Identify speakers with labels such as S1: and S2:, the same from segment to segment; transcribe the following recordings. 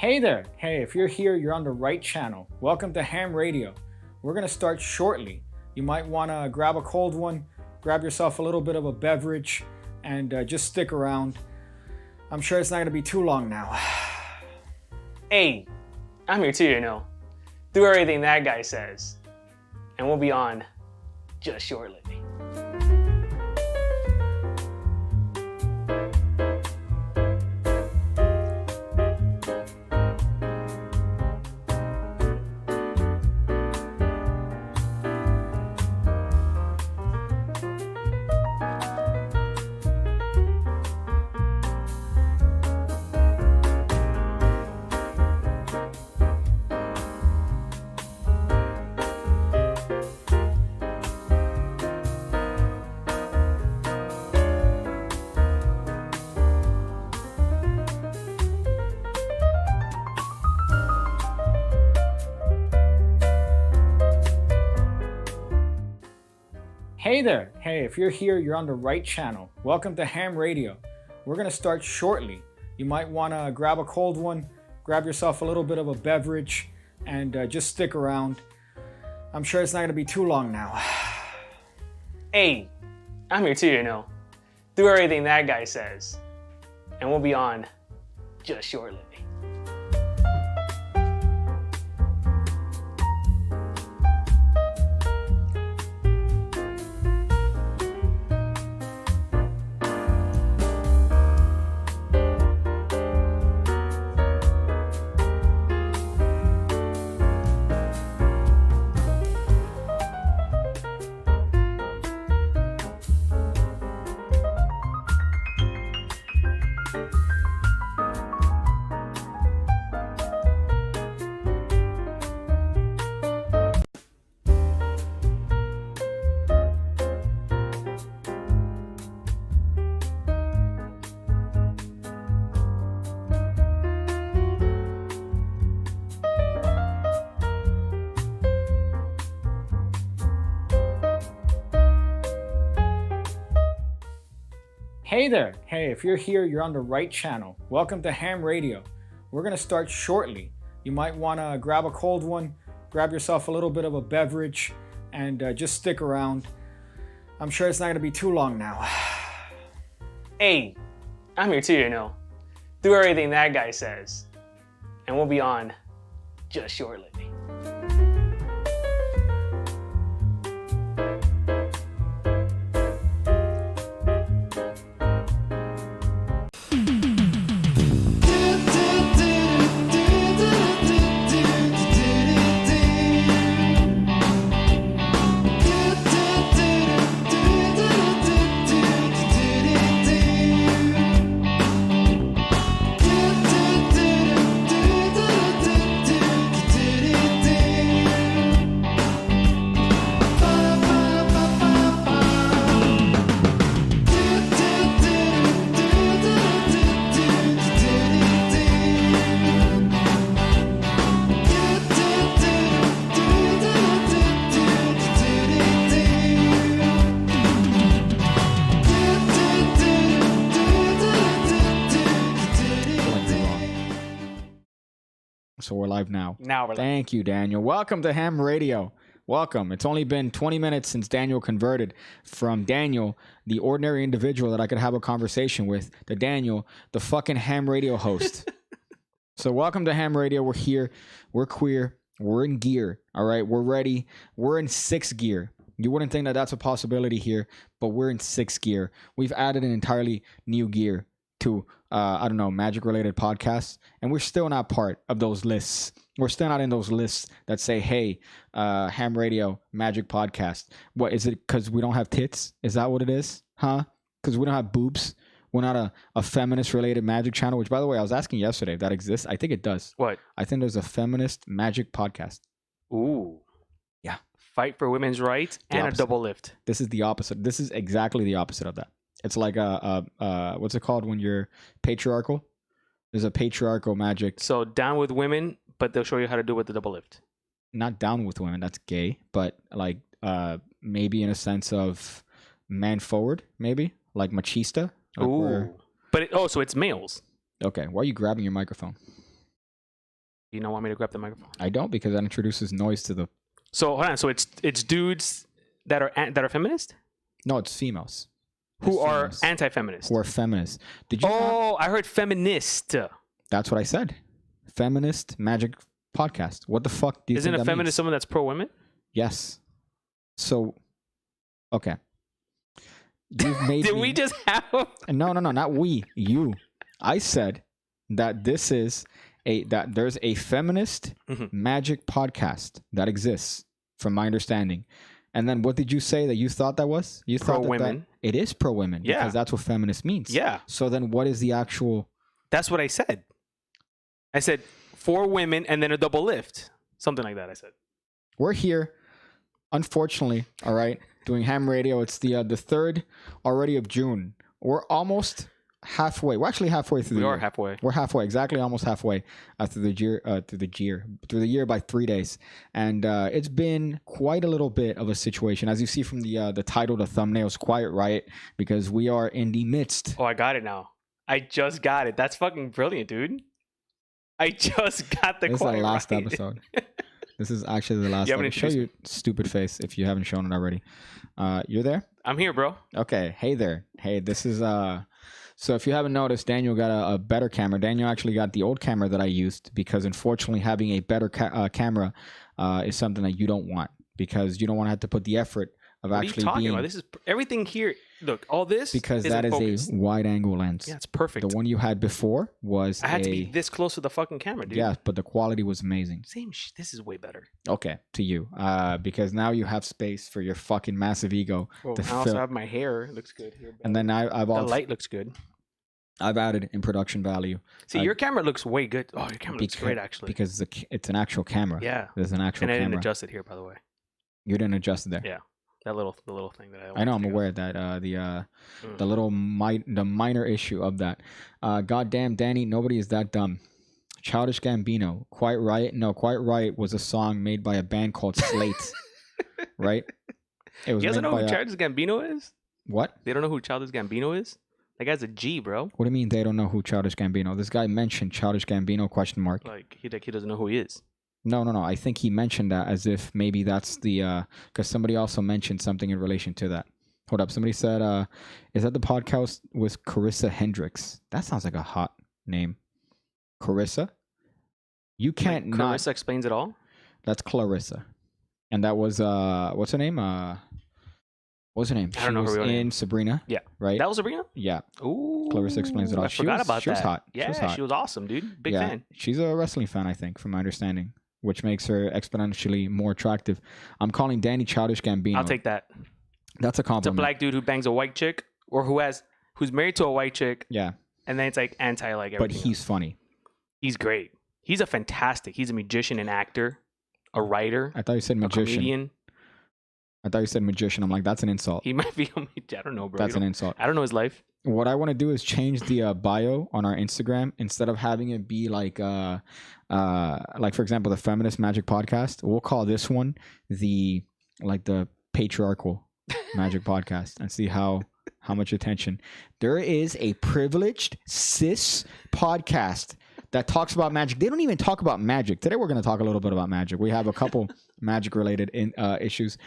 S1: Hey there! Hey, if you're here, you're on the right channel. Welcome to Ham Radio. We're gonna start shortly. You might wanna grab a cold one, grab yourself a little bit of a beverage, and just stick around. I'm sure it's not gonna be too long now.
S2: Hey, I'm here too, you know. Do everything that guy says. And we'll be on just shortly.
S1: Hey there! Hey, if you're here, you're on the right channel. Welcome to Ham Radio. We're gonna start shortly. You might wanna grab a cold one, grab yourself a little bit of a beverage, and just stick around. I'm sure it's not gonna be too long now.
S2: Hey, I'm here too, you know. Do everything that guy says. And we'll be on just shortly.
S1: Hey there! Hey, if you're here, you're on the right channel. Welcome to Ham Radio. We're gonna start shortly. You might wanna grab a cold one, grab yourself a little bit of a beverage, and just stick around. I'm sure it's not gonna be too long now.
S2: Hey, I'm here too, you know. Do everything that guy says. And we'll be on just shortly.
S1: So we're live now.
S2: Now we're live.
S1: Thank you, Daniel. Welcome to Ham Radio. Welcome. It's only been 20 minutes since Daniel converted from Daniel, the ordinary individual that I could have a conversation with, to Daniel, the fucking Ham Radio host. So welcome to Ham Radio. We're here. We're queer. We're in gear. All right. We're ready. We're in 6th gear. You wouldn't think that that's a possibility here, but we're in 6th gear. We've added an entirely new gear to magic related podcasts, and we're still not part of those lists. We're still not in those lists that say, hey, Ham Radio Magic Podcast. What is it? Because we don't have tits? Is that what it is? Huh? Because we don't have boobs? We're not a feminist related magic channel, which, by the way, I was asking yesterday if that exists. I think it does.
S2: What?
S1: I think there's a feminist magic podcast.
S2: Ooh.
S1: Yeah.
S2: Fight for women's rights and a double lift.
S1: This is the opposite. This is exactly the opposite of that. It's like what's it called when you're patriarchal? There's a patriarchal magic.
S2: So down with women, but they'll show you how to do it with the double lift.
S1: Not down with women. That's gay. But like maybe in a sense of man forward, maybe like machista. Like
S2: Ooh. But so it's males.
S1: Okay. Why are you grabbing your microphone?
S2: You don't want me to grab the microphone?
S1: I don't, because that introduces noise to the.
S2: So hold on. So it's dudes that are feminist
S1: No, it's females.
S2: who
S1: It's
S2: are
S1: females
S2: anti-feminist.
S1: who are feminists. Did you?
S2: Oh, I heard feminist.
S1: That's what I said. Feminist magic podcast. What the fuck do you
S2: Isn't
S1: think
S2: a
S1: that
S2: feminist
S1: means?
S2: someone that's pro-women?
S1: Yes. So, okay. You've made
S2: Did
S1: me...
S2: we just have?
S1: No, not we. You. I said that this is that there's a feminist magic podcast that exists, from my understanding. And then what did you say that you thought that was? You thought
S2: Pro-women.
S1: that it is pro-women,
S2: Yeah.
S1: because that's what feminist means.
S2: Yeah,
S1: So then what is the actual...
S2: that's what I said. I said for women and then a double lift, something like that. I said.
S1: We're here, unfortunately, all right, doing ham radio. It's the 3rd already of June. We're almost halfway. We're actually halfway through the year.
S2: We are halfway.
S1: We're halfway, exactly almost halfway through the year by 3 days. And it's been quite a little bit of a situation. As you see from the title, the thumbnails, Quiet Riot, because we are in the midst.
S2: Oh, I got it now. I just got it. That's fucking brilliant, dude. I just got the
S1: This is
S2: Quiet
S1: the last
S2: Riot.
S1: episode. This is actually the last
S2: You haven't
S1: episode. Show your stupid face if you haven't shown it already. You're there?
S2: I'm here, bro.
S1: Okay. Hey there. Hey, this is so if you haven't noticed, Daniel got a better camera. Daniel actually got the old camera that I used, because unfortunately having a better camera is something that you don't want, because you don't want to have to put the effort of
S2: What are you
S1: actually
S2: talking
S1: being
S2: about? This is everything here. Look, all this
S1: because
S2: isn't
S1: that is
S2: focused.
S1: a wide angle lens.
S2: Yeah, it's perfect.
S1: The one you had before was
S2: I had to be this close to the fucking camera, dude.
S1: yeah, but the quality was amazing.
S2: Same. This is way better.
S1: Okay, to you, because now you have space for your fucking massive ego.
S2: Well,
S1: to
S2: I also
S1: fill-
S2: have my hair. It looks good here.
S1: And then I've
S2: the
S1: also
S2: light looks good.
S1: I've added in production value.
S2: See, your camera looks way good. Oh, your camera looks great, actually.
S1: Because it's an actual camera.
S2: Yeah.
S1: There's an actual
S2: And I
S1: camera.
S2: didn't adjust it here, by the way.
S1: You didn't adjust it there.
S2: Yeah. The little thing that
S1: I know. I'm aware of that. The little the minor issue of that. Goddamn, Danny, nobody is that dumb. Childish Gambino, Quiet Riot. No, Quiet Riot was a song made by a band called Slate. Right? It was.
S2: You guys
S1: made
S2: know
S1: by
S2: who Childish Gambino is?
S1: What?
S2: They don't know who Childish Gambino is? That guy's a G, bro.
S1: What do you mean they don't know who Childish Gambino? This guy mentioned Childish Gambino ?
S2: Like he doesn't know who he is.
S1: No. I think he mentioned that as if maybe that's the because somebody also mentioned something in relation to that. Hold up, somebody said, "Is that the podcast with Carissa Hendricks?" That sounds like a hot name, Carissa. You can't
S2: Like,
S1: not.
S2: Carissa explains it all.
S1: That's Clarissa, and that was what's her name? What's her name?
S2: I don't know her
S1: was
S2: real
S1: in
S2: name.
S1: Sabrina.
S2: Yeah.
S1: Right.
S2: That was Sabrina?
S1: Yeah.
S2: Ooh.
S1: Clarissa explains it all.
S2: I forgot about that.
S1: She was hot.
S2: Yeah,
S1: she was hot.
S2: she was awesome, dude. Big
S1: Yeah.
S2: fan.
S1: She's a wrestling fan, I think, from my understanding, which makes her exponentially more attractive. I'm calling Danny Childish Gambino.
S2: I'll take that.
S1: That's a
S2: It's a
S1: compliment.
S2: black dude who bangs a white chick or who's married to a white chick,
S1: Yeah,
S2: and then it's like anti like
S1: but
S2: everything.
S1: he's funny.
S2: He's great. He's a magician and actor, a writer,
S1: I thought you said
S2: a
S1: magician.
S2: comedian.
S1: I thought you said magician. I'm like, that's an insult.
S2: He might be I don't know, bro.
S1: That's an insult.
S2: I don't know his life.
S1: What I want to do is change the bio on our Instagram. Instead of having it be like for example, the Feminist Magic Podcast. We'll call this one the patriarchal Magic Podcast, and see how much attention. There is a privileged cis podcast that talks about magic. They don't even talk about magic. Today we're going to talk a little bit about magic. We have a couple magic related issues.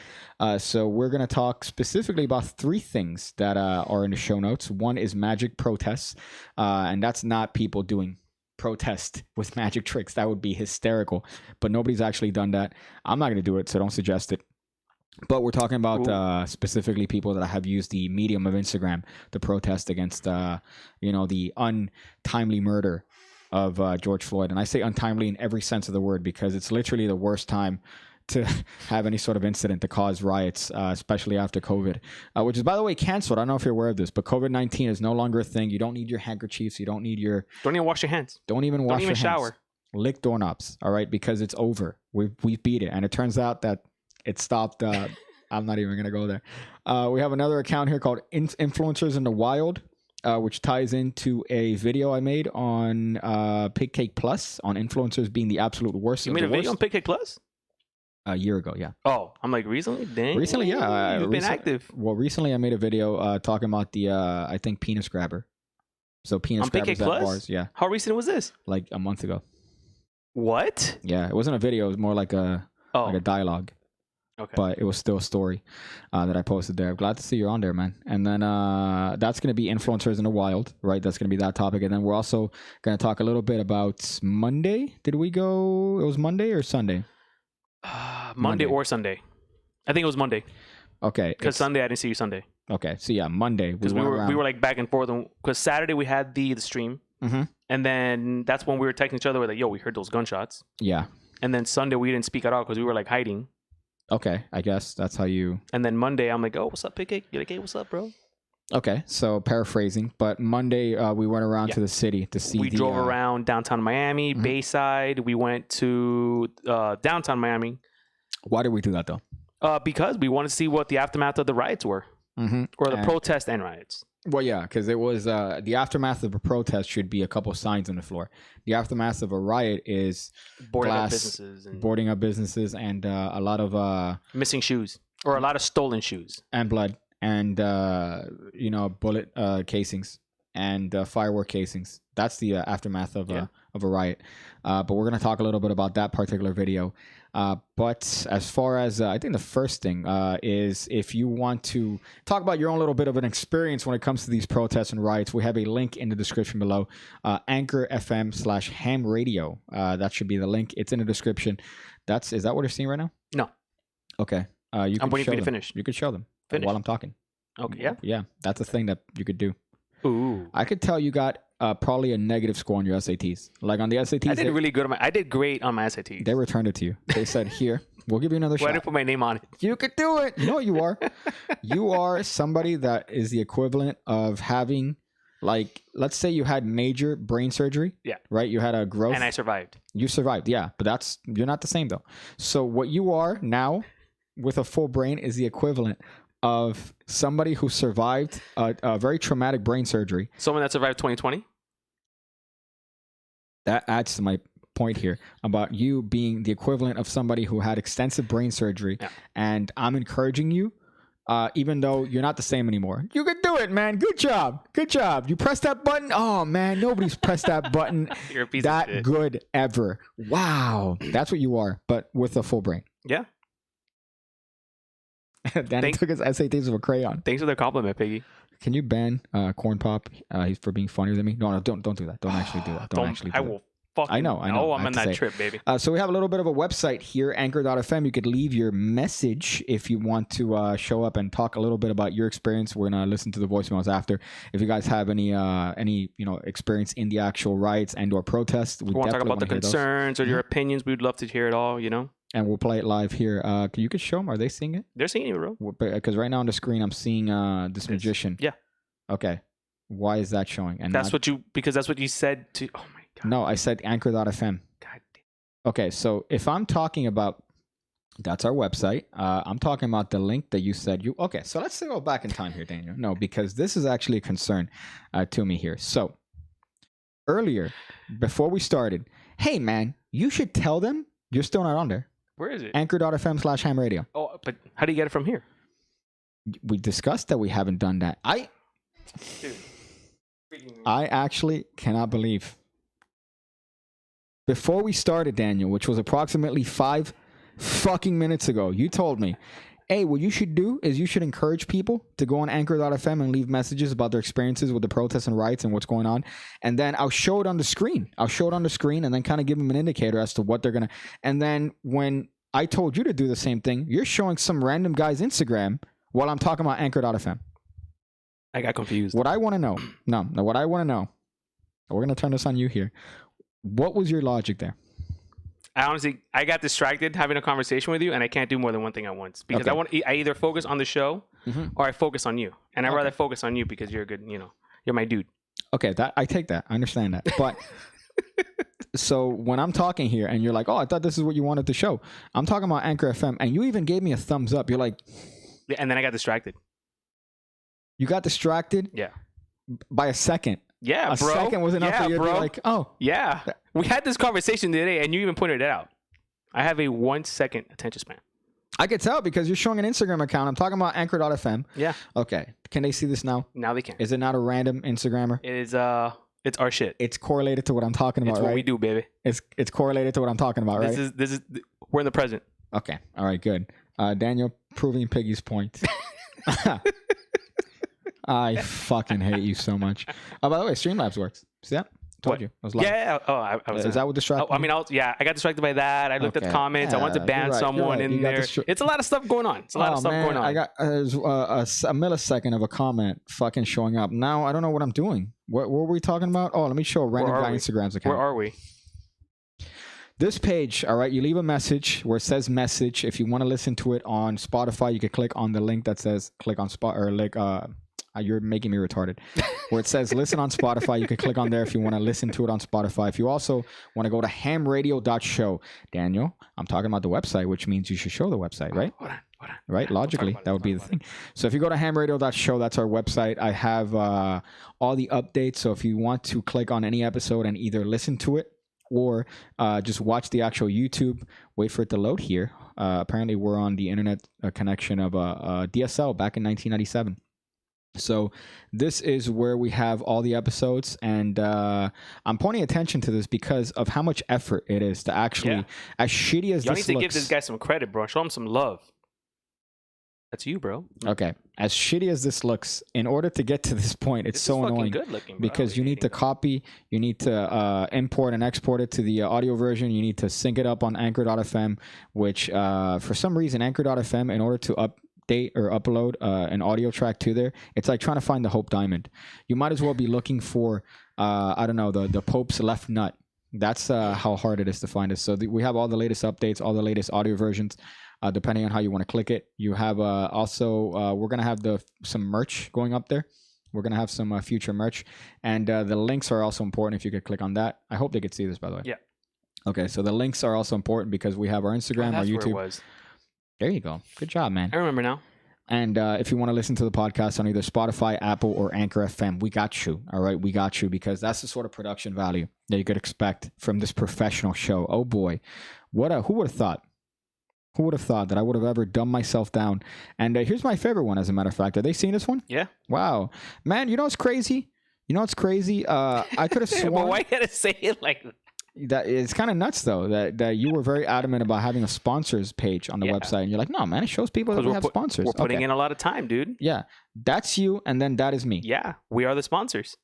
S1: So we're going to talk specifically about 3 things that are in the show notes. One is magic protests, and that's not people doing protest with magic tricks. That would be hysterical, but nobody's actually done that. I'm not going to do it, so don't suggest it. But we're talking about specifically people that have used the medium of Instagram to protest against, the untimely murder of George Floyd. And I say untimely in every sense of the word, because it's literally the worst time to have any sort of incident to cause riots, especially after COVID, which is, by the way, canceled. I don't know if you're aware of this, but COVID-19 is no longer a thing. You don't need your handkerchiefs. You don't need your...
S2: Don't even wash your hands.
S1: Don't even wash your hands.
S2: shower.
S1: Lick doorknobs, all right? Because it's over. We've beat it. And it turns out that it stopped. I'm not even going to go there. We have another account here called Influencers in the Wild, which ties into a video I made on Pig Cake Plus on influencers being the absolute worst.
S2: You made a video on Pig Cake Plus?
S1: A year ago, yeah.
S2: Oh, I'm like, recently? Dang.
S1: Recently, yeah.
S2: You've been active.
S1: Well, recently I made a video talking about the, I think, penis grabber. So penis
S2: On Pig
S1: grabbers
S2: Cake
S1: at
S2: Plus?
S1: bars, yeah.
S2: How recent was this?
S1: Like a month ago.
S2: What?
S1: Yeah, it wasn't a video. It was more like a dialogue.
S2: Okay.
S1: But it was still a story that I posted there. I'm glad to see you're on there, man. And then that's going to be influencers in the wild, right? That's going to be that topic. And then we're also going to talk a little bit about Monday. Did we go? It was Monday or Sunday?
S2: Monday or Sunday. I think it was Monday.
S1: Okay.
S2: Because Sunday, I didn't see you Sunday.
S1: Okay. So yeah, Monday.
S2: Because we were like back and forth. Because Saturday we had the stream.
S1: Mm-hmm.
S2: And then that's when we were texting each other. We're like, yo, we heard those gunshots.
S1: Yeah.
S2: And then Sunday we didn't speak at all because we were like hiding.
S1: Okay, I guess that's how you...
S2: And then Monday, I'm like, oh, what's up, Pickett? You're like, hey, what's up, bro?
S1: Okay, so paraphrasing, but Monday we went around to the city to see.
S2: We drove around downtown Miami, Bayside. We went to downtown Miami.
S1: Why did we do that, though?
S2: Because we wanted to see what the aftermath of the riots were.
S1: Mm-hmm.
S2: Or the protests and riots.
S1: Well, yeah, because it was the aftermath of a protest should be a couple signs on the floor. The aftermath of a riot is
S2: boarding
S1: up businesses and a lot of
S2: missing shoes or a lot of stolen shoes
S1: and blood and bullet casings and firework casings. That's the aftermath of a riot. But we're gonna talk a little bit about that particular video. But as far as I think the first thing is if you want to talk about your own little bit of an experience when it comes to these protests and riots, we have a link in the description below, Anchor FM/ham radio. That should be the link. It's in the description. Is that what you're seeing right now?
S2: No.
S1: Okay.
S2: I'm waiting for you to finish.
S1: You could show them while I'm talking.
S2: Okay. Yeah.
S1: Yeah. That's a thing that you could do.
S2: Ooh.
S1: I could tell you got probably a negative score on your SATs. Like on the SATs,
S2: I did really good I did great on my SATs.
S1: They returned it to you. They said, "Here, we'll give you another shot."
S2: Why did I put my name on it?
S1: You could do it. You know what you are? You are somebody that is the equivalent of having, like, let's say you had major brain surgery.
S2: Yeah.
S1: Right. You had a growth,
S2: and I survived.
S1: You survived. Yeah, but you're not the same though. So what you are now, with a full brain, is the equivalent of somebody who survived a very traumatic brain surgery.
S2: Someone that survived 2020?
S1: That adds to my point here about you being the equivalent of somebody who had extensive brain surgery. Yeah. And I'm encouraging you, even though you're not the same anymore. You can do it, man. Good job. Good job. You press that button. Oh, man, nobody's pressed that button
S2: You're a piece
S1: that
S2: of shit.
S1: Good ever. Wow. That's what you are, but with a full brain.
S2: Yeah.
S1: Danny took his SATs with a crayon.
S2: Thanks for the compliment, Piggy.
S1: Can you ban Corn Pop? He's for being funnier than me. No, don't do that. Don't actually do that. Don't actually. Do
S2: I will. Fucking,
S1: I know.
S2: I'm on that trip, baby.
S1: So we have a little bit of a website here, Anchor.fm. You could leave your message if you want to show up and talk a little bit about your experience. We're gonna listen to the voicemails after. If you guys have any experience in the actual riots and/or protests, we want to talk about the
S2: concerns or your opinions. We'd love to hear it all.
S1: And we'll play it live here. You could show them. Are they seeing it?
S2: They're seeing it, bro.
S1: Because right now on the screen, I'm seeing this magician.
S2: Yeah.
S1: Okay. Why is that showing? And
S2: because that's what you said to. Oh my god.
S1: No, I said Anchor.fm.
S2: God damn.
S1: Okay, so if I'm talking about, that's our website. I'm talking about the link that you said you. Okay, so let's go back in time here, Daniel. No, because this is actually a concern to me here. So earlier, before we started, hey man, you should tell them you're still not on there.
S2: Where is it?
S1: Anchor.fm/ham radio.
S2: Oh, but how do you get it from here?
S1: We discussed that we haven't done that.
S2: Dude.
S1: I actually cannot believe. Before we started, Daniel, which was approximately 5 fucking minutes ago, you told me, hey, what you should do is you should encourage people to go on Anchor.fm and leave messages about their experiences with the protests and riots and what's going on. And then I'll show it on the screen. And then kind of give them an indicator as to what they're going to. And then when I told you to do the same thing, you're showing some random guy's Instagram while I'm talking about Anchor.fm.
S2: I got confused.
S1: What I want to know, what I want to know, we're going to turn this on you here. What was your logic there?
S2: I got distracted having a conversation with you, and I can't do more than one thing at once because I either focus on the show or I focus on you, and I'd rather focus on you because you're a good, you're my dude.
S1: Okay, I take that. I understand that, but so when I'm talking here and you're like, oh, I thought this is what you wanted to show. I'm talking about Anchor FM, and you even gave me a thumbs up. You're like,
S2: yeah, and then I got distracted.
S1: You got distracted?
S2: Yeah.
S1: By a second.
S2: Yeah, bro.
S1: A second was enough for you to be like, oh.
S2: Yeah. We had this conversation today, and you even pointed it out. I have a 1 second attention span.
S1: I could tell because you're showing an Instagram account. I'm talking about Anchor.fm.
S2: Yeah.
S1: Okay. Can they see this now?
S2: Now they can.
S1: Is it not a random Instagrammer?
S2: It is It's our shit.
S1: It's correlated to what I'm talking about,
S2: It's what
S1: right?
S2: we do, baby.
S1: It's correlated to what I'm talking about, right?
S2: This is we're in the present.
S1: Okay. All right, good. Daniel proving Piggy's point. I fucking hate you so much. Oh, by the way, Streamlabs works. See that? Told you. I was live.
S2: Yeah. Oh, I was.
S1: Is that what distracted
S2: I mean, I got distracted by that. I looked at the comments. I wanted to ban someone in there. It's a lot of stuff going on. It's a lot of stuff going on.
S1: I got a millisecond of a comment fucking showing up. Now I don't know what I'm doing. What were we talking about? Oh, let me show a random guy Instagram's account.
S2: Where are we?
S1: This page, all right, you leave a message where it says message. If you want to listen to it on Spotify, you can click on the link that says click on spot or like you're making me retarded. Where it says listen on Spotify, you can click on there if you want to listen to it on Spotify. If you also want to go to hamradio.show. Daniel, I'm talking about the website, which means you should show the website, right?
S2: Hold on.
S1: Right? Logically, that would be the thing. So if you go to hamradio.show, that's our website. I have all the updates. So if you want to click on any episode and either listen to it or just watch the actual YouTube, wait for it to load here. Apparently, we're on the internet connection of DSL back in 1997. So this is where we have all the episodes, and I'm pointing attention to this because of how much effort it is to actually, as shitty as
S2: y'all
S1: this
S2: need to
S1: looks,
S2: give this guy some credit, bro. Show him some love. That's you, bro.
S1: Okay, as shitty as this looks, in order to get to this point, it's so annoying
S2: good looking,
S1: because you need to copy, you need to import and export it to the audio version. You need to sync it up on Anchor.fm, which for some reason Anchor.fm, in order to update or upload an audio track to there, it's like trying to find the Hope Diamond. You might as well be looking for I don't know, the Pope's left nut. That's how hard it is to find it. So we have all the latest updates, all the latest audio versions. Depending on how you want to click it. You have also, we're going to have some merch going up there. We're going to have some future merch. And the links are also important if you could click on that. I hope they could see this, by the way.
S2: Yeah.
S1: Okay, so the links are also important because we have our Instagram, our YouTube.
S2: Where it was.
S1: There you go. Good job, man.
S2: I remember now.
S1: And if you want to listen to the podcast on either Spotify, Apple, or Anchor FM, we got you. All right, we got you because that's the sort of production value that you could expect from this professional show. Oh, boy. Who would have thought? Who would have thought that I would have ever dumbed myself down? And here's my favorite one, as a matter of fact. Have they seen this one?
S2: Yeah.
S1: Wow. Man, you know what's crazy? I could have sworn...
S2: But why you gotta say it like that?
S1: That it's kind of nuts, though, that you were very adamant about having a sponsors page on the website. And you're like, no, man, it shows people that we have sponsors.
S2: We're putting in a lot of time, dude.
S1: Yeah. That's you, and then that is me.
S2: Yeah. We are the sponsors.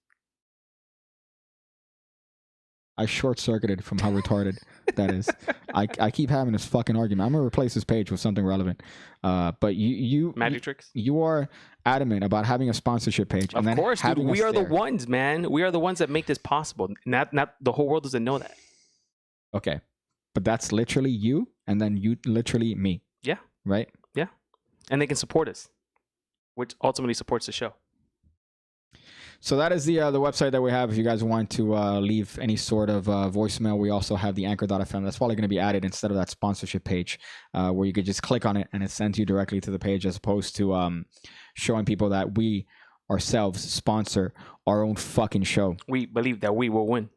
S1: I short-circuited from how retarded that is. I keep having this fucking argument. I'm gonna replace this page with something relevant. But you
S2: magic tricks.
S1: You are adamant about having a sponsorship page.
S2: Of course, dude. We are the ones, man. We are the ones that make this possible. Not the whole world doesn't know that.
S1: Okay, but that's literally you, and then you literally me.
S2: Yeah.
S1: Right.
S2: Yeah, and they can support us, which ultimately supports the show.
S1: So that is the website that we have. If you guys want to leave any sort of voicemail, we also have the Anchor.fm. That's probably going to be added instead of that sponsorship page where you could just click on it and it sends you directly to the page as opposed to showing people that we ourselves sponsor our own fucking show.
S2: We believe that we will win.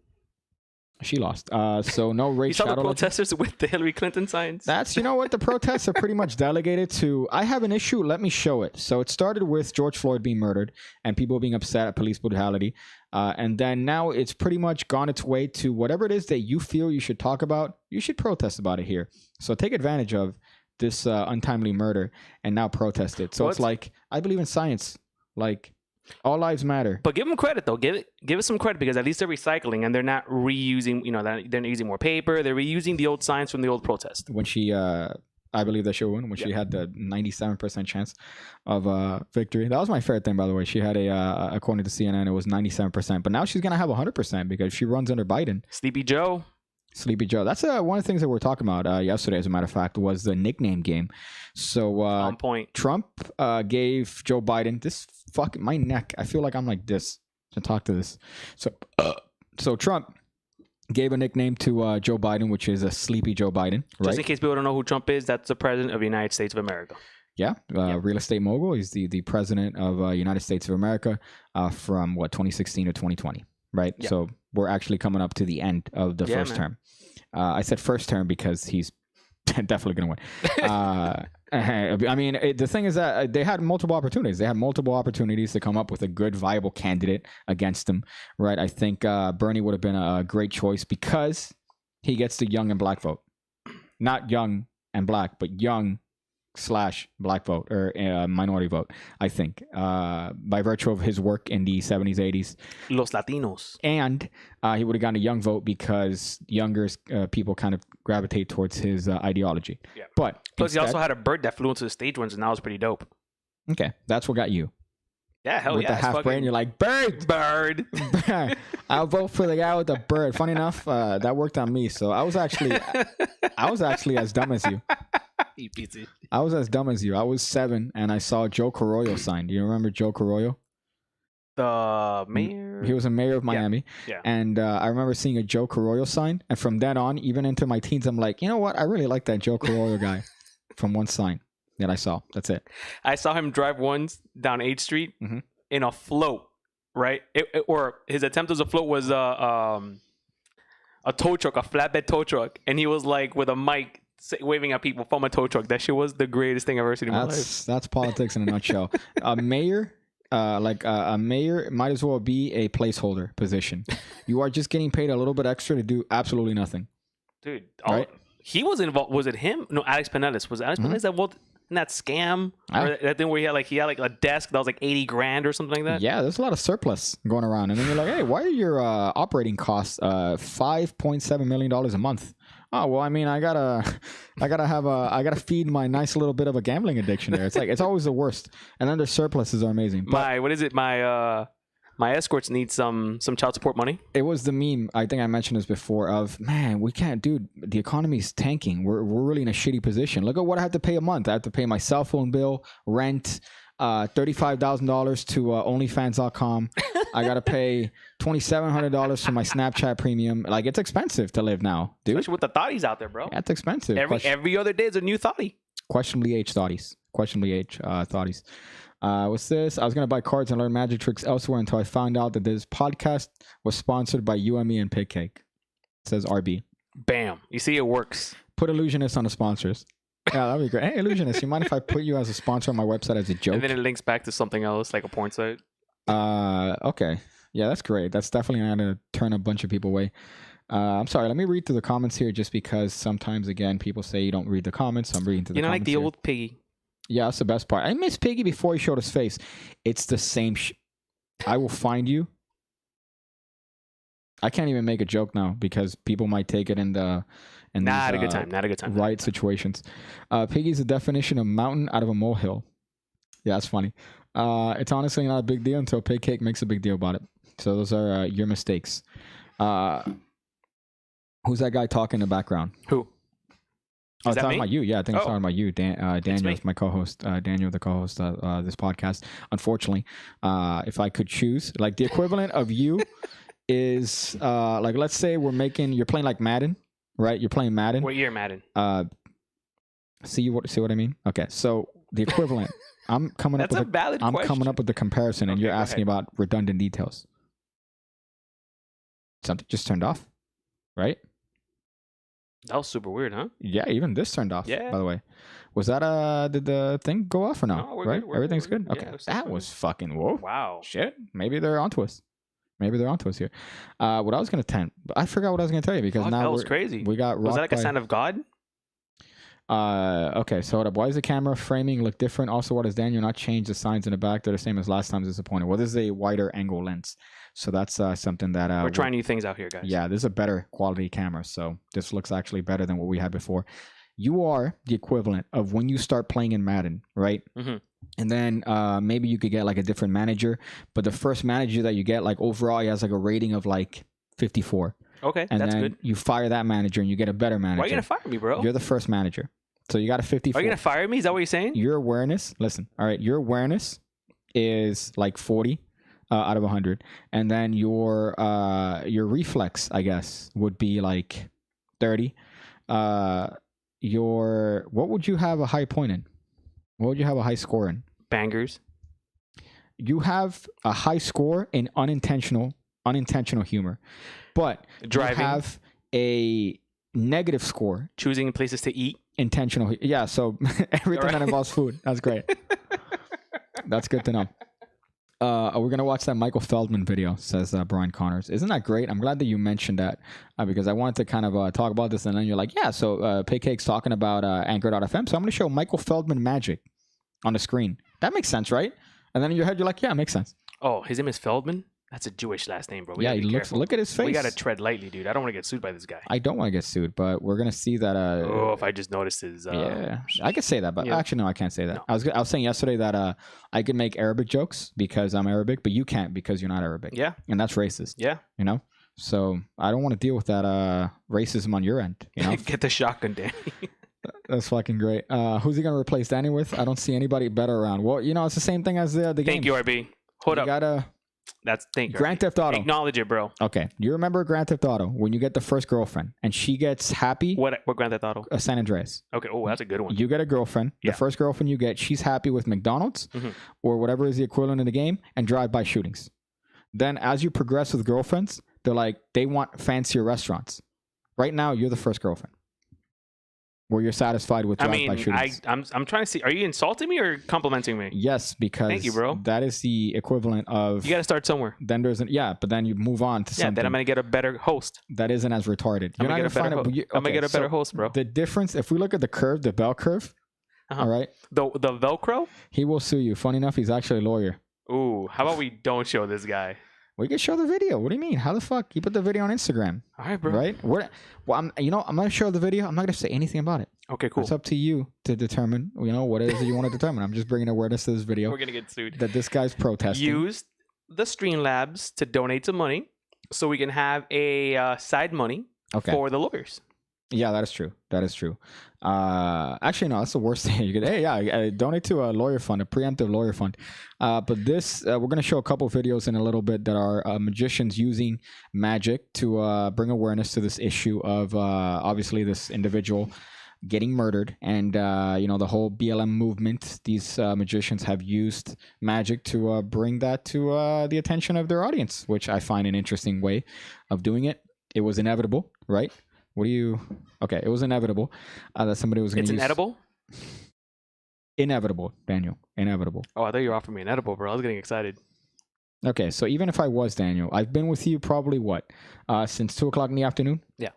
S1: She lost. So no Raid Shadow.
S2: You saw the protesters with the Hillary Clinton signs?
S1: That's, you know what? The protests are pretty much delegated to, I have an issue, let me show it. So it started with George Floyd being murdered and people being upset at police brutality. And then now it's pretty much gone its way to whatever it is that you feel you should talk about, you should protest about it here. So take advantage of this untimely murder and now protest it. So it's like, I believe in science. Like, all lives matter.
S2: But give them credit, though. Give it some credit because at least they're recycling and they're not reusing, they're not using more paper. They're reusing the old signs from the old protest.
S1: When she, I believe that she won, when she had the 97% chance of victory. That was my favorite thing, by the way. She had according to CNN, it was 97%. But now she's going to have 100% because she runs under Biden.
S2: Sleepy Joe.
S1: That's one of the things that we were talking about yesterday, as a matter of fact, was the nickname game. So
S2: on point.
S1: Trump gave Joe Biden this fucking my neck. I feel like I'm like this to talk to this. So Trump gave a nickname to Joe Biden, which is a Sleepy Joe Biden. Right?
S2: Just in case people don't know who Trump is, that's the president of the United States of America.
S1: Yeah, real estate mogul. He's the president of United States of America from 2016 to 2020. Right. Yeah. So we're actually coming up to the end of the first term. I said first term because he's definitely going to win. I mean, the thing is that they had multiple opportunities. They had multiple opportunities to come up with a good, viable candidate against them, right? I think Bernie would have been a great choice because he gets the young and black vote. Not young and black, but young / black vote or minority vote, I think, by virtue of his work in the 70s, 80s.
S2: Los Latinos.
S1: And he would have gotten a young vote because younger people kind of gravitate towards his ideology. Yeah. But
S2: plus, he also had a bird that flew into the stage once, and that was pretty dope.
S1: Okay, that's what got you.
S2: Yeah, hell
S1: with
S2: yeah.
S1: With the half brain, you're like, bird. I'll vote for the guy with the bird. Funny enough, that worked on me. So I was actually as dumb as you. I was as dumb as you. I was 7 and I saw Joe Carollo sign. Do you remember Joe Carollo?
S2: The mayor?
S1: He was a mayor of Miami.
S2: Yeah.
S1: And I remember seeing a Joe Carollo sign. And from then on, even into my teens, I'm like, you know what? I really like that Joe Carollo guy from one sign that I saw. That's it.
S2: I saw him drive once down 8th Street in a float, right? Or his attempt as a float was a tow truck, a flatbed tow truck. And he was like with a mic waving at people from a tow truck. That shit was the greatest thing I've ever seen in my life.
S1: That's politics in a nutshell. A mayor, a mayor might as well be a placeholder position. You are just getting paid a little bit extra to do absolutely nothing.
S2: Dude,
S1: right?
S2: He was involved. Was it him? No, Alex Pinellas. Was Alex Pinellas involved in that scam? Or that thing where he had like a desk that was like $80,000 or something like that?
S1: Yeah, there's a lot of surplus going around. And then you're like, hey, why are your operating costs $5.7 million a month? Oh, well, I mean, I gotta feed my nice little bit of a gambling addiction there. It's like, it's always the worst. And then the surpluses are amazing. But
S2: my escorts need some child support money.
S1: It was the meme. I think I mentioned this before of, man, we can't, dude, the economy's tanking. We're really in a shitty position. Look at what I have to pay a month. I have to pay my cell phone bill, rent, $35,000 to OnlyFans.com. I got to pay $2,700 for my Snapchat premium. Like, it's expensive to live now, dude.
S2: Especially with the thotties out there, bro.
S1: That's expensive.
S2: Every other day is a new thottie.
S1: Questionably age thotties. Thotties. What's this? I was going to buy cards and learn magic tricks elsewhere until I found out that this podcast was sponsored by UME and Pig Cake. It says RB.
S2: Bam. You see, it works.
S1: Put Illusionist on the sponsors. Yeah, that'd be great. Hey, Illusionist, you mind if I put you as a sponsor on my website as a joke?
S2: And then it links back to something else, like a porn site.
S1: Okay. Yeah, that's great. That's definitely going to turn a bunch of people away. I'm sorry. Let me read through the comments here just because sometimes, again, people say you don't read the comments. So I'm reading through the comments.
S2: You know, like the old Piggy.
S1: Yeah, that's the best part. I miss Piggy before he showed his face. It's the same I will find you. I can't even make a joke now because people might take it in the...
S2: Not a good time.
S1: Right situations. Piggy's the definition of mountain out of a molehill. Yeah, that's funny. It's honestly not a big deal until Pig Cake makes a big deal about it. So those are your mistakes. Who's that guy talking in the background?
S2: Who?
S1: I was talking about you. Yeah, I think I was talking about you. Daniel's my co-host. Daniel, the co-host of this podcast. Unfortunately, if I could choose, like the equivalent of you is like, let's say you're playing like Madden, right? You're playing Madden.
S2: What year Madden?
S1: See what I mean? Okay, so the equivalent. I'm coming up with the comparison, and you're asking about redundant details. Something just turned off, right?
S2: That was super weird, huh?
S1: Yeah, even this turned off. Yeah. By the way, was that did the thing go off or not? No, right? Everything's good. Okay, yeah, that was fucking whoa.
S2: Wow.
S1: Shit. Maybe they're onto us. Here. What I was gonna I forgot what I was gonna tell you because now
S2: that was crazy.
S1: We got.
S2: Was that like a sign of God?
S1: Okay, so hold up. Why does the camera framing look different? Also, why does Daniel not change the signs in the back? They're the same as last time's disappointing. Well, this is a wider angle lens. So that's something that...
S2: we're trying new things out here, guys.
S1: Yeah, this is a better quality camera. So this looks actually better than what we had before. You are the equivalent of when you start playing in Madden, right? Mm-hmm. And then maybe you could get like a different manager. But the first manager that you get, like overall, he has like a rating of like 54.
S2: Okay,
S1: and
S2: that's
S1: then
S2: good.
S1: You fire that manager and you get a better manager.
S2: Why are you going to fire me, bro?
S1: You're the first manager. So you got a 54.
S2: Are you going to fire me? Is that what you're saying?
S1: Your awareness, listen, all right, your awareness is like 40 out of 100. And then your reflex, I guess, would be like 30. What would you have a high point in? What would you have a high score in?
S2: Bangers.
S1: You have a high score in unintentional humor. But
S2: driving.
S1: You have a negative score.
S2: Choosing places to eat.
S1: intentional. Yeah, so everything that involves food. That's great. That's good to know. We're going to watch that Michael Feldman video, says Brian Connors. Isn't that great? I'm glad that you mentioned that because I wanted to kind of talk about this. And then you're like, yeah, so Paycake's talking about Anchor.fm. So I'm going to show Michael Feldman magic on the screen. That makes sense, right? And then in your head, you're like, yeah, it makes sense.
S2: Oh, his name is Feldman? That's a Jewish last name, bro.
S1: Yeah, he looks. Look at his face.
S2: We got to tread lightly, dude. I don't want to get sued by this guy.
S1: I don't want to get sued, but we're going to see that.
S2: If I just noticed his...
S1: yeah, I could say that, but actually, no, I can't say that.
S2: No.
S1: I was saying yesterday that I could make Arabic jokes because I'm Arabic, but you can't because you're not Arabic.
S2: Yeah.
S1: And that's racist.
S2: Yeah.
S1: You know? So I don't want to deal with that racism on your end. You know?
S2: Get the shotgun, Danny.
S1: That's fucking great. Who's he going to replace Danny with? I don't see anybody better around. Well, you know, it's the same thing as the game.
S2: Thank you, RB. Hold up. Thank you.
S1: Grand Theft Auto.
S2: Acknowledge it, bro.
S1: Okay. You remember Grand Theft Auto when you get the first girlfriend and she gets happy?
S2: What Grand Theft Auto?
S1: San Andreas.
S2: Okay. Oh, that's a good one.
S1: You get a girlfriend.
S2: Yeah.
S1: The first girlfriend you get, she's happy with McDonald's or whatever is the equivalent in the game and drive-by shootings. Then as you progress with girlfriends, they want fancier restaurants. Right now, you're the first girlfriend. Where you're satisfied with drive-by shootings.
S2: I'm trying to see. Are you insulting me or complimenting me?
S1: Yes, because
S2: thank you, bro.
S1: That is the equivalent of.
S2: You got to start somewhere.
S1: Then but then you move on to something.
S2: Then I'm gonna get a better host.
S1: That isn't as retarded.
S2: I'm gonna get a better host, bro.
S1: The difference, if we look at the curve, the bell curve, all right,
S2: the Velcro,
S1: he will sue you. Funny enough, he's actually a lawyer.
S2: Ooh, how about we don't show this guy?
S1: We can show the video. What do you mean? How the fuck? You put the video on Instagram.
S2: All right, bro.
S1: Right? Well, I'm gonna show the video. I'm not gonna say anything about it.
S2: Okay, cool.
S1: It's up to you to determine, what it is that you want to determine. I'm just bringing awareness to this video.
S2: We're gonna get sued.
S1: That this guy's protesting.
S2: Use the Streamlabs to donate some money so we can have a side money for the lawyers. Yeah,
S1: that is true. That is true. Actually, no, that's the worst thing you could. Donate to a lawyer fund, a preemptive lawyer fund. But this, we're going to show a couple of videos in a little bit that are magicians using magic to bring awareness to this issue of obviously this individual getting murdered, and the whole BLM movement. These magicians have used magic to bring that to the attention of their audience, which I find an interesting way of doing it. It was inevitable, right? Okay, it was inevitable that somebody was going to use...
S2: It's inedible?
S1: Inevitable, Daniel. Inevitable.
S2: Oh, I thought you were offering me an edible, bro. I was getting excited.
S1: Okay, so even if I was, Daniel, I've been with you probably since 2 o'clock in the afternoon?
S2: Yeah.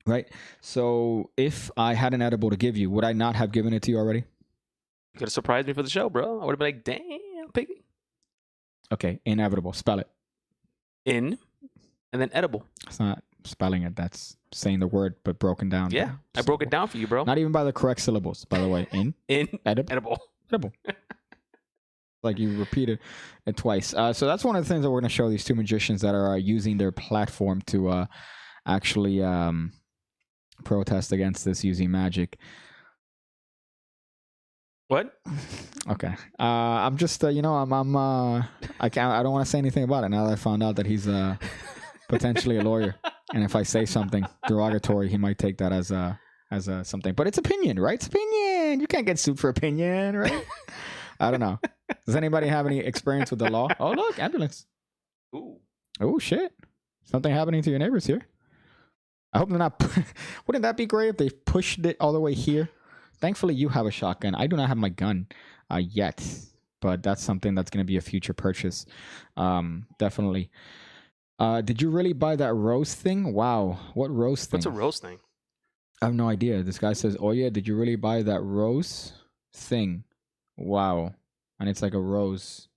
S1: Right? So if I had an edible to give you, would I not have given it to you already?
S2: You could have surprised me for the show, bro. I would have been like, damn, piggy.
S1: Okay, inevitable. Spell it.
S2: In, and then edible.
S1: It's not spelling it. That's saying the word, but broken down.
S2: Yeah, I broke it down for you, bro.
S1: Not even by the correct syllables, by the way.
S2: Edible.
S1: Like you repeated it twice. So that's one of the things that we're going to show these two magicians that are using their platform to actually protest against this using magic.
S2: What?
S1: Okay. I'm just, I don't want to say anything about it now that I found out that he's potentially a lawyer. And if I say something derogatory, he might take that as something. But it's opinion, right? It's opinion. You can't get sued for opinion, right? I don't know. Does anybody have any experience with the law? Oh, look, ambulance.
S2: Ooh.
S1: Oh, shit. Something happening to your neighbors here. I hope they're not. Wouldn't that be great if they pushed it all the way here? Thankfully, you have a shotgun. I do not have my gun yet. But that's something that's going to be a future purchase. Definitely. Did you really buy that rose thing? Wow. What rose thing?
S2: What's a rose thing?
S1: I have no idea. This guy says, oh yeah, did you really buy that rose thing? Wow. And it's like a rose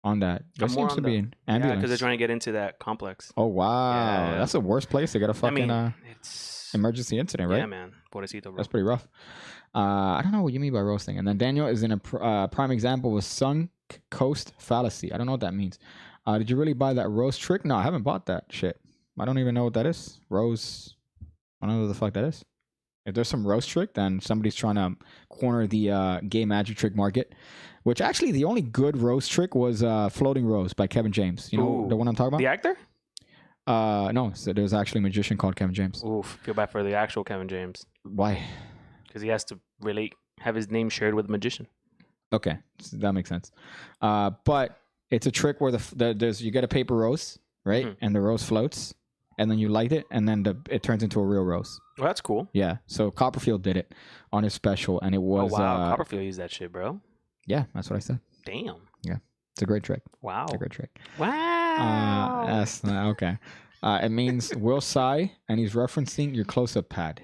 S1: on that. There seems to be an ambulance.
S2: Yeah, because they're trying to get into that complex.
S1: Oh, wow. Yeah. That's the worst place to get a fucking
S2: it's
S1: emergency incident, right?
S2: Yeah, man. Pobrecito, bro.
S1: That's pretty rough. I don't know what you mean by rose thing. And then Daniel is in a prime example of sunk coast fallacy. I don't know what that means. Did you really buy that rose trick? No, I haven't bought that shit. I don't even know what that is. Rose. I don't know what the fuck that is. If there's some rose trick, then somebody's trying to corner the gay magic trick market. Which actually, the only good rose trick was Floating Rose by Kevin James. You know the one I'm talking about?
S2: The actor?
S1: No. So there's actually a magician called Kevin James.
S2: Oof. Feel bad for the actual Kevin James.
S1: Why?
S2: Because he has to really have his name shared with a magician.
S1: Okay. So that makes sense. But it's a trick where there's you get a paper rose, right? Mm-hmm. And the rose floats. and then you light it, and then it turns into a real rose.
S2: Well, that's cool.
S1: Yeah. So Copperfield did it on his special, and it was.
S2: Oh wow, Copperfield used that shit, bro.
S1: Yeah, that's what I said.
S2: Damn.
S1: Yeah, it's a great trick.
S2: Wow.
S1: It's a great trick.
S2: Wow.
S1: That's okay. It means will sigh, and he's referencing your close-up pad.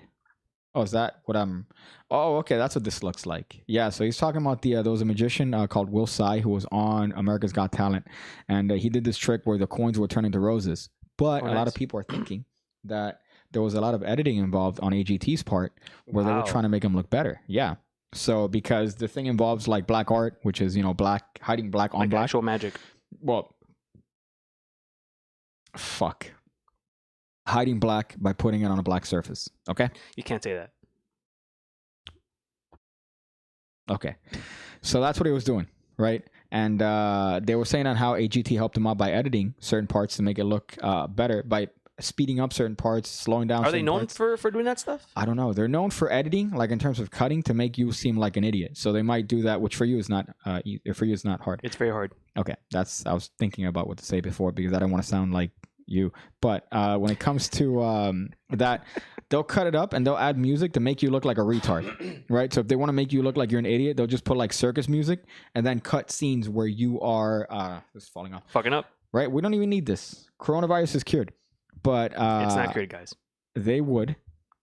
S1: Oh, is that what I'm? Oh, okay. That's what this looks like. Yeah. So he's talking about there was a magician called Will Tsai who was on America's Got Talent, and he did this trick where the coins would turn into roses. But a lot of people are thinking that there was a lot of editing involved on AGT's part where they were trying to make him look better. Yeah. So because the thing involves like black art, which is black hiding black on black.
S2: Actual magic.
S1: Well, fuck. Hiding black by putting it on a black surface. Okay?
S2: You can't say that.
S1: Okay. So that's what he was doing, right? And they were saying on how AGT helped him out by editing certain parts to make it look better, by speeding up certain parts, slowing down.
S2: Are they known for doing that stuff?
S1: I don't know. They're known for editing, like in terms of cutting, to make you seem like an idiot. So they might do that, which for you is not hard.
S2: It's very hard.
S1: Okay. I was thinking about what to say before because I don't want to sound like you. But when it comes to that, they'll cut it up and they'll add music to make you look like a retard, right? So if they want to make you look like you're an idiot, they'll just put like circus music and then cut scenes where you are this is falling off.
S2: Fucking up.
S1: Right? We don't even need this. Coronavirus is cured. But
S2: it's not cured, guys.
S1: They would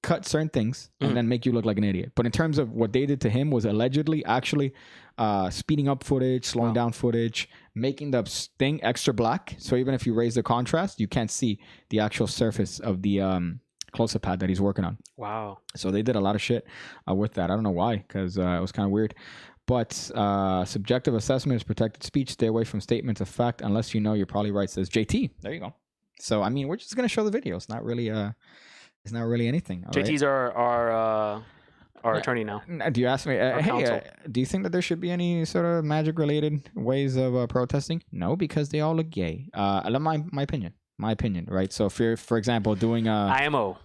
S1: cut certain things and then make you look like an idiot. But in terms of what they did to him was allegedly actually speeding up footage, slowing down footage, making the thing extra black. So even if you raise the contrast, you can't see the actual surface of the close-up pad that he's working on.
S2: Wow.
S1: So they did a lot of shit with that. I don't know why, because it was kind of weird. But subjective assessment is protected speech. Stay away from statements of fact unless you know you're probably right, says JT. There you go. So, I mean, we're just going to show the video. It's not really anything.
S2: JT's our attorney now.
S1: Do you ask me, hey, do you think that there should be any sort of magic-related ways of protesting? No, because they all look gay. My opinion. My opinion, right? So if you're, for example, doing
S2: IMO,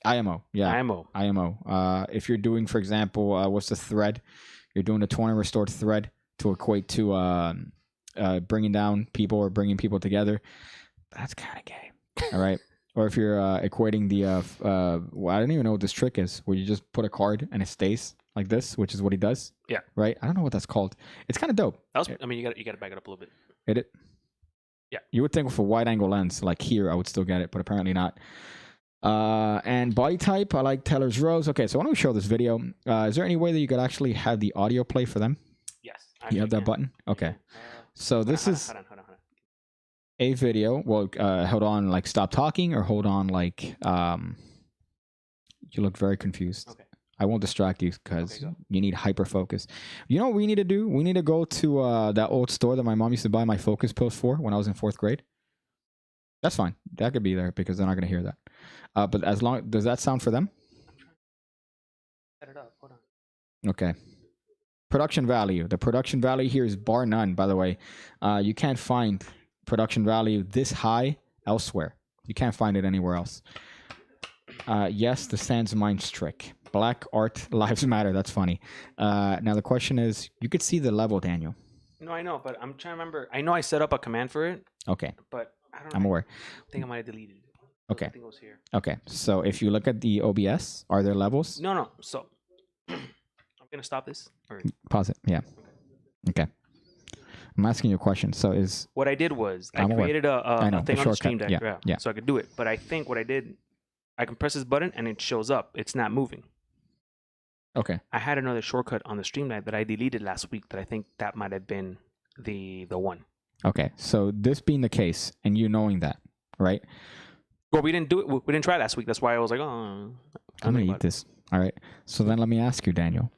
S1: yeah.
S2: IMO.
S1: If you're doing, for example, what's the thread? You're doing a torn and restored thread to equate to bringing down people or bringing people together. That's kind of gay. All right. Or if you're equating the, I don't even know what this trick is, where you just put a card and it stays like this, which is what he does.
S2: Yeah.
S1: Right. I don't know what that's called. It's kind of dope.
S2: I mean, you got to back it up a little bit.
S1: Hit it.
S2: Yeah.
S1: You would think with a wide angle lens, like here, I would still get it, but apparently not. And body type, I like Teller's Rose. Okay, so why don't we show this video? Is there any way that you could actually have the audio play for them?
S2: Yes.
S1: You have that button? Okay. So this is
S2: hold on.
S1: a video. Well, hold on, like stop talking, or hold on, like you look very confused.
S2: Okay.
S1: I won't distract you because you need hyper focus. You know what we need to do? We need to go to that old store that my mom used to buy my Focus Post for when I was in 4th grade. That's fine. That could be there because they're not going to hear that. But as long, does that sound for them?
S2: Set it up. Hold on.
S1: Okay. Production value. The production value here is bar none, by the way. You can't find production value this high elsewhere. You can't find it anywhere else. Yes, the Sans Minds trick. Black art lives matter. That's funny. Now the question is, you could see the level, Daniel.
S2: No, I know, but I'm trying to remember. I know I set up a command for it.
S1: Okay.
S2: But I don't know.
S1: I'm aware.
S2: I think I might have deleted it.
S1: Okay.
S2: I think it was here.
S1: Okay. So if you look at the OBS, are there levels?
S2: No. So I'm gonna stop this. Or...
S1: Pause it. Yeah. Okay. I'm asking you a question. So is
S2: what I did was I created a thing on the Stream Deck,
S1: yeah,
S2: so I could do it. But I think what I did, I can press this button and it shows up. It's not moving.
S1: Okay.
S2: I had another shortcut on the Stream Deck that I deleted last week that I think that might have been the one.
S1: Okay. So this being the case, and you knowing that, right?
S2: Well, we didn't do it. We didn't try last week. That's why I was like, oh,
S1: I'm gonna eat this. All right. So then let me ask you, Daniel,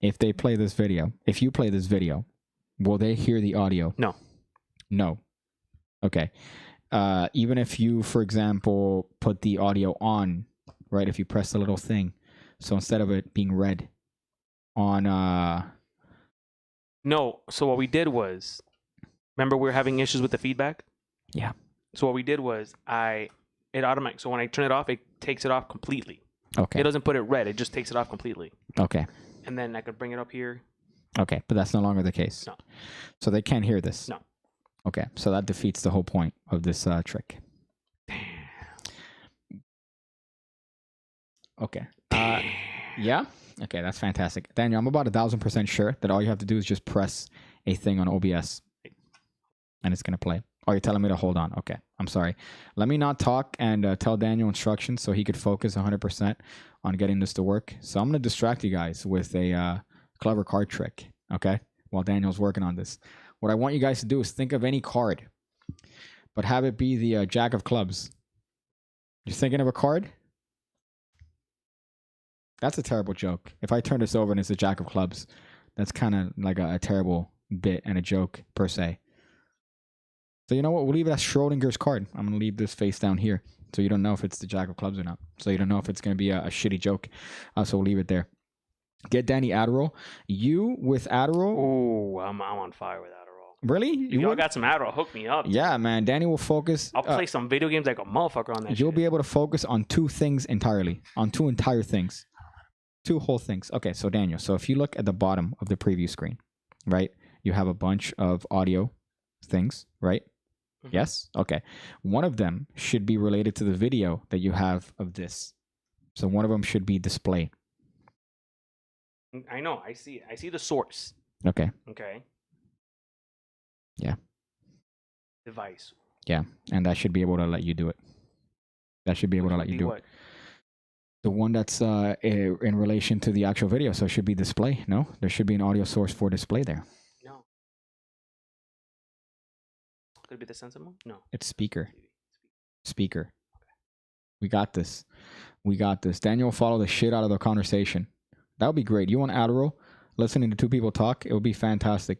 S1: if you play this video, will they hear the audio? No. Okay. Even if you, for example, put the audio on, right? If you press the little thing, so instead of it being red on
S2: No. So what we did was, remember we were having issues with the feedback?
S1: Yeah.
S2: So what we did was it automatic. So when I turn it off, it takes it off completely.
S1: Okay.
S2: It doesn't put it red. It just takes it off completely.
S1: Okay.
S2: And then I could bring it up here.
S1: Okay, but that's no longer the case.
S2: No.
S1: So they can't hear this.
S2: No.
S1: Okay, so that defeats the whole point of this trick.
S2: Damn.
S1: Okay. Yeah. Okay, that's fantastic, Daniel. I'm about 1,000% sure that all you have to do is just press a thing on OBS, and it's gonna play. Oh, you're telling me to hold on. Okay, I'm sorry. Let me not talk and tell Daniel instructions so he could focus 100% on getting this to work. So I'm gonna distract you guys with a clever card trick. Okay, while Daniel's working on this, what I want you guys to do is think of any card, but have it be the Jack of Clubs. You're thinking of a card? That's a terrible joke. If I turn this over and it's a Jack of Clubs, that's kind of like a terrible bit and a joke per se. So you know what? We'll leave it as Schrodinger's card. I'm going to leave this face down here. So you don't know if it's the Jack of Clubs or not. So you don't know if it's going to be a shitty joke. So we'll leave it there. Get Danny Adderall. You with Adderall.
S2: Oh, I'm on fire with Adderall.
S1: Really?
S2: You got some Adderall. Hook me up.
S1: Yeah, man. Danny will focus.
S2: I'll play some video games like a motherfucker on that
S1: You'll
S2: shit.
S1: be able to focus on two things entirely. On two entire things. Two whole things. Okay, so Daniel. So if you look at the bottom of the preview screen, right? You have a bunch of audio things, right? Mm-hmm. Yes? Okay. One of them should be related to the video that you have of this. So one of them should be display.
S2: I know. I see it. I see the source.
S1: Okay.
S2: Okay.
S1: Yeah.
S2: Device.
S1: Yeah. And that should be able to let you do it. That should be able to let you do it. The one that's in relation to the actual video. So it should be display. No? There should be an audio source for display there.
S2: No. Could it be the sensor mode? No.
S1: It's speaker. Speaker. Okay. We got this. We got this. Daniel will follow the shit out of the conversation. That would be great. You want Adderall? Listening to two people talk? It would be fantastic.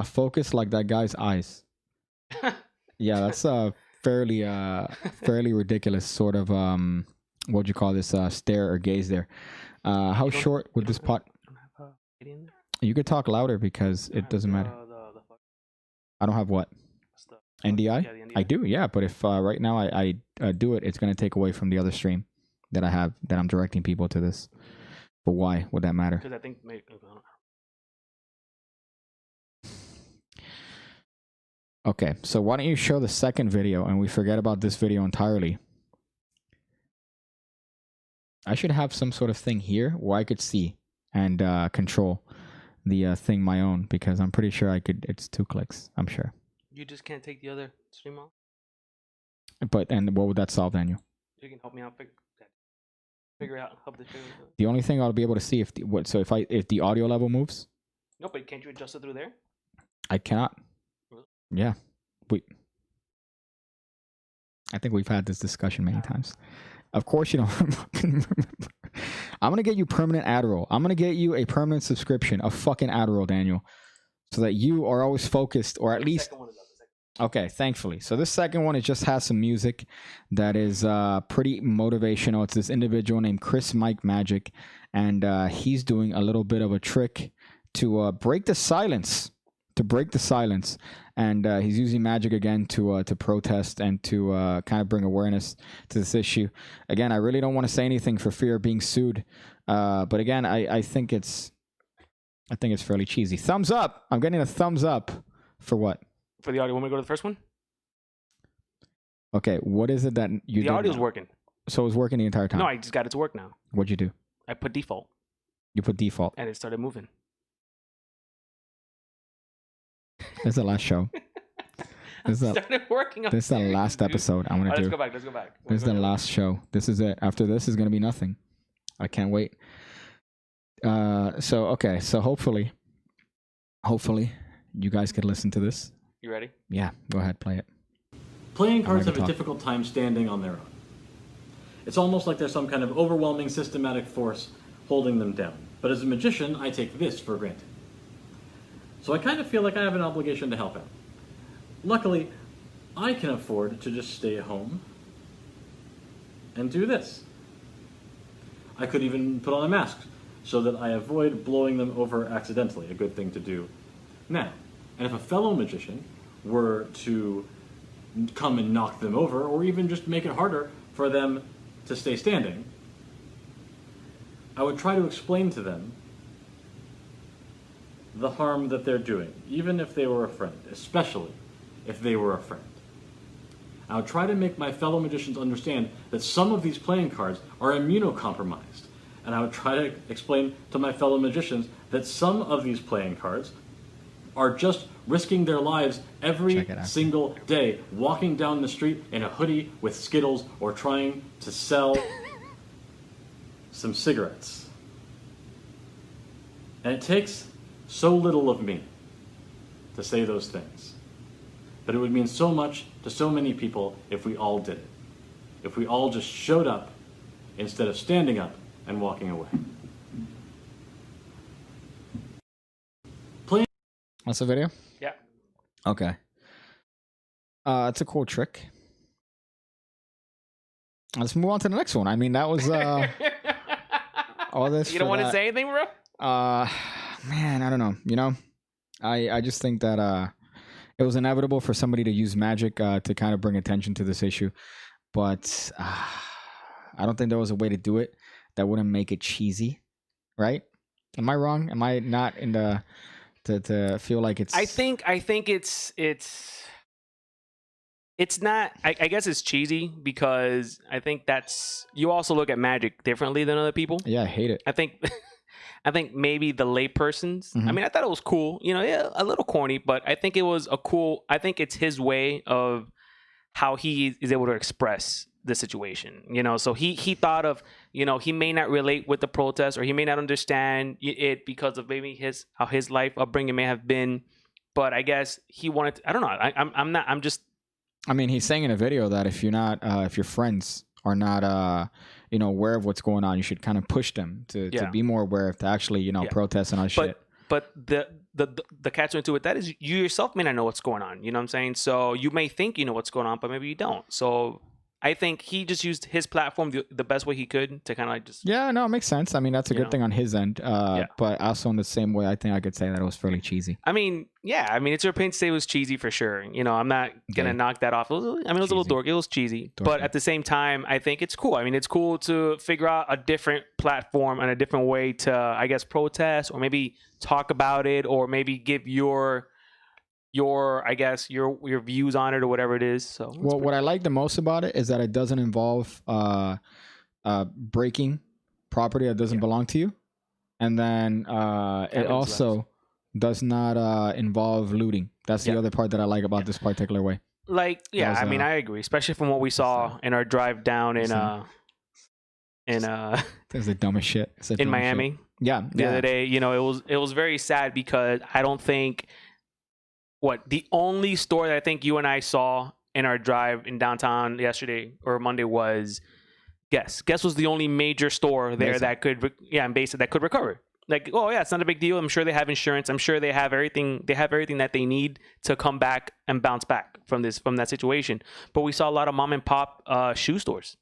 S1: Focus like that guy's eyes. Yeah, that's fairly ridiculous sort of what do you call this stare or gaze there. How short would this pot? You could talk louder because it doesn't matter. I don't have what? NDI? Yeah, the NDI? I do, yeah. But if right now I do it, it's going to take away from the other stream that I have that I'm directing people to this. But why would that matter?
S2: Because I think maybe.
S1: Okay, so why don't you show the second video and we forget about this video entirely? I should have some sort of thing here where I could see and control the thing my own because I'm pretty sure I could. It's 2 clicks, I'm sure.
S2: You just can't take the other stream off?
S1: And what would that solve, Daniel?
S2: You can help me out figure out how this figure out.
S1: The only thing I'll be able to see if the audio level moves.
S2: No, but can't you adjust it through there?
S1: I cannot. Really? Yeah. I think we've had this discussion many times. Of course you don't remember. I'm gonna get you permanent Adderall. I'm gonna get you a permanent subscription of fucking Adderall, Daniel, so that you are always focused, or at least. Okay, thankfully. So this second one, it just has some music that is pretty motivational. It's this individual named Chris Mike Magic, and he's doing a little bit of a trick to break the silence. And he's using magic again to protest and to kind of bring awareness to this issue. Again, I really don't want to say anything for fear of being sued, but again, I think it's fairly cheesy. Thumbs up. I'm getting a thumbs up for what?
S2: For the audio, want me to go to the first one?
S1: Okay, what is it that you did?
S2: The audio's working.
S1: So it was working the entire time?
S2: No, I just got it to work now.
S1: What'd you do?
S2: I put default.
S1: You put default?
S2: And it started moving.
S1: This is the last show. This is the last episode I'm going to do.
S2: Let's go back.
S1: This is the last show. This is it. After this is going to be nothing. I can't wait. So hopefully you guys could listen to this.
S2: You ready?
S1: Yeah, go ahead, play it.
S3: Playing cards have a difficult time standing on their own. It's almost like there's some kind of overwhelming systematic force holding them down. But as a magician, I take this for granted. So I kind of feel like I have an obligation to help out. Luckily, I can afford to just stay at home and do this. I could even put on a mask so that I avoid blowing them over accidentally, a good thing to do now. And if a fellow magician were to come and knock them over, or even just make it harder for them to stay standing, I would try to explain to them the harm that they're doing, even if they were a friend, especially if they were a friend. I would try to make my fellow magicians understand that some of these playing cards are immunocompromised. And I would try to explain to my fellow magicians that some of these playing cards are just risking their lives every single day, walking down the street in a hoodie with Skittles or trying to sell some cigarettes. And it takes so little of me to say those things. But it would mean so much to so many people if we all did it. If we all just showed up instead of standing up and walking away.
S1: That's the video?
S2: Yeah.
S1: Okay. It's a cool trick. Let's move on to the next one. I mean, that was all this.
S2: You don't want to say anything, bro?
S1: Man, I don't know. You know, I just think that it was inevitable for somebody to use magic to kind of bring attention to this issue, but I don't think there was a way to do it that wouldn't make it cheesy, right? Am I wrong? Am I not in the to feel like it's?
S2: I think it's not. I guess it's cheesy because I think that's you also look at magic differently than other people.
S1: Yeah, I hate it.
S2: I think maybe the laypersons. I mean, I thought it was cool. You know, yeah, a little corny, but I think it was a cool. I think it's his way of how he is able to express the situation. You know, so he thought of, you know, he may not relate with the protest or he may not understand it because of maybe how his life upbringing may have been, but I guess he wanted to, I don't know. I'm just.
S1: I mean, he's saying in a video that if you're not, if your friends are not, you know, aware of what's going on, you should kind of push them to be more aware of to actually, you know, protest and all shit.
S2: But the catch into it that is you yourself may not know what's going on. You know what I'm saying? So you may think you know what's going on, but maybe you don't. So I think he just used his platform the best way he could to kind of like just.
S1: Yeah, no, it makes sense. I mean, that's a good thing on his end. But also in the same way, I think I could say that it was fairly cheesy.
S2: I mean, yeah. I mean, it's your opinion to say it was cheesy for sure. You know, I'm not going to knock that off. It was a little dorky. It was cheesy. But at the same time, I think it's cool. I mean, it's cool to figure out a different platform and a different way to, I guess, protest or maybe talk about it or maybe give your I guess your views on it or whatever it is. So
S1: what I like the most about it is that it doesn't involve breaking property that doesn't belong to you, and then it also does not involve looting. That's the other part that I like about this particular way.
S2: Like, I mean, I agree, especially from what we saw in our drive down in
S1: that's the dumbest shit.
S2: In Miami.
S1: Shit. Yeah,
S2: the other day, you know, it was very sad because I don't think. The only store that I think you and I saw in our drive in downtown yesterday or Monday was Guess. Guess was the only major store there that could, that could recover. Like, oh yeah, it's not a big deal. I'm sure they have insurance. I'm sure they have everything. They have everything that they need to come back and bounce back from that situation. But we saw a lot of mom and pop shoe stores,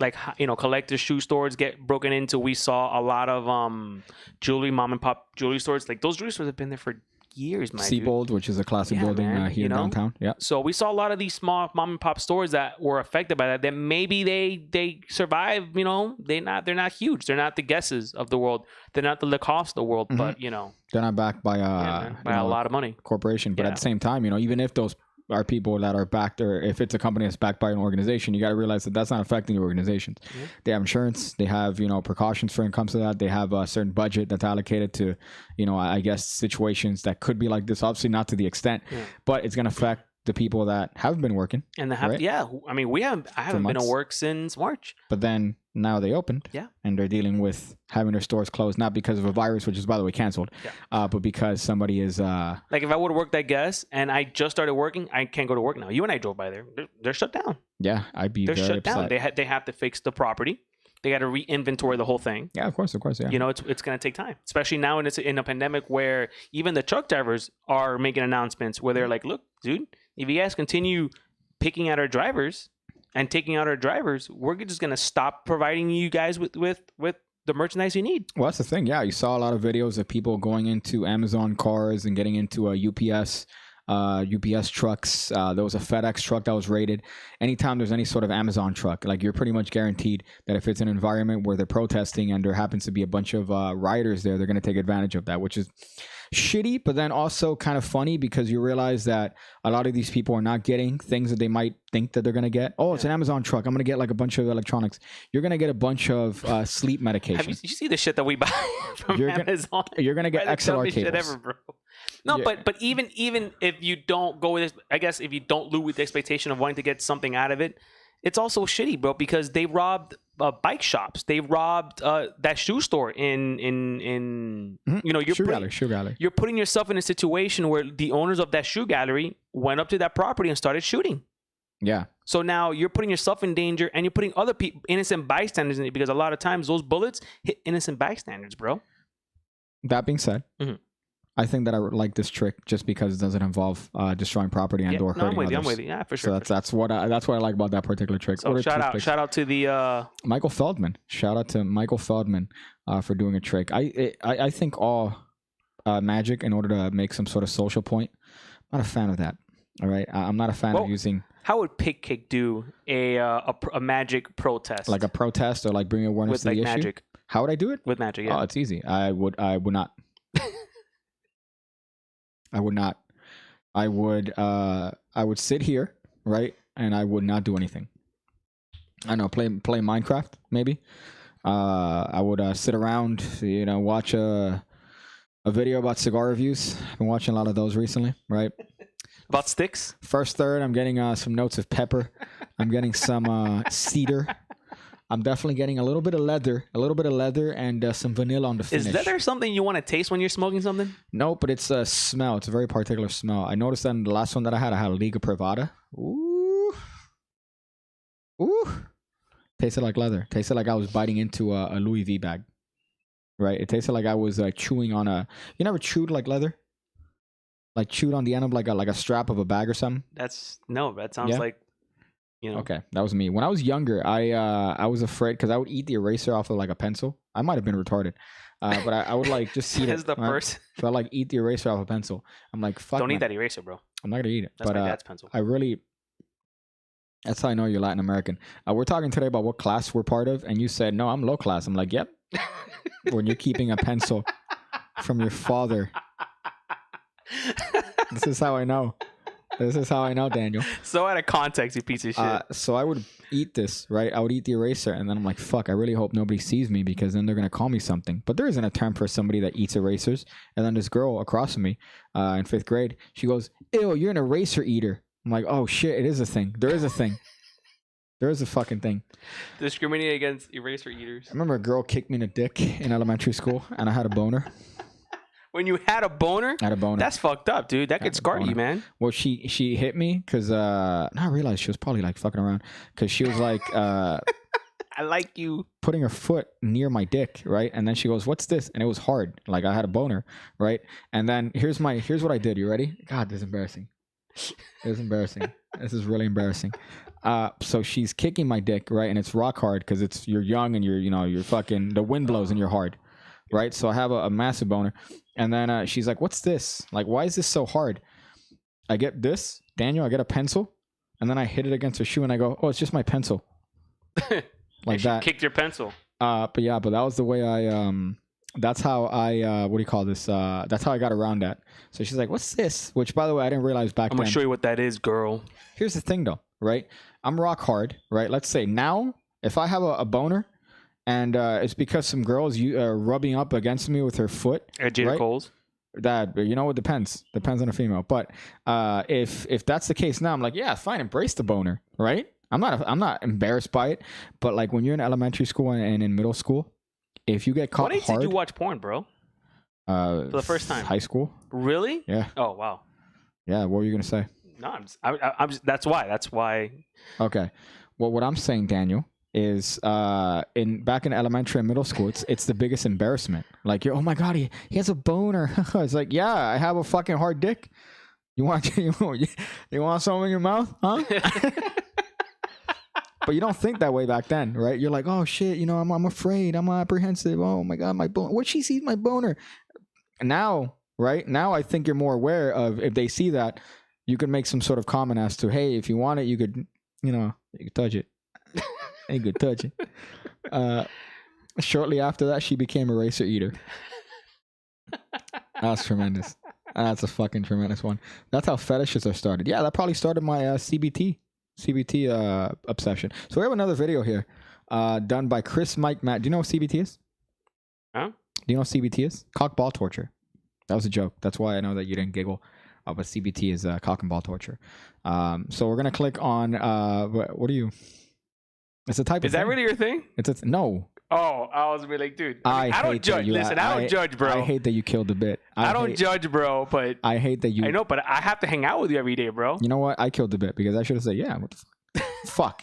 S2: like, you know, collector shoe stores get broken into. We saw a lot of mom and pop jewelry stores. Like those jewelry stores have been there for years, my
S1: Seabold, which is a classic building here in downtown. Yeah.
S2: So we saw a lot of these small mom and pop stores that were affected by that. That maybe they survive. You know, they're not huge. They're not the Guesses of the world. They're not the Lacoste of the world. But you know,
S1: they're not backed by
S2: a lot of money
S1: corporation. But at the same time, you know, even if those are people that are backed, or if it's a company that's backed by an organization, you got to realize that that's not affecting the organizations. They have insurance, they have, you know, precautions for when it comes to that. They have a certain budget that's allocated to, you know, I guess situations that could be like this. Obviously not to the extent, but it's going to affect the people that have been working.
S2: And I mean, I haven't been to work since March.
S1: But then now they opened. Yeah. And they're dealing with having their stores closed, not because of a virus, which is, by the way, canceled, but because somebody is...
S2: like, if I would have worked at Guess and I just started working, I can't go to work now. You and I drove by there. They're shut down.
S1: Yeah, I'd be very upset. They're shut
S2: down. They have to fix the property. They got to re-inventory the whole thing.
S1: Yeah, of course, yeah.
S2: You know, it's going to take time, especially now in a pandemic where even the truck drivers are making announcements where they're like, look, dude, if you guys continue picking out our drivers and taking out our drivers, we're just going to stop providing you guys with the merchandise you need.
S1: Well, that's the thing. Yeah, you saw a lot of videos of people going into Amazon cars and getting into a UPS trucks. There was a FedEx truck that was raided. Anytime there's any sort of Amazon truck, like, you're pretty much guaranteed that if it's an environment where they're protesting and there happens to be a bunch of rioters there, they're going to take advantage of that, which is shitty, but then also kind of funny because you realize that a lot of these people are not getting things that they might think that they're going to get. Oh, it's an Amazon truck. I'm going to get like a bunch of electronics. You're going to get a bunch of sleep medication.
S2: You see the shit that we buy from Amazon?
S1: You're going to get XLR cables. Shit ever, bro.
S2: No, but even if you don't go with, I guess if you don't loot with the expectation of wanting to get something out of it, it's also shitty, bro, because they robbed bike shops. They robbed that shoe store in you know,
S1: shoe gallery.
S2: You're putting yourself in a situation where the owners of that shoe gallery went up to that property and started shooting.
S1: Yeah.
S2: So now you're putting yourself in danger, and you're putting other people, innocent bystanders, in it, because a lot of times those bullets hit innocent bystanders, bro.
S1: That being said, I think that I would like this trick just because it doesn't involve destroying property and or hurting others.
S2: I'm with you. Yeah, for sure.
S1: So that's what I like about that particular trick.
S2: So shout out to the
S1: Michael Feldman. Shout out to Michael Feldman for doing a trick. I think all magic in order to make some sort of social point. I'm not a fan of that. All right, I'm not a fan of using.
S2: How would Pig Kick do a magic protest?
S1: Like a protest or like bring awareness to the issue? Magic. How would I do it?
S2: With magic, yeah.
S1: Oh, it's easy. I would not. I would not. I would sit here, right, and I would not do anything. I know, play Minecraft, maybe. I would sit around, you know, watch a video about cigar reviews. I've been watching a lot of those recently, right?
S2: About sticks?
S1: First third, I'm getting some notes of pepper. I'm getting some cedar. I'm definitely getting a little bit of leather, and some vanilla on the finish.
S2: Is leather something you want to taste when you're smoking something?
S1: No, but it's a smell. It's a very particular smell. I noticed that in the last one that I had a Liga Privada. Ooh. Tasted like leather. Tasted like I was biting into a Louis V bag. Right? It tasted like I was chewing on a... You never chewed like leather? Like chewed on the end of like a strap of a bag or something?
S2: That sounds like... You know.
S1: Okay, that was me. When I was younger, I was afraid because I would eat the eraser off of like a pencil. I might have been retarded, but I would like just eat it.
S2: Person.
S1: So I like eat the eraser off a pencil. I'm like, fuck.
S2: Don't eat that eraser, bro.
S1: I'm not gonna eat it.
S2: That's my dad's pencil.
S1: That's how I know you're Latin American. We're talking today about what class we're part of, and you said no, I'm low class. I'm like, yep. When you're keeping a pencil from your father, this is how I know. This is how I know, Daniel.
S2: So out of context, you piece of shit.
S1: So I would eat this, right? I would eat the eraser, and then I'm like, fuck, I really hope nobody sees me because then they're going to call me something. But there isn't a term for somebody that eats erasers. And then this girl across from me in 5th grade, she goes, ew, you're an eraser eater. I'm like, oh, shit, it is a thing. There is a thing. There is a fucking thing.
S2: Discriminating against eraser eaters.
S1: I remember a girl kicked me in the dick in elementary school, and I had a boner.
S2: When you had a boner?
S1: I had a boner.
S2: That's fucked up, dude. That could scar you, man.
S1: Well, she hit me because I realized she was probably like fucking around because she was like
S2: I like you
S1: putting her foot near my dick, right? And then she goes, "What's this?" And it was hard. Like I had a boner, right? And then here's what I did. You ready? God, this is embarrassing. This is really embarrassing. So she's kicking my dick, right? And it's rock hard because you're young and you're fucking the wind blows and you're hard. Right, so I have a massive boner, and then she's like, "What's this? Like, why is this so hard?" I get this, Daniel. I get a pencil, and then I hit it against her shoe, and I go, "Oh, it's just my pencil." Like that.
S2: Kicked your pencil.
S1: But that was the way I. That's how I. What do you call this? That's how I got around that. So she's like, "What's this?" Which, by the way, I didn't realize back then.
S2: I'm gonna show you what that is, girl.
S1: Here's the thing, though. Right, I'm rock hard. Right. Let's say now, if I have a boner. And it's because some girl's rubbing up against me with her foot.
S2: Jada
S1: right?
S2: Coles.
S1: That, you know, it depends. Depends on the female. But if that's the case now, I'm like, yeah, fine, embrace the boner, right? I'm not embarrassed by it. But like when you're in elementary school and in middle school, if you get caught
S2: hard. What age did you watch porn, bro? For the first time.
S1: High school.
S2: Really?
S1: Yeah.
S2: Oh wow.
S1: Yeah. What were you gonna say?
S2: No, I'm just. That's why. Okay.
S1: Well, what I'm saying, Daniel, is back in elementary and middle school, it's the biggest embarrassment. Like, oh my god, he has a boner. It's like, yeah, I have a fucking hard dick. You want something in your mouth, huh? But you don't think that way back then, right? You're like, oh shit, I'm afraid, I'm apprehensive. Oh my god, my boner. What, she sees my boner? Now, right now, I think you're more aware of if they see that, you can make some sort of comment as to, hey, if you want it, you could touch it. You could touch it. Shortly after that, she became a eraser eater. That's tremendous. That's a fucking tremendous one. That's how fetishes are started. Yeah, that probably started my CBT obsession. So we have another video here done by Chris Mike Matt. Do you know what CBT is?
S2: Huh?
S1: Do you know what CBT is? Cock ball torture. That was a joke. That's why I know that you didn't giggle. But CBT is cock and ball torture. So we're gonna click on what are you? It's a type.
S2: Is
S1: of
S2: that
S1: thing.
S2: really your thing?
S1: It's no.
S2: Oh, I was really like, dude. I don't judge. Listen, I don't judge, bro.
S1: I hate that you killed the bit.
S2: I don't judge, bro. But
S1: I hate that you.
S2: I know, but I have to hang out with you every day, bro.
S1: You know what? I killed the bit because I should have said, yeah. What the fuck?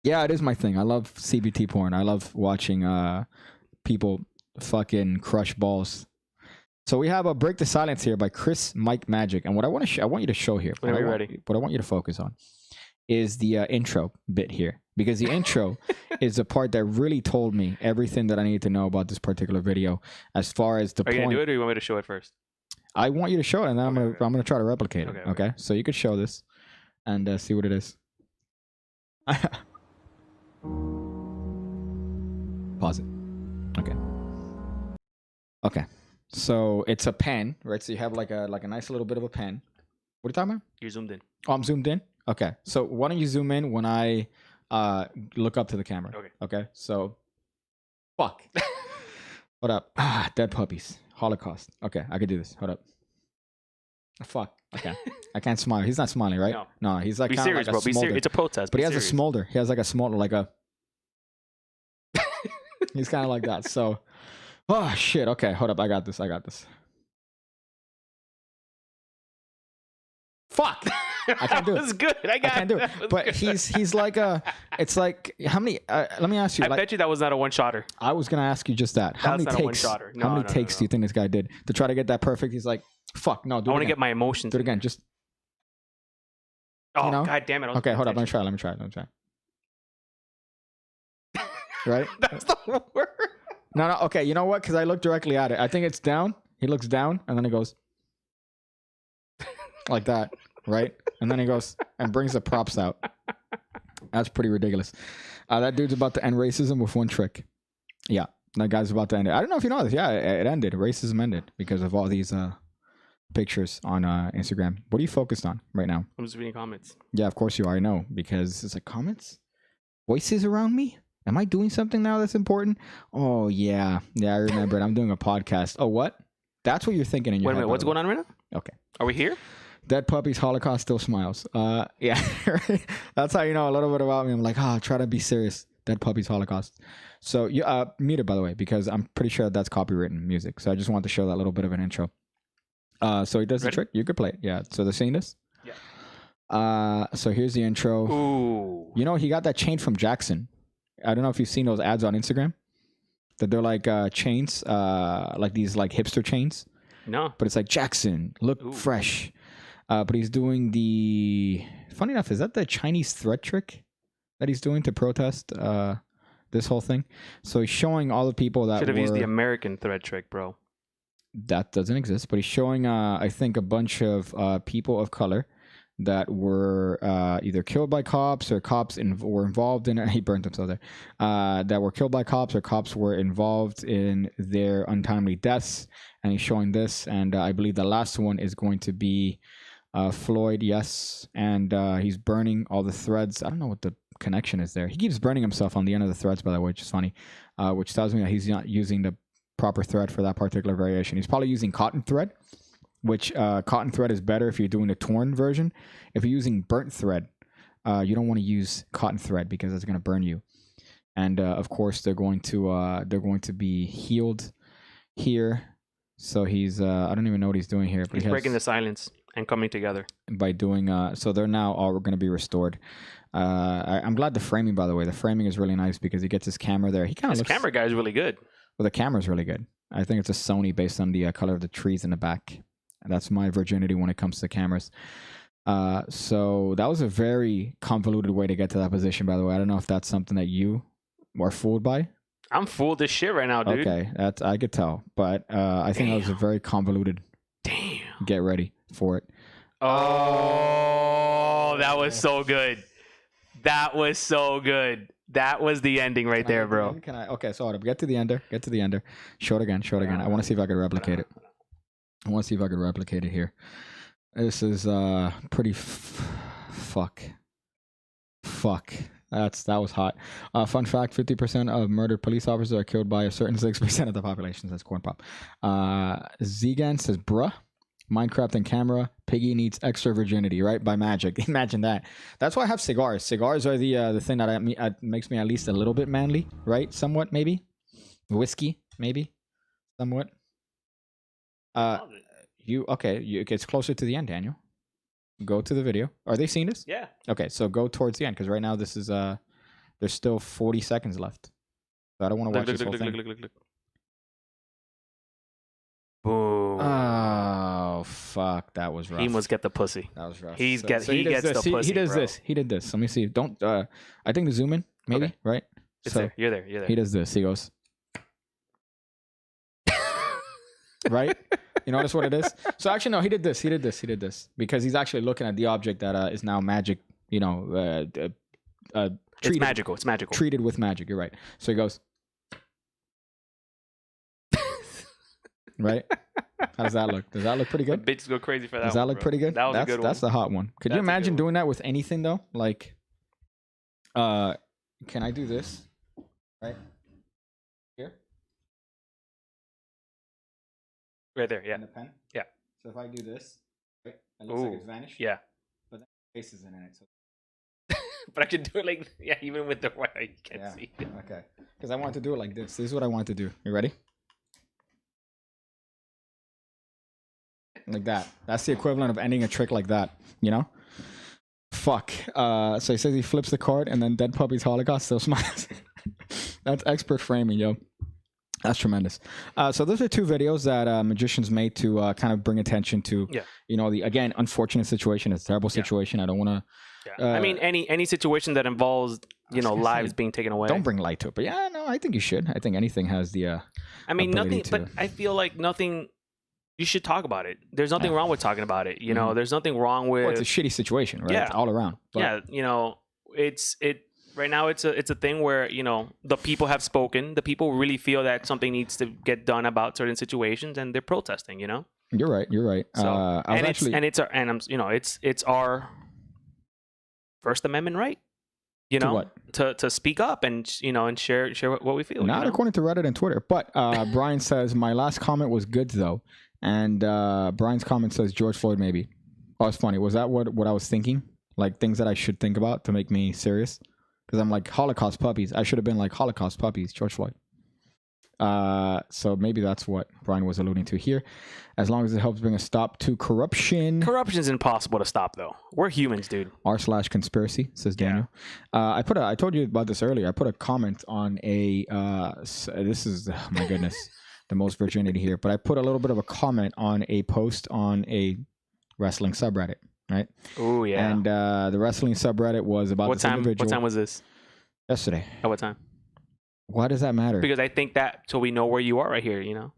S1: Yeah, it is my thing. I love CBT porn. I love watching people fucking crush balls. So we have a Break the Silence here by Chris Mike Magic, and what I want to I want you to show here.
S2: Whenever you're ready.
S1: What I want you to focus on is the intro bit here, because the intro is the part that really told me everything that I need to know about this particular video. As far as the
S2: Are you gonna do it, or you want me to show it first?
S1: I want you to show it, and then I'm gonna try to replicate it. Okay. So you could show this and see what it is. Pause it. Okay. Okay. So it's a pen, right? So you have like a nice little bit of a pen. What are you talking about?
S2: You're zoomed in.
S1: Oh, I'm zoomed in? Okay. So why don't you zoom in when I look up to the camera?
S2: Okay.
S1: Okay. So fuck. Hold up. Dead puppies. Holocaust. Okay, I could do this. Hold up. Fuck. Okay. I can't smile. He's not smiling, right? No, he's like
S2: be
S1: kind
S2: serious,
S1: of like
S2: bro. Be serious. It's a protest.
S1: But he has a smolder. He has like a smolder, like a he's kind of like that. So oh shit. Okay, hold up. I got this. Fuck. I can't do it.
S2: That was good. I
S1: can't do it. But
S2: good.
S1: he's like a. It's like how many? Let me ask you.
S2: I bet you that was not a one-shotter.
S1: I was gonna ask you just that. How many
S2: not a
S1: takes?
S2: one-shotter.
S1: How many takes do you think this guy did to try to get that perfect? He's like, fuck, no. Do
S2: I
S1: it
S2: want to
S1: again.
S2: get my emotions.
S1: Do it again. Just.
S2: Oh,
S1: you know?
S2: god damn it!
S1: Okay, hold up. Let me try. Right?
S2: That's the word.
S1: No. Okay, you know what? Because I look directly at it. I think it's down. He looks down, and then he goes like that, right? And then he goes and brings the props out. That's pretty ridiculous. That dude's about to end racism with one trick. Yeah, that guy's about to end it. I don't know if you know this. Yeah, it ended. Racism ended because of all these pictures on Instagram. What are you focused on right now?
S2: I'm just reading comments.
S1: Yeah, of course you are. I know, because it's like comments, voices around me. Am I doing something now that's important? Oh yeah, I remember it. I'm doing a podcast. Oh, what? That's what you're thinking in your head.
S2: Wait a minute. What's going on right now?
S1: Okay.
S2: Are we here?
S1: Dead puppies, Holocaust still smiles. Yeah, that's how you know a little bit about me. I'm like, try to be serious. Dead puppies, Holocaust. So you mute it, by the way, because I'm pretty sure that's copywritten music. So I just wanted to show that little bit of an intro. So he does the trick. You could play it. Yeah. So they're seeing this. Yeah. So here's the intro.
S2: Ooh.
S1: You know, he got that chain from Jackson. I don't know if you've seen those ads on Instagram. That they're like chains, like these like hipster chains.
S2: No.
S1: But it's like Jackson, look fresh. But he's doing the. Funny enough, is that the Chinese thread trick that he's doing to protest this whole thing? So he's showing all the people that
S2: should have used the American thread trick, bro.
S1: That doesn't exist, but he's showing, I think, a bunch of people of color that were either killed by cops or cops were involved in it. He burned himself there. That were killed by cops or cops were involved in their untimely deaths. And he's showing this, and I believe the last one is going to be Floyd, yes. And he's burning all the threads. I don't know what the connection is there. He keeps burning himself on the end of the threads, by the way, which is funny, which tells me that he's not using the proper thread for that particular variation. He's probably using cotton thread, which cotton thread is better if you're doing the torn version. If you're using burnt thread, you don't want to use cotton thread because it's going to burn you. And of course, they're going to be healed here. So he's I don't even know what he's doing here. But
S2: he's breaking the silence and coming together
S1: by doing. So they're now all going to be restored. I'm glad the framing, by the way, the framing is really nice because he gets his camera there. He kind of looks.
S2: His camera guy is really good.
S1: Well, the camera's really good. I think it's a Sony based on the color of the trees in the back. That's my virginity when it comes to cameras. So that was a very convoluted way to get to that position, by the way. I don't know if that's something that you are fooled by.
S2: I'm fooled as shit right now, dude.
S1: Okay, that's I could tell. But I think that was a very convoluted.
S2: Damn.
S1: Get ready for it.
S2: Oh, that was so good. That was so good. That was the ending right there, bro.
S1: Can I? Okay, so hold up. Get to the ender. Show it again. I want to see if I can replicate it. Here. This is pretty fuck. That was hot. Fun fact: 50% of murdered police officers are killed by a certain 6% of the population. That's corn pop. Zegan says, "Bruh, Minecraft and camera. Piggy needs extra virginity, right? By magic. Imagine that. That's why I have cigars. Cigars are the thing that makes me at least a little bit manly, right? Somewhat, maybe. Whiskey, maybe. Somewhat. It's closer to the end, Daniel. Go to the video. Are they seeing this?
S2: Yeah.
S1: Okay, so go towards the end because right now this is there's still 40 seconds left. So I don't want to watch this whole thing.
S2: Look. Boom.
S1: Oh fuck, that was rough.
S2: He must get the pussy.
S1: That was rough.
S2: He gets the pussy.
S1: He does
S2: bro.
S1: this. He did this. Let me see. Don't. I think the zoom in maybe
S2: Okay.
S1: right.
S2: It's
S1: So
S2: there. You're there.
S1: he does this. He goes. Right. You notice what it is? So actually, no. He did this because he's actually looking at the object that is now magic. You know,
S2: It's magical.
S1: Treated with magic. You're right. So he goes. Right? How does that look? Does that look pretty good?
S2: Bitches go crazy for that.
S1: Does that look pretty good?
S2: That was a good one.
S1: That's the hot one. Could you imagine doing that with anything though? Like, can I do this? Right here.
S2: Right there. Yeah.
S1: In the pen.
S2: Yeah.
S1: So if I do this, right, it looks like it's vanished.
S2: Yeah.
S1: But then the face isn't in it. So.
S2: But I should do it like even with the white, you can't see.
S1: Okay. Because I want to do it like this. This is what I want to do. You ready? Like that. That's the equivalent of ending a trick like that, you know? Fuck. So he says he flips the card and then Dead Puppy's Holocaust still smiles. That's expert framing, yo. That's tremendous. So those are two videos that magicians made to kind of bring attention to, you know, the, again, unfortunate situation. It's a terrible situation. I don't want to...
S2: I mean, any situation that involves, you know, lives being taken away.
S1: Don't bring light to it. But yeah, no, I think you should. I think anything has the...
S2: I mean, nothing... But I feel like nothing... You should talk about it. There's nothing wrong with talking about it. You know, there's nothing wrong with...
S1: Well, it's a shitty situation, right?
S2: Yeah.
S1: All around. But...
S2: Yeah, you know, right now it's a thing where, you know, the people have spoken. The people really feel that something needs to get done about certain situations and they're protesting, you know?
S1: You're right.
S2: So, it's our First Amendment right. You know, to speak up and, you know, and share what we feel.
S1: Not according to Reddit and Twitter. But Brian says, my last comment was good, though. And Brian's comment says, George Floyd, maybe. Oh, it's funny. Was that what I was thinking? Like things that I should think about to make me serious? Because I'm like, Holocaust puppies. I should have been like, Holocaust puppies, George Floyd. So maybe that's what Brian was alluding to here. As long as it helps bring a stop to corruption.
S2: Corruption's impossible to stop, though. We're humans, dude.
S1: r/conspiracy, says Daniel. I told you about this earlier. I put a comment on a, this is, oh my goodness, the most virginity here. But I put a little bit of a comment on a post on a wrestling subreddit, right?
S2: Oh, yeah.
S1: And the wrestling subreddit was about this individual.
S2: What time was this?
S1: Yesterday.
S2: At what time?
S1: Why does that matter?
S2: Because I think that so we know where you are right here, you know?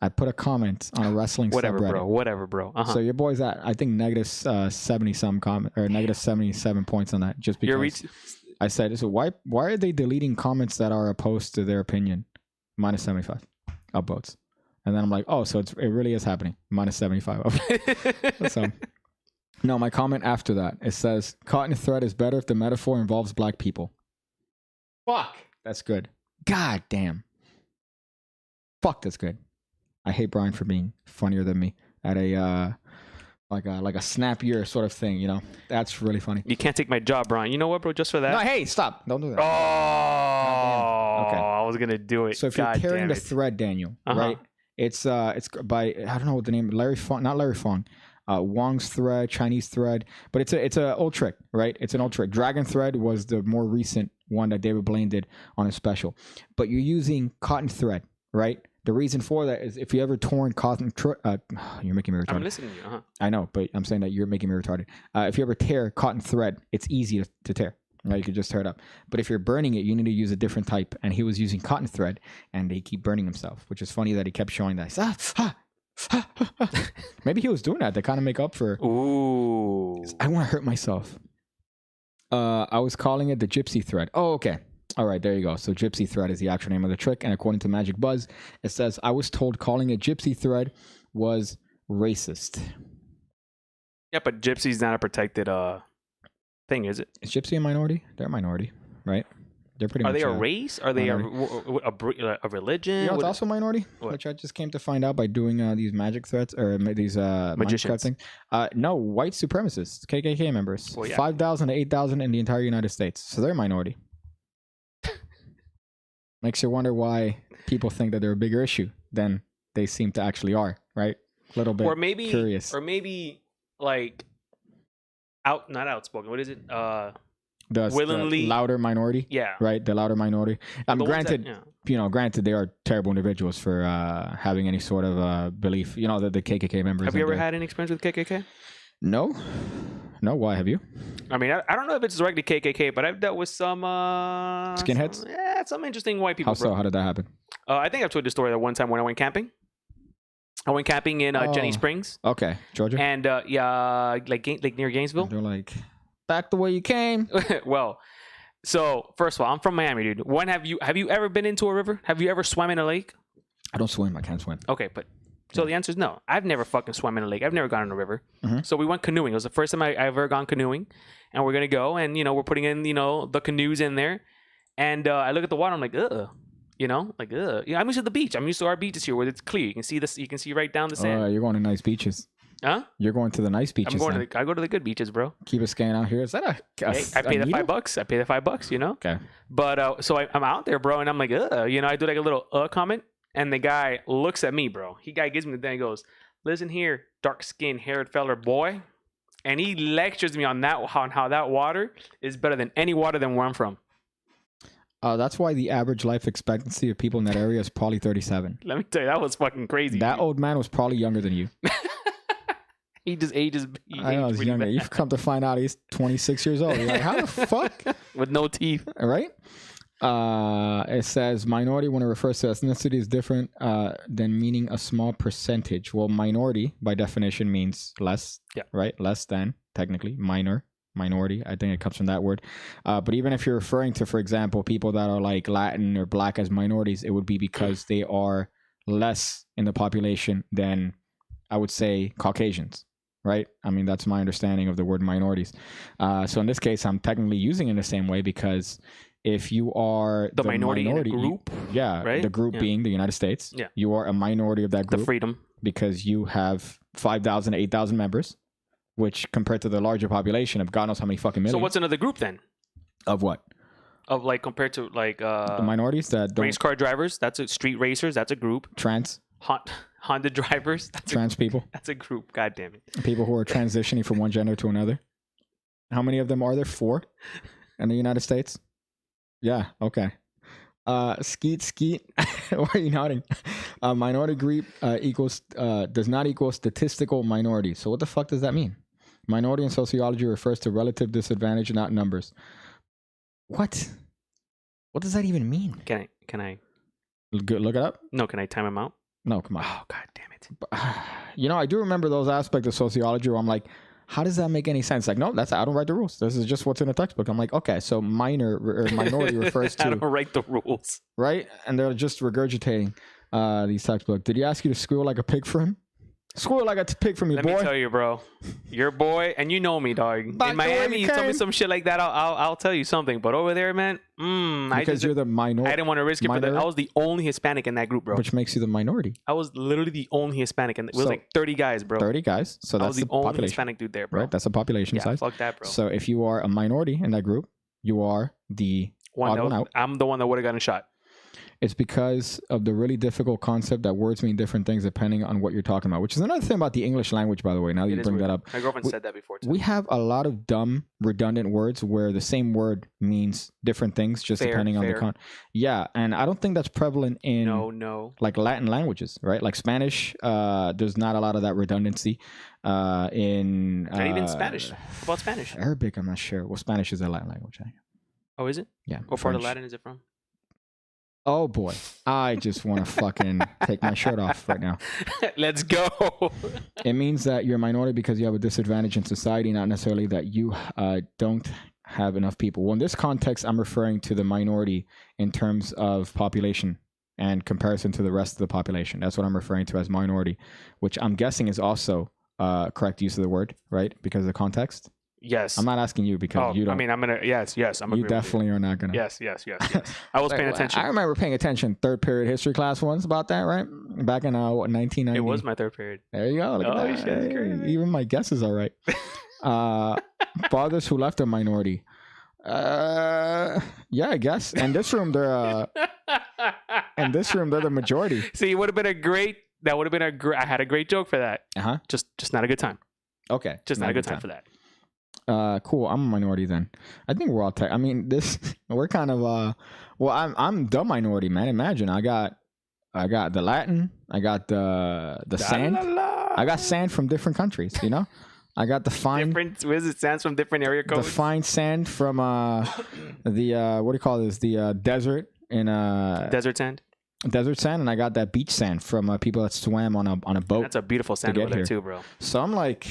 S1: I put a comment on a wrestling subreddit.
S2: Whatever, bro.
S1: So your boy's at, I think, negative 70-some comment or negative 77 points on that. Just because I said, so why are they deleting comments that are opposed to their opinion? Minus 75 upvotes. And then I'm like, oh, so it really is happening. Minus 75 upvotes. So, no, my comment after that, it says, cotton thread is better if the metaphor involves black people. Fuck. That's good. God damn. Fuck, that's good. I hate Brian for being funnier than me at a like a snappier sort of thing, you know? That's really funny.
S2: You can't take my job, Brian. You know what, bro? Just for that.
S1: No, hey, stop. Don't do that.
S2: Oh, okay. I was going to do it.
S1: So if you're carrying the thread, Daniel, right? It's by, I don't know what the name, not Larry Fong. Wong's thread, Chinese thread, but it's an old trick, right? It's an old trick. Dragon thread was the more recent one that David Blaine did on a special, but you're using cotton thread, right? The reason for that is if you ever torn cotton, you're making me retarded.
S2: I'm listening to you.
S1: I know, but I'm saying that you're making me retarded. If you ever tear cotton thread, it's easy to tear. Right? You could just tear it up. But if you're burning it, you need to use a different type. And he was using cotton thread, and he keep burning himself, which is funny that he kept showing that. Maybe he was doing that to kind of make up for.
S2: Ooh.
S1: I want to hurt myself. I was calling it the gypsy thread. Oh, okay. All right, there you go. So gypsy thread is the actual name of the trick. And according to Magic Buzz, it says, I was told calling it gypsy thread was racist.
S2: Yeah, but gypsy's not a protected thing, is it?
S1: Is gypsy a minority? They're a minority, right? They're pretty
S2: Are
S1: much
S2: they a race? Are they a religion?
S1: You know, it's also a minority, which I just came to find out by doing these magic threats or these Minecraft things. No, white supremacists, KKK members, 5,000 to 8,000 in the entire United States. So they're a minority. Makes you wonder why people think that they're a bigger issue than they seem to actually are, right? A little bit curious.
S2: Or maybe like not outspoken. What is it?
S1: The louder minority, right? The louder minority. Granted, granted, they are terrible individuals for having any sort of belief. You know, the KKK members.
S2: Have you ever had any experience with KKK?
S1: No. Why have you?
S2: I mean, I don't know if it's directly KKK, but I've dealt with some
S1: skinheads.
S2: Some interesting white people.
S1: How so? How did that happen?
S2: I think I've told the story that one time when I went camping. I went camping in Jenny Springs.
S1: Okay, Georgia.
S2: And like near Gainesville.
S1: And they're like, back the way you came.
S2: Well, so first of all, I'm from Miami, dude. When have you ever been into a river? Have you ever swam in a lake?
S1: I don't swim. I can't swim.
S2: Okay, but so the answer is no. I've never fucking swum in a lake. I've never gone in a river. Mm-hmm. So we went canoeing. It was the first time I've ever gone canoeing, and we're gonna go, and we're putting in the canoes in there, and I look at the water. I'm like, ugh. I'm used to the beach. I'm used to our beaches here where it's clear. You can see this. You can see right down the sand.
S1: You're going to nice beaches.
S2: Huh?
S1: You're going to the nice beaches.
S2: I go to the good beaches, bro.
S1: Keep us scanning out here. Is that
S2: I pay the $5. I pay the $5. Okay. But so I'm out there, bro, and I'm like, ugh. I do like a little comment, and the guy looks at me, bro. Guy gives me the thing. He goes, "Listen here, dark-skinned, haired feller boy," and he lectures me on how that water is better than any water than where I'm from.
S1: That's why the average life expectancy of people in that area is probably 37.
S2: Let me tell you, that was fucking crazy.
S1: That old man was probably younger than you.
S2: He just ages.
S1: I know, he's younger. You've come to find out he's 26 years old. You're like, how the fuck?
S2: With no teeth.
S1: Right? It says minority when it refers to ethnicity is different than meaning a small percentage. Well, minority by definition means less, right? Less than, technically. Minority. I think it comes from that word. But even if you're referring to, for example, people that are like Latin or black as minorities, it would be because they are less in the population than, I would say, Caucasians. Right? I mean, that's my understanding of the word minorities. So in this case, I'm technically using it in the same way because if you are
S2: the minority in a group,
S1: right? The group being the United States, you are a minority of that group.
S2: The freedom. Because
S1: you have 5,000 to 8,000 members, which compared to the larger population of God knows how many fucking millions.
S2: So what's another group then?
S1: Of what?
S2: Of like compared to like
S1: the minorities that don't...
S2: Race car drivers, that's a street racers, that's a group. Honda drivers.
S1: Trans people.
S2: That's a group. God damn it.
S1: People who are transitioning from one gender to another. How many of them are there? 4 in the United States? Yeah. Okay. Skeet. Why are you nodding? Minority group does not equal statistical minority. So what the fuck does that mean? Minority in sociology refers to relative disadvantage, not numbers. What? What does that even mean?
S2: Can I
S1: look it up?
S2: No. Can I time him out?
S1: No, come on.
S2: Oh, God damn it.
S1: I do remember those aspects of sociology where I'm like, how does that make any sense? Like, no, I don't write the rules. This is just what's in the textbook. I'm like, okay, so minority refers to...
S2: I don't write the rules.
S1: Right? And they're just regurgitating these textbooks. Did he ask you to squeal like a pig for him? Squeal like a pig for me, boy.
S2: Let me tell you, bro. Your boy, and you know me, dog. In Miami, you tell me some shit like that, I'll tell you something. But over there, man,
S1: because you're the minority.
S2: I didn't want to risk it for that. I was the only Hispanic in that group, bro.
S1: Which makes you the minority.
S2: I was literally the only Hispanic, and it was like 30 guys, bro.
S1: 30 guys. So that's the
S2: only
S1: population.
S2: Hispanic dude there, bro.
S1: Right? That's a population size.
S2: Fuck that, bro.
S1: So if you are a minority in that group, you are the odd one out.
S2: I'm the one that would have gotten shot.
S1: It's because of the really difficult concept that words mean different things depending on what you're talking about, which is another thing about the English language, by the way, now that you bring that up.
S2: My girlfriend said that before, too.
S1: We have a lot of dumb, redundant words where the same word means different things just depending on the context. Yeah, and I don't think that's prevalent in like Latin languages, right? Like Spanish, there's not a lot of that redundancy. Not
S2: even Spanish. What about Spanish?
S1: Arabic, I'm not sure. Well, Spanish is a Latin language.
S2: Oh, is it?
S1: Yeah.
S2: What part of Latin is it from?
S1: Oh boy, I just want to fucking take my shirt off right now.
S2: Let's go.
S1: It means that you're a minority because you have a disadvantage in society, not necessarily that you don't have enough people. Well, in this context, I'm referring to the minority in terms of population and comparison to the rest of the population. That's what I'm referring to as minority, which I'm guessing is also correct use of the word, right? Because of the context.
S2: Yes.
S1: I'm not asking you because you don't.
S2: I mean, I'm gonna. Yes. I'm.
S1: You definitely are not gonna.
S2: Yes. I was paying attention.
S1: I remember paying attention third period history class once about that, right? Back in 1990.
S2: It was my third period.
S1: There you go. Look at that.
S2: Shit,
S1: Hey, even my guesses are right. Fathers who left a minority. Yeah, I guess. In this room, they're the majority.
S2: See, it would have been a great. That would have been a great. I had a great joke for that. Just not a good time.
S1: Okay.
S2: Just not a good time for that.
S1: Cool. I'm a minority then. I think we're all I mean, we're kind of well, I'm the minority, man. Imagine I got the Latin, I got the sand. I got sand from different countries, you know? I got the fine
S2: different sands from different area codes.
S1: The fine sand from the what do you call this? The desert in
S2: desert sand.
S1: Desert sand, and I got that beach sand from people that swam on a boat.
S2: That's a beautiful sand over there too, bro.
S1: So I'm like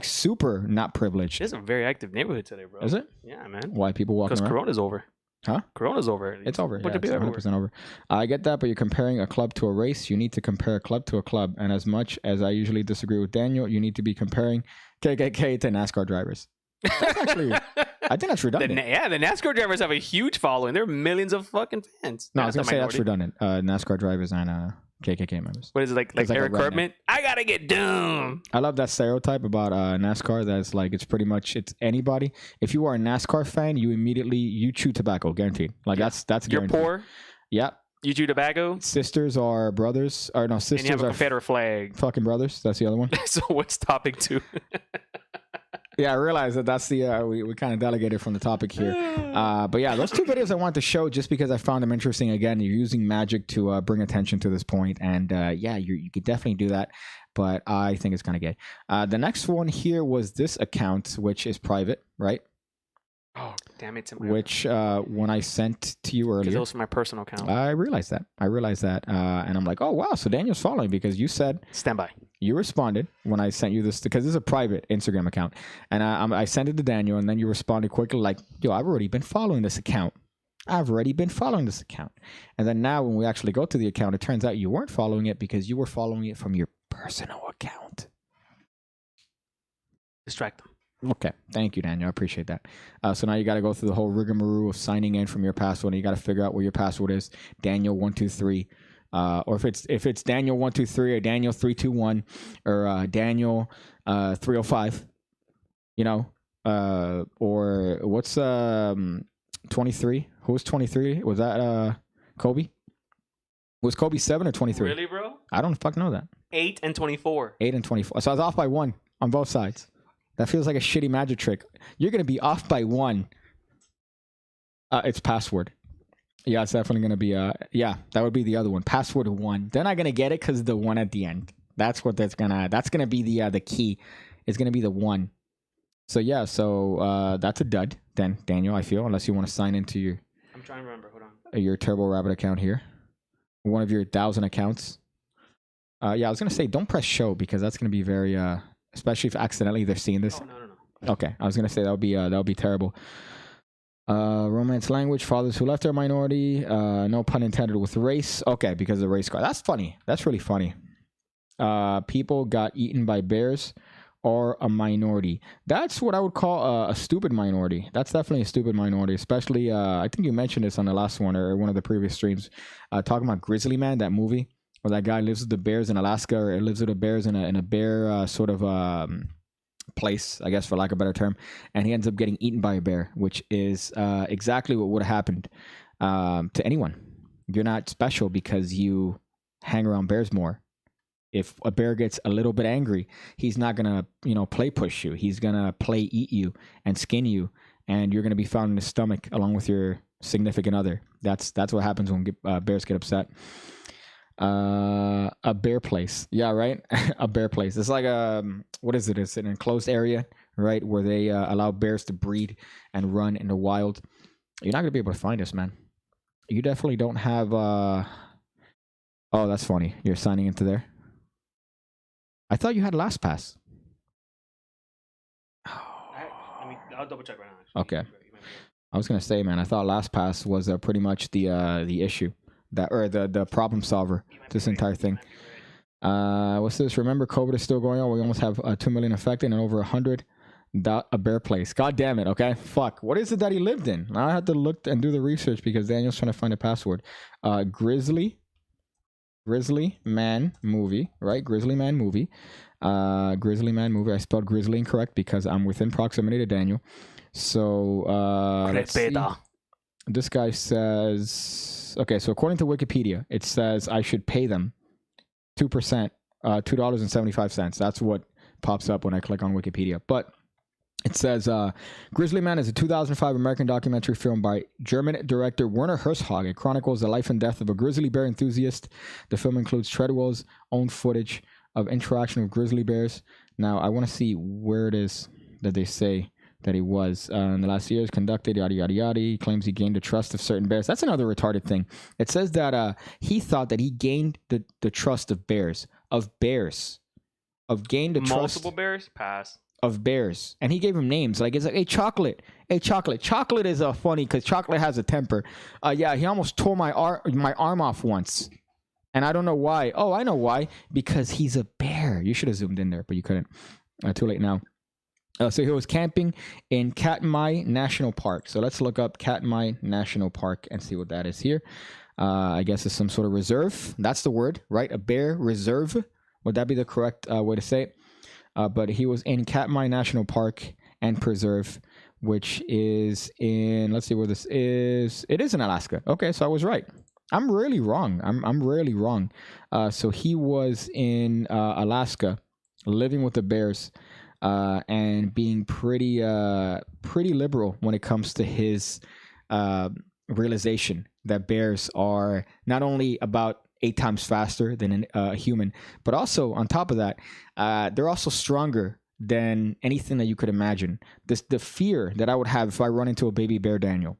S1: super not privileged.
S2: It's a very active neighborhood today, bro.
S1: Is it?
S2: Yeah, man.
S1: Why people walking around?
S2: Because Corona's over.
S1: Huh?
S2: Corona's over.
S1: It's over. Yeah, it's 100% over. I get that, but you're comparing a club to a race. You need to compare a club to a club. And as much as I usually disagree with Daniel, you need to be comparing KKK to NASCAR drivers. That's actually, I think that's redundant.
S2: The NASCAR drivers have a huge following. There are millions of fucking fans.
S1: No, I was going to say that's redundant. NASCAR drivers and KKK members.
S2: What is it, like Eric Cartman? I got to get doomed.
S1: I love that stereotype about NASCAR. That's like, it's pretty much, it's anybody. If you are a NASCAR fan, you chew tobacco, guaranteed. Like that's guaranteed.
S2: You're poor.
S1: Yep.
S2: You chew tobacco.
S1: Sisters are brothers. Or no, sisters
S2: and you have a
S1: are
S2: Confederate flag.
S1: Fucking brothers. That's the other one.
S2: So what's topic 2?
S1: Yeah, I realize that's the we kind of delegated from the topic here, but yeah, those 2 videos I wanted to show just because I found them interesting. Again, you're using magic to bring attention to this point, and yeah, you could definitely do that, but I think it's kind of gay. The next one here was this account, which is private, right?
S2: Oh, damn it!
S1: Which when I sent to you earlier,
S2: it was my personal account.
S1: I realized that, and I'm like, oh wow, so Daniel's following because you said
S2: standby.
S1: You responded when I sent you this because this is a private Instagram account, and I sent it to Daniel, and then you responded quickly like, "Yo, I've already been following this account. And then now when we actually go to the account, it turns out you weren't following it because you were following it from your personal account.
S2: Distract them.
S1: Okay, thank you, Daniel. I appreciate that. So now you got to go through the whole rigmarole of signing in from your password, and you got to figure out what your password is. Daniel123. Or if it's Daniel123 or Daniel321 or Daniel305, you know, or what's 23? Who was 23? Was that Kobe? Was Kobe 7 or 23?
S2: Really, bro?
S1: I don't fucking know that.
S2: 8 and 24.
S1: 8 and 24. So I was off by 1 on both sides. That feels like a shitty magic trick. You're gonna be off by 1. It's password. Yeah, it's definitely going to be, yeah, that would be the other one. Password 1. They're not going to get it because the 1 at the end. That's going to be the key. It's going to be the 1. So, yeah, that's a dud then, Daniel, I feel, unless you want to sign into your...
S2: I'm trying to remember, hold on.
S1: Your Turbo Rabbit account here. One of your 1,000 accounts. Yeah, I was going to say, don't press show because that's going to be very, especially if accidentally they're seeing this.
S2: Oh, no.
S1: Okay, I was going to say that would be terrible. Romance language, fathers who left their minority, no pun intended with race. Okay, because of the race card. That's funny. That's really funny. People got eaten by bears or a minority. That's what I would call a stupid minority. That's definitely a stupid minority, especially, I think you mentioned this on the last one or one of the previous streams, talking about Grizzly Man, that movie where that guy lives with the bears in Alaska or lives with the bears in a bear sort of place, I guess, for lack of a better term, and he ends up getting eaten by a bear, which is exactly what would have happened to anyone. You're not special because you hang around bears more. If a bear gets a little bit angry, he's not gonna, play push you. He's gonna play eat you and skin you, and you're gonna be found in his stomach along with your significant other. That's what happens when bears get upset. A bear place. Yeah, right. A bear place. It's like what is it? It's an enclosed area, right, where they allow bears to breed and run in the wild. You're not gonna be able to find us, man. You definitely don't have. Oh, that's funny. You're signing into there. I thought you had LastPass.
S2: I'll double check right now. Actually.
S1: Okay. I was gonna say, man, I thought LastPass was pretty much the issue or the problem solver to this entire thing. What's this? Remember, COVID is still going on. We almost have 2 million affected and over 100 a bear place. God damn it. Okay, fuck. What is it that he lived in? Now I had to look and do the research because Daniel's trying to find a password. Grizzly Man movie, right? Grizzly Man movie. Grizzly Man movie. I spelled grizzly incorrect because I'm within proximity to Daniel. So let's see. This guy says, okay, so according to Wikipedia, it says I should pay them 2%, $2.75. That's what pops up when I click on Wikipedia. But it says Grizzly Man is a 2005 American documentary film by German director Werner Herzog. It chronicles the life and death of a grizzly bear enthusiast. The film includes Treadwell's own footage of interaction with grizzly bears. Now, I want to see where it is that they say that he was in the last years conducted, yada, yada, yada. He claims he gained the trust of certain bears. That's another retarded thing. It says that he thought that he gained the trust of bears. Gained the trust.
S2: Multiple bears? Pass.
S1: Of bears. And he gave him names. Like, it's like, hey, Chocolate. Hey, Chocolate. Chocolate is funny because Chocolate has a temper. Yeah, he almost tore my arm off once. And I don't know why. Oh, I know why. Because he's a bear. You should have zoomed in there, but you couldn't. Too late now. So he was camping in Katmai National Park. So let's look up Katmai National Park and see what that is here. I guess it's some sort of reserve. That's the word, right? A bear reserve. Would that be the correct way to say it? But he was in Katmai National Park and Preserve, which is in, let's see where this is. It is in Alaska. Okay, so I was right. I'm really wrong. I'm really wrong. So he was in Alaska living with the bears. And being pretty liberal when it comes to his realization that bears are not only about 8 times faster than a human, but also on top of that, they're also stronger than anything that you could imagine. The fear that I would have if I run into a baby bear, Daniel.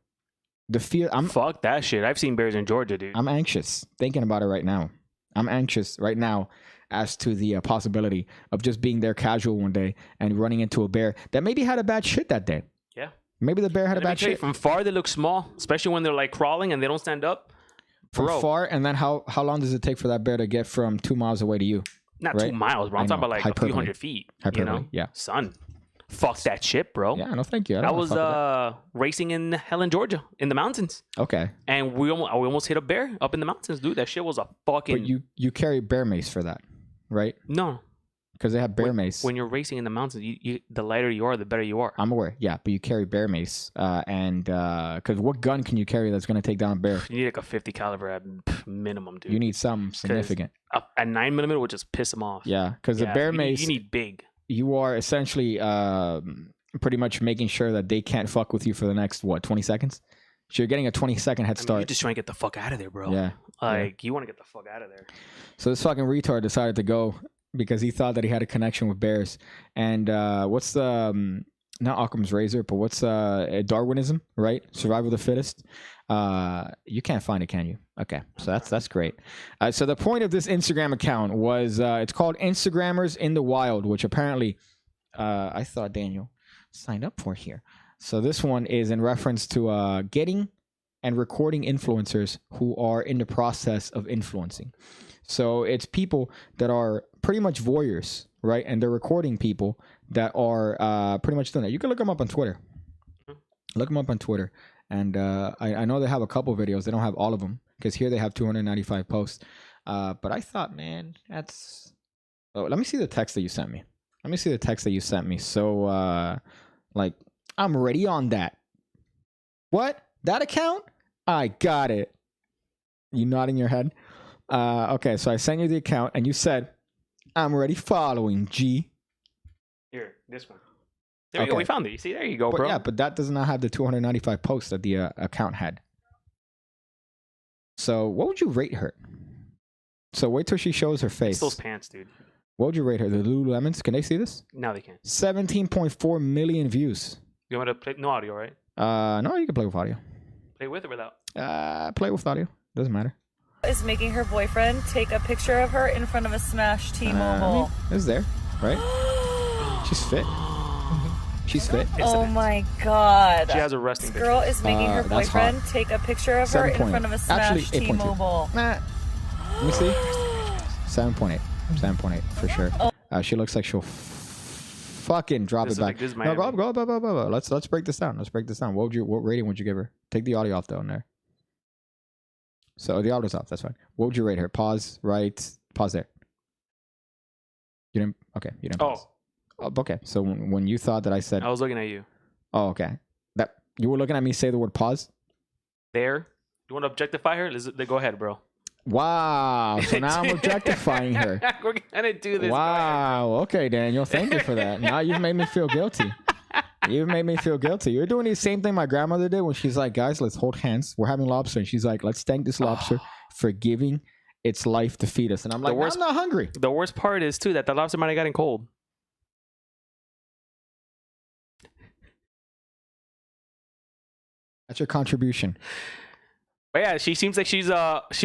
S1: The fear.
S2: Fuck that shit. I've seen bears in Georgia, dude.
S1: I'm anxious thinking about it right now. I'm anxious right now as to the possibility of just being there casual one day and running into a bear that maybe had a bad shit that day.
S2: Yeah.
S1: Maybe the bear had a bad shit.
S2: From far, they look small, especially when they're like crawling and they don't stand up.
S1: From far, and then how long does it take for that bear to get from 2 miles away to you?
S2: Not right? 2 miles, bro. I'm talking about like a few hundred feet.
S1: Hyperbole,
S2: you know?
S1: Yeah.
S2: Son. Fuck that shit, bro.
S1: Yeah, no, thank you.
S2: I was racing in Helen, Georgia, in the mountains.
S1: Okay.
S2: And we almost hit a bear up in the mountains, dude. That shit was a fucking...
S1: But you carry bear mace for that, right?
S2: No.
S1: Because they have bear mace.
S2: When you're racing in the mountains, the lighter you are, the better you are.
S1: I'm aware, yeah. But you carry bear mace. Because what gun can you carry that's going to take down a bear?
S2: You need like a 50 caliber at minimum, dude.
S1: You need something significant.
S2: A 9mm would just piss them off.
S1: Yeah, because the bear mace...
S2: You need big.
S1: You are essentially pretty much making sure that they can't fuck with you for the next, 20 seconds? So you're getting a 20-second head start.
S2: You're just trying to get the fuck out of there, bro.
S1: Yeah.
S2: You want to get the fuck out of there.
S1: So this fucking retard decided to go because he thought that he had a connection with bears. And what's the... not Occam's razor, but what's Darwinism, right? Survival of the fittest. You can't find it, can you? Okay, so that's great. So the point of this Instagram account was it's called Instagrammers in the Wild, which apparently I thought Daniel signed up for here. So this one is in reference to getting and recording influencers who are in the process of influencing. So it's people that are pretty much voyeurs, right? And they're recording people that are pretty much doing that. You can look them up on Twitter. Look them up on Twitter. And I know they have a couple videos. They don't have all of them because here they have 295 posts. But I thought, man, that's... Oh, let me see the text that you sent me. So, like, I'm already on that. What? That account? I got it. You nodding your head? Okay, so I sent you the account and you said, I'm already following, G.
S2: Here, this one. There you go. We found it. You see, there you go, bro.
S1: Yeah, but that does not have the 295 posts that the account had. So what would you rate her? So wait till she shows her face.
S2: It's those pants, dude.
S1: What would you rate her? The Lululemons? Can they see this?
S2: No, they can't.
S1: 17.4 million views.
S2: You want me to play? No audio, right?
S1: No, you can play with audio.
S2: Play with or without?
S1: Play with audio. Doesn't matter.
S4: Is making her boyfriend take a picture of her in front of a smashed T-Mobile.
S1: It's there, right? She's fit. She's fit.
S4: Oh my god.
S2: She has a resting
S4: This girl is making her
S1: that's
S4: boyfriend
S1: hot.
S4: take a picture of her in
S1: 7.8.
S4: front of a
S1: Actually,
S4: smashed
S1: 8.2.
S4: T-Mobile.
S1: Nah. Let me see. 7.8. 7.8 for sure. She looks like she'll fucking drop
S2: This
S1: it
S2: is
S1: back.
S2: like- this is
S1: No,
S2: Miami.
S1: go. Let's break this down. What rating would you give her? Take the audio off though in there. So the audio's off. That's fine. What would you rate her? Pause. Right. Pause there. You didn't. Okay. You didn't. Pause. Okay. So when you thought that I said,
S2: I was looking at you.
S1: oh, okay, that you were looking at me say the word pause.
S2: There. You want to objectify her? Go ahead, bro.
S1: Wow. So now I'm objectifying her.
S2: We're gonna do this.
S1: Wow. Okay, Daniel. Thank you for that. Now you've made me feel guilty. You've made me feel guilty. You're doing the same thing my grandmother did when she's like, guys, let's hold hands. We're having lobster. And she's like, let's thank this lobster for giving its life to feed us. And I'm like, I'm not hungry.
S2: The worst part is, too, that the lobster might have gotten cold.
S1: That's your contribution.
S2: But yeah, she seems like she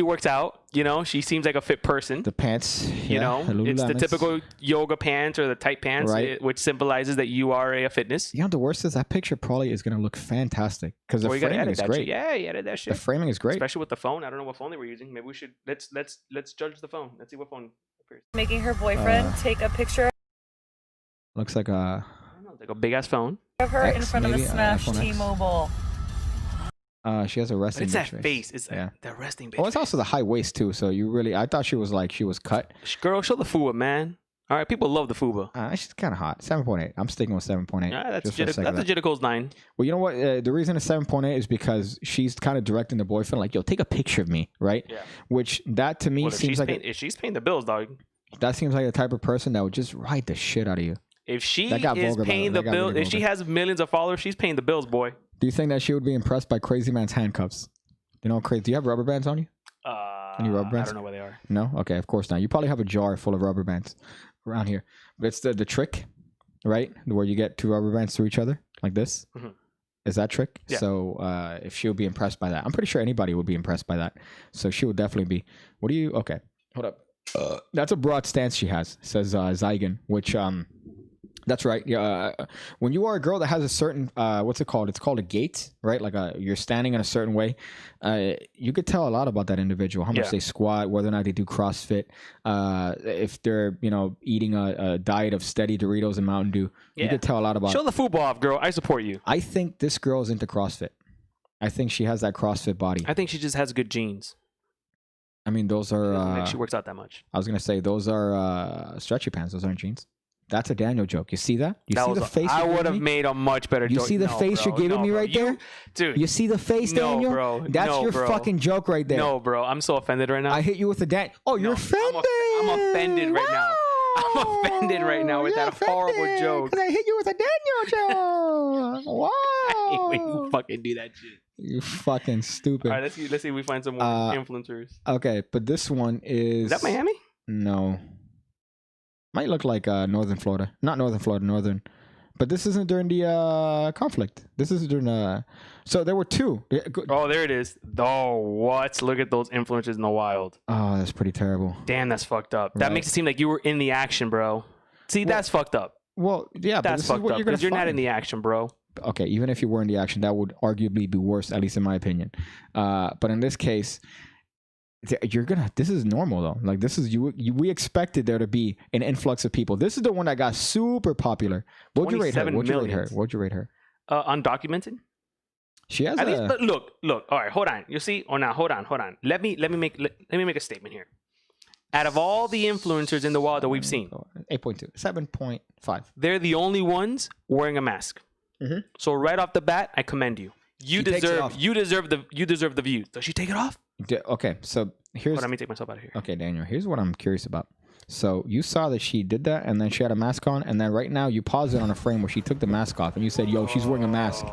S2: works out, you know. She seems like a fit person.
S1: The pants,
S2: You know, it's the typical yoga pants or the tight pants,
S1: Right.
S2: which symbolizes that you are a fitness.
S1: You know, the worst is that picture probably is going to look fantastic because the
S2: Or you gotta
S1: framing
S2: edit
S1: is
S2: that
S1: great.
S2: shit. Yeah, you edit that
S1: The
S2: shit.
S1: framing is great.
S2: Especially with the phone. I don't know what phone they were using. Maybe we should let's judge the phone. Let's see what phone appears.
S4: Making her boyfriend take a picture
S1: Looks like a
S2: I don't know, like a big ass phone.
S4: of her in
S1: X,
S4: front of a
S1: maybe,
S4: smashed
S1: iPhone X.
S4: T-Mobile.
S1: she has a
S2: But
S1: resting
S2: it's that
S1: bitch
S2: face. It's
S1: Yeah.
S2: the resting bitch.
S1: Oh, it's also the high waist too. So you really, I thought she was cut.
S2: Girl, show the fuba, man. All right, people love the fuba.
S1: She's kind of hot. 7.8. I'm sticking with 7.8.
S2: Yeah, that's
S1: just for the sake of
S2: that's a Jitticles 9.
S1: Well, you know what? The reason it's 7.8 is because she's kind of directing the boyfriend, like, yo, take a picture of me, right?
S2: Yeah.
S1: Which that to me
S2: Well,
S1: seems like
S2: if she's paying the bills, dog.
S1: that seems like the type of person that would just ride the shit out of you.
S2: If she
S1: That got
S2: is
S1: vulgar, by the way.
S2: paying the
S1: That got
S2: bill,
S1: really
S2: if she
S1: vulgar.
S2: has millions of followers, she's paying the bills, boy.
S1: Do you think that she would be impressed by Crazy Man's handcuffs? You know, crazy. Do you have rubber bands on you? Any rubber
S2: I
S1: bands?
S2: don't know where they are.
S1: No. Okay, of course not. You probably have a jar full of rubber bands around here. But it's the trick, right? Where you get two rubber bands to each other like this.
S2: Mhm.
S1: Is that trick?
S2: Yeah.
S1: So if she'll be impressed by that, I'm pretty sure anybody would be impressed by that. So she would definitely be. What do you? Okay, hold up. That's a broad stance she has, says Zygon, which that's right. Yeah, when you are a girl that has a certain what's it called? It's called a gait, right? Like you're standing in a certain way. You could tell a lot about that individual, how much
S2: Yeah.
S1: they squat, whether or not they do CrossFit, if they're eating a diet of steady Doritos and Mountain Dew. You
S2: Yeah.
S1: could tell a lot about.
S2: Show the fuba off, girl. I support you.
S1: I think this girl is into CrossFit. I think she has that CrossFit body.
S2: I think she just has good genes.
S1: I mean, those are.
S2: Like she works out that much.
S1: I was gonna say those are stretchy pants. Those aren't jeans. That's a Daniel joke. You see that? You
S2: That
S1: see
S2: was
S1: the face?
S2: I
S1: you're
S2: would
S1: giving
S2: have
S1: me?
S2: made a much better
S1: You
S2: joke.
S1: see the
S2: No,
S1: face
S2: bro.
S1: you're giving
S2: No,
S1: me
S2: bro.
S1: right there?
S2: Dude.
S1: You see the face,
S2: No,
S1: Daniel?
S2: bro.
S1: That's
S2: No,
S1: your
S2: bro.
S1: fucking joke right there.
S2: No, bro. I'm so offended right now.
S1: I hit you with a Dan. Oh, you're
S2: No,
S1: offended.
S2: I'm offended right now. I'm offended right now with
S1: You're
S2: that horrible
S1: offended
S2: joke.
S1: 'cause I hit you with a Daniel joke. Wow.
S2: I hate when you fucking do that shit.
S1: You fucking stupid.
S2: All right, let's see if we find some more influencers.
S1: Okay, but this one
S2: Is that Miami?
S1: No. Might look like Northern Florida. Not Northern Florida, Northern. But this isn't during the conflict. This is during so there were two.
S2: Oh, there it is. Oh, what? Look at those influencers in the wild.
S1: Oh, that's pretty terrible.
S2: Damn, that's fucked up. That
S1: Right.
S2: makes it seem like you were in the action, bro. See, that's fucked up.
S1: Well, yeah, but
S2: That's
S1: this is
S2: fucked
S1: what
S2: up
S1: you're gonna
S2: because you're not
S1: find.
S2: in the action, bro.
S1: Okay, even if you were in the action, that would arguably be worse, at least in my opinion. But in this case, this is normal though. Like this is we expected there to be an influx of people. This is the one that got super popular. What'd you rate her?
S2: 27
S1: What'd you rate her?
S2: Undocumented.
S1: She has
S2: At least, but look. All right, hold on. You see? Oh, now hold on. Let me make a statement here. Out of all the influencers in the wild that we've seen,
S1: 8.2, 7.5.
S2: they're the only ones wearing a mask.
S1: Mhm.
S2: So right off the bat, I commend you. You
S1: She takes it off.
S2: deserve the views. Does she take it off?
S1: Okay, so here's
S2: Hold on, let me take myself out of here.
S1: okay, Daniel. Here's what I'm curious about. So you saw that she did that, and then she had a mask on, and then right now you pause it on a frame where she took the mask off, and you said, "Yo, she's wearing a mask,"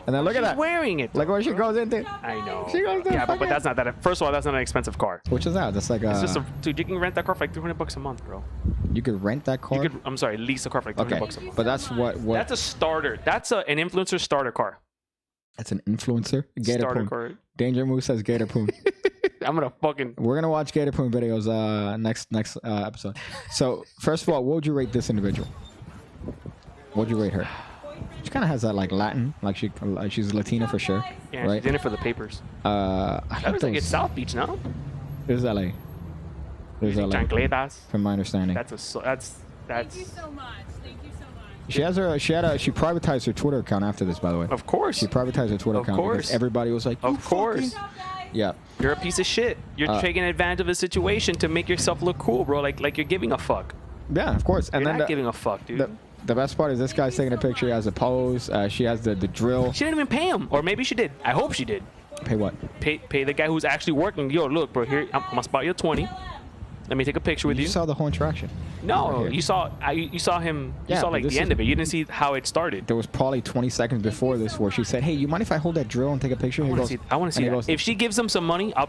S1: and then look at
S2: She's
S1: that.
S2: wearing it.
S1: Like where she goes into.
S2: I know.
S1: She goes to
S2: yeah, but
S1: fucking-
S2: that's not that. First of all, that's not an expensive car.
S1: Which is that? That's like
S2: It's just dude. You can rent that car for like $300 a month, bro.
S1: you could rent that car.
S2: You could. I'm sorry, lease a car for like $300
S1: Okay,
S2: a month.
S1: but that's what
S2: That's a starter. That's an influencer starter car.
S1: that's an influencer. Gator
S2: Starter
S1: Poon.
S2: car.
S1: Danger Moose says Gator Poon.
S2: I'm gonna fucking.
S1: We're gonna watch Gator Poon videos next episode. So first of all, what would you rate this individual? What'd you rate her? She kind of has that like Latin, like she's Latina for sure.
S2: Yeah,
S1: right?
S2: she's in it for the papers.
S1: I
S2: That was like it's South Beach, no?
S1: It was LA. It was LA.
S2: Chancletas.
S1: From my understanding.
S2: That's.
S5: Thank you so much. Thank you so much.
S1: She privatized her Twitter account after this, by the way.
S2: Of course.
S1: She privatized her Twitter
S2: Of
S1: account
S2: course.
S1: because everybody was like,
S2: Of course.
S1: yeah.
S2: You're a piece of shit. You're taking advantage of the situation to make yourself look cool, bro. Like you're giving a fuck.
S1: Yeah, of course. And
S2: You're
S1: then
S2: not giving a fuck, dude.
S1: the best part is this guy's taking a picture. He has a pose. She has the drill.
S2: She didn't even pay him, or maybe she did. I hope she did.
S1: Pay what?
S2: Pay the guy who's actually working. Yo, look, bro. Here, I'm gonna spot you 20. Let me take a picture with you.
S1: You saw the whole interaction.
S2: No,
S1: Right
S2: you saw him. You
S1: Yeah,
S2: saw
S1: but
S2: like
S1: this
S2: the end
S1: is-
S2: of it. You didn't see how it started.
S1: There was probably 20 seconds before this where she said, "Hey, you mind if I hold that drill and take a picture?"
S2: I want to see
S1: and he
S2: that. If she gives him some money, I'll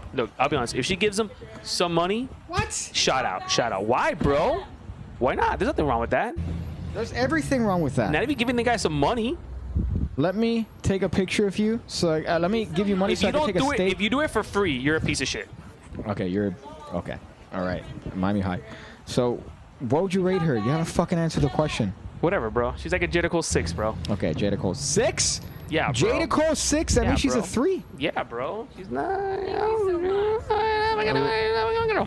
S2: be honest. If she gives him some money,
S1: what?
S2: shout out. Why, bro? Why not? There's nothing wrong with that.
S1: There's everything wrong with that.
S2: Not even giving the guy some money.
S1: Let me take a picture of you. So let me give you money
S2: If
S1: so
S2: you
S1: I can
S2: don't
S1: take a
S2: do it,
S1: steak.
S2: if you do it for free, you're a piece of shit.
S1: Okay, you're okay. All right, Miami High. So, what would you rate her? You haven't fucking answered the question.
S2: Whatever, bro. She's like a Jada Cole 6, bro.
S1: Okay, Jada Cole 6.
S2: Yeah, bro.
S1: Jada Cole 6. That
S2: Yeah,
S1: means she's
S2: bro.
S1: a 3.
S2: Yeah, bro. She's not.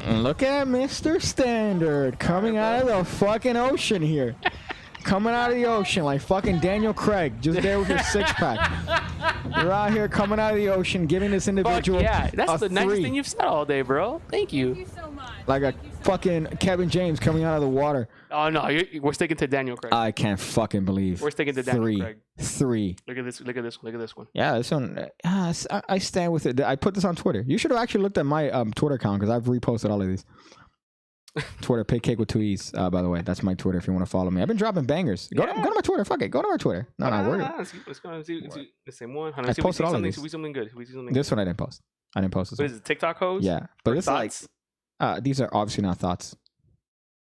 S1: Look at Mr. Standard coming out of the fucking ocean here. Coming out of the ocean like fucking Daniel Craig, just there with your 6-pack. You're out here coming out of the ocean, giving this
S2: Fuck
S1: individual
S2: yeah, that's
S1: a
S2: the
S1: 3.
S2: nicest thing you've said all day, bro. Thank
S5: Thank
S2: you.
S5: you so much.
S1: Like a
S5: Thank you so
S1: fucking Kevin James coming out of the water.
S2: Oh no, we're sticking to Daniel Craig.
S1: I can't fucking believe.
S2: We're sticking to Daniel Craig.
S1: 3.
S2: Look at this. Look at this one.
S1: Yeah, this one. I stand with it. I put this on Twitter. You should have actually looked at my Twitter account because I've reposted all of these. Twitter, Pig Cake with 2 E's. By the way, that's my Twitter if you want to follow me. I've been dropping bangers. Go to my Twitter. Fuck it. Go to my Twitter. No, we're
S2: Let's go and see the same one.
S1: I posted all of these.
S2: See something good. We see something
S1: this one I didn't post. I didn't post this
S2: What
S1: one.
S2: is it? TikTok hoes?
S1: Yeah, but it's like
S2: thoughts?
S1: these are obviously not thoughts.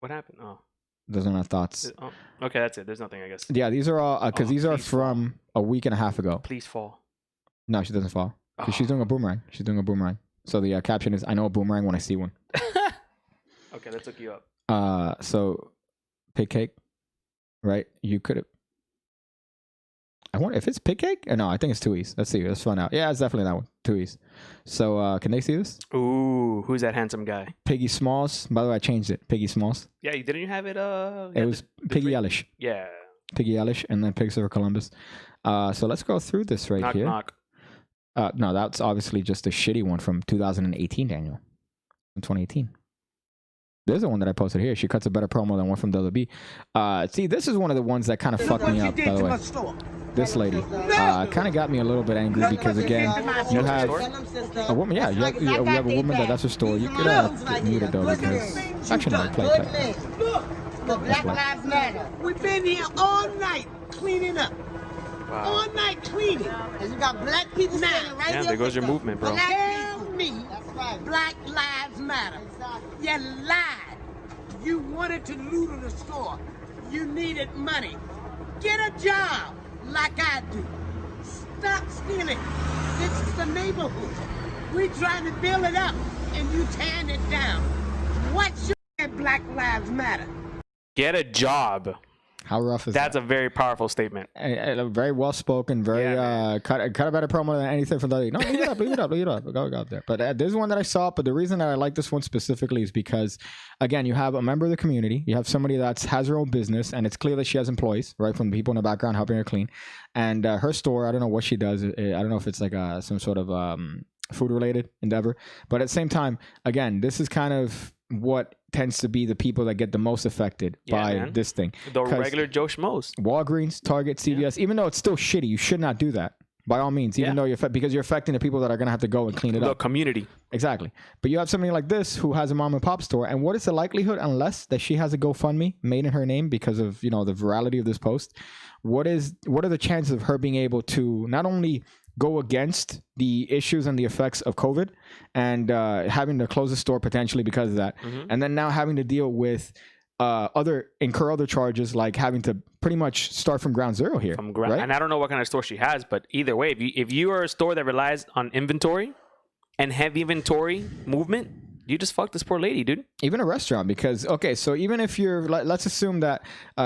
S2: What happened? Oh.
S1: Those are not thoughts.
S2: Oh. Okay, that's it. There's nothing, I guess.
S1: Yeah, these are all because these are
S2: please
S1: from a week and a half ago.
S2: Please fall.
S1: No, she doesn't fall. 'Cause
S2: Oh.
S1: she's doing a boomerang. She's doing a boomerang. So the caption is, "I know a boomerang when I see one."
S2: Okay, that took you up.
S1: So Pig Cake, right? You could have. I wonder if it's Pig Cake. No, I think it's 2 E's. Let's see. Let's find out. Yeah, it's definitely that one. 2 E's. So can they see this?
S2: Ooh, who's that handsome guy?
S1: Piggy Smalls. By the way, I changed it. Piggy Smalls.
S2: Yeah, didn't you have it?
S1: It was Piggy Eilish.
S2: Yeah.
S1: Piggy Eilish, and then Pigs over Columbus. So let's go through this right
S2: Knock
S1: here.
S2: knock.
S1: No, that's obviously just a shitty one from 2018, Daniel. From 2018. There's the one that I posted here. She cuts a better promo than one from WB. See, this is one of the ones that kind of fucked me up, by the way. This lady kind of got me a little bit angry because, again, you have a woman. Yeah, we have a woman that's her store. You could mute it, though, because... Actually, no, play.
S6: Look, Black Lives Matter. We've been here all night cleaning up.
S2: Wow.
S6: All night cleaning. And you got black people standing right
S2: Yeah,
S6: here.
S2: there goes your movement, bro.
S6: Tell me, Black Lives Matter. You lied. You wanted to loot in the store. You needed money. Get a job like I do. Stop stealing. This is the neighborhood. We're trying to build it up, and you tearing it down. What's your Black Lives Matter?
S2: Get a job.
S1: How rough is
S2: That's
S1: that?
S2: a very powerful statement.
S1: Very well spoken, very
S2: Yeah,
S1: cut a better promo than anything from the other. No, leave it up. Go up there. But there's one that I saw. But the reason that I like this one specifically is because, again, you have a member of the community. You have somebody that has her own business, and it's clear that she has employees, right, from the people in the background helping her clean. And her store, I don't know what she does. I don't know if it's like some sort of food-related endeavor. But at the same time, again, this is kind of what tends to be the people that get the most affected by
S2: man.
S1: this thing.
S2: The
S1: 'Cause
S2: regular Joe Schmoes.
S1: Walgreens, Target, CVS, even though it's still shitty, you should not do that. By all means, even though because you're affecting the people that are going to have to go and clean it
S2: The
S1: up.
S2: community.
S1: Exactly. But you have somebody like this who has a mom and pop store. And what is the likelihood, unless that she has a GoFundMe made in her name because of, the virality of this post? What are the chances of her being able to not only go against the issues and the effects of COVID and having to close the store potentially because of that, and then now having to deal with incur other charges like having to pretty much start from ground zero here, right?
S2: And I don't know what kind of store she has, but either way, if you are a store that relies on inventory and heavy inventory movement, You just fucked this poor lady, dude.
S1: Even a restaurant, because okay, so even if you're, let's assume that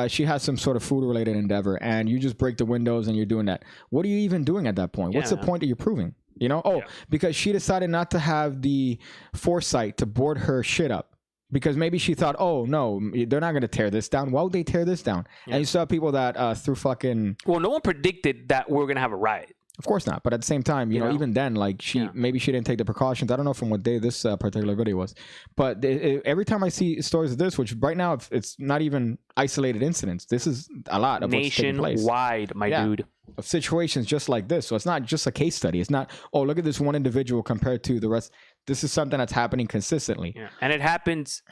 S1: she has some sort of food related endeavor, and you just break the windows and you're doing that. What are you even doing at that point? What's the point that you're proving? You know, because she decided not to have the foresight to board her shit up. Because maybe she thought, oh no, they're not gonna tear this down. Why would they tear this down? And you saw people that threw fucking.
S2: Well, no one predicted that we were gonna have a riot.
S1: Of course not. But at the same time, you know, even then, like maybe she didn't take the precautions. I don't know from what day this particular video was. But every time I see stories of this, which right now it's not even isolated incidents. This is a lot of what's taking place.
S2: Nationwide, my dude.
S1: Of situations just like this. So it's not just a case study. It's not, oh, look at this one individual compared to the rest. This is something that's happening consistently.
S2: Yeah. And it happens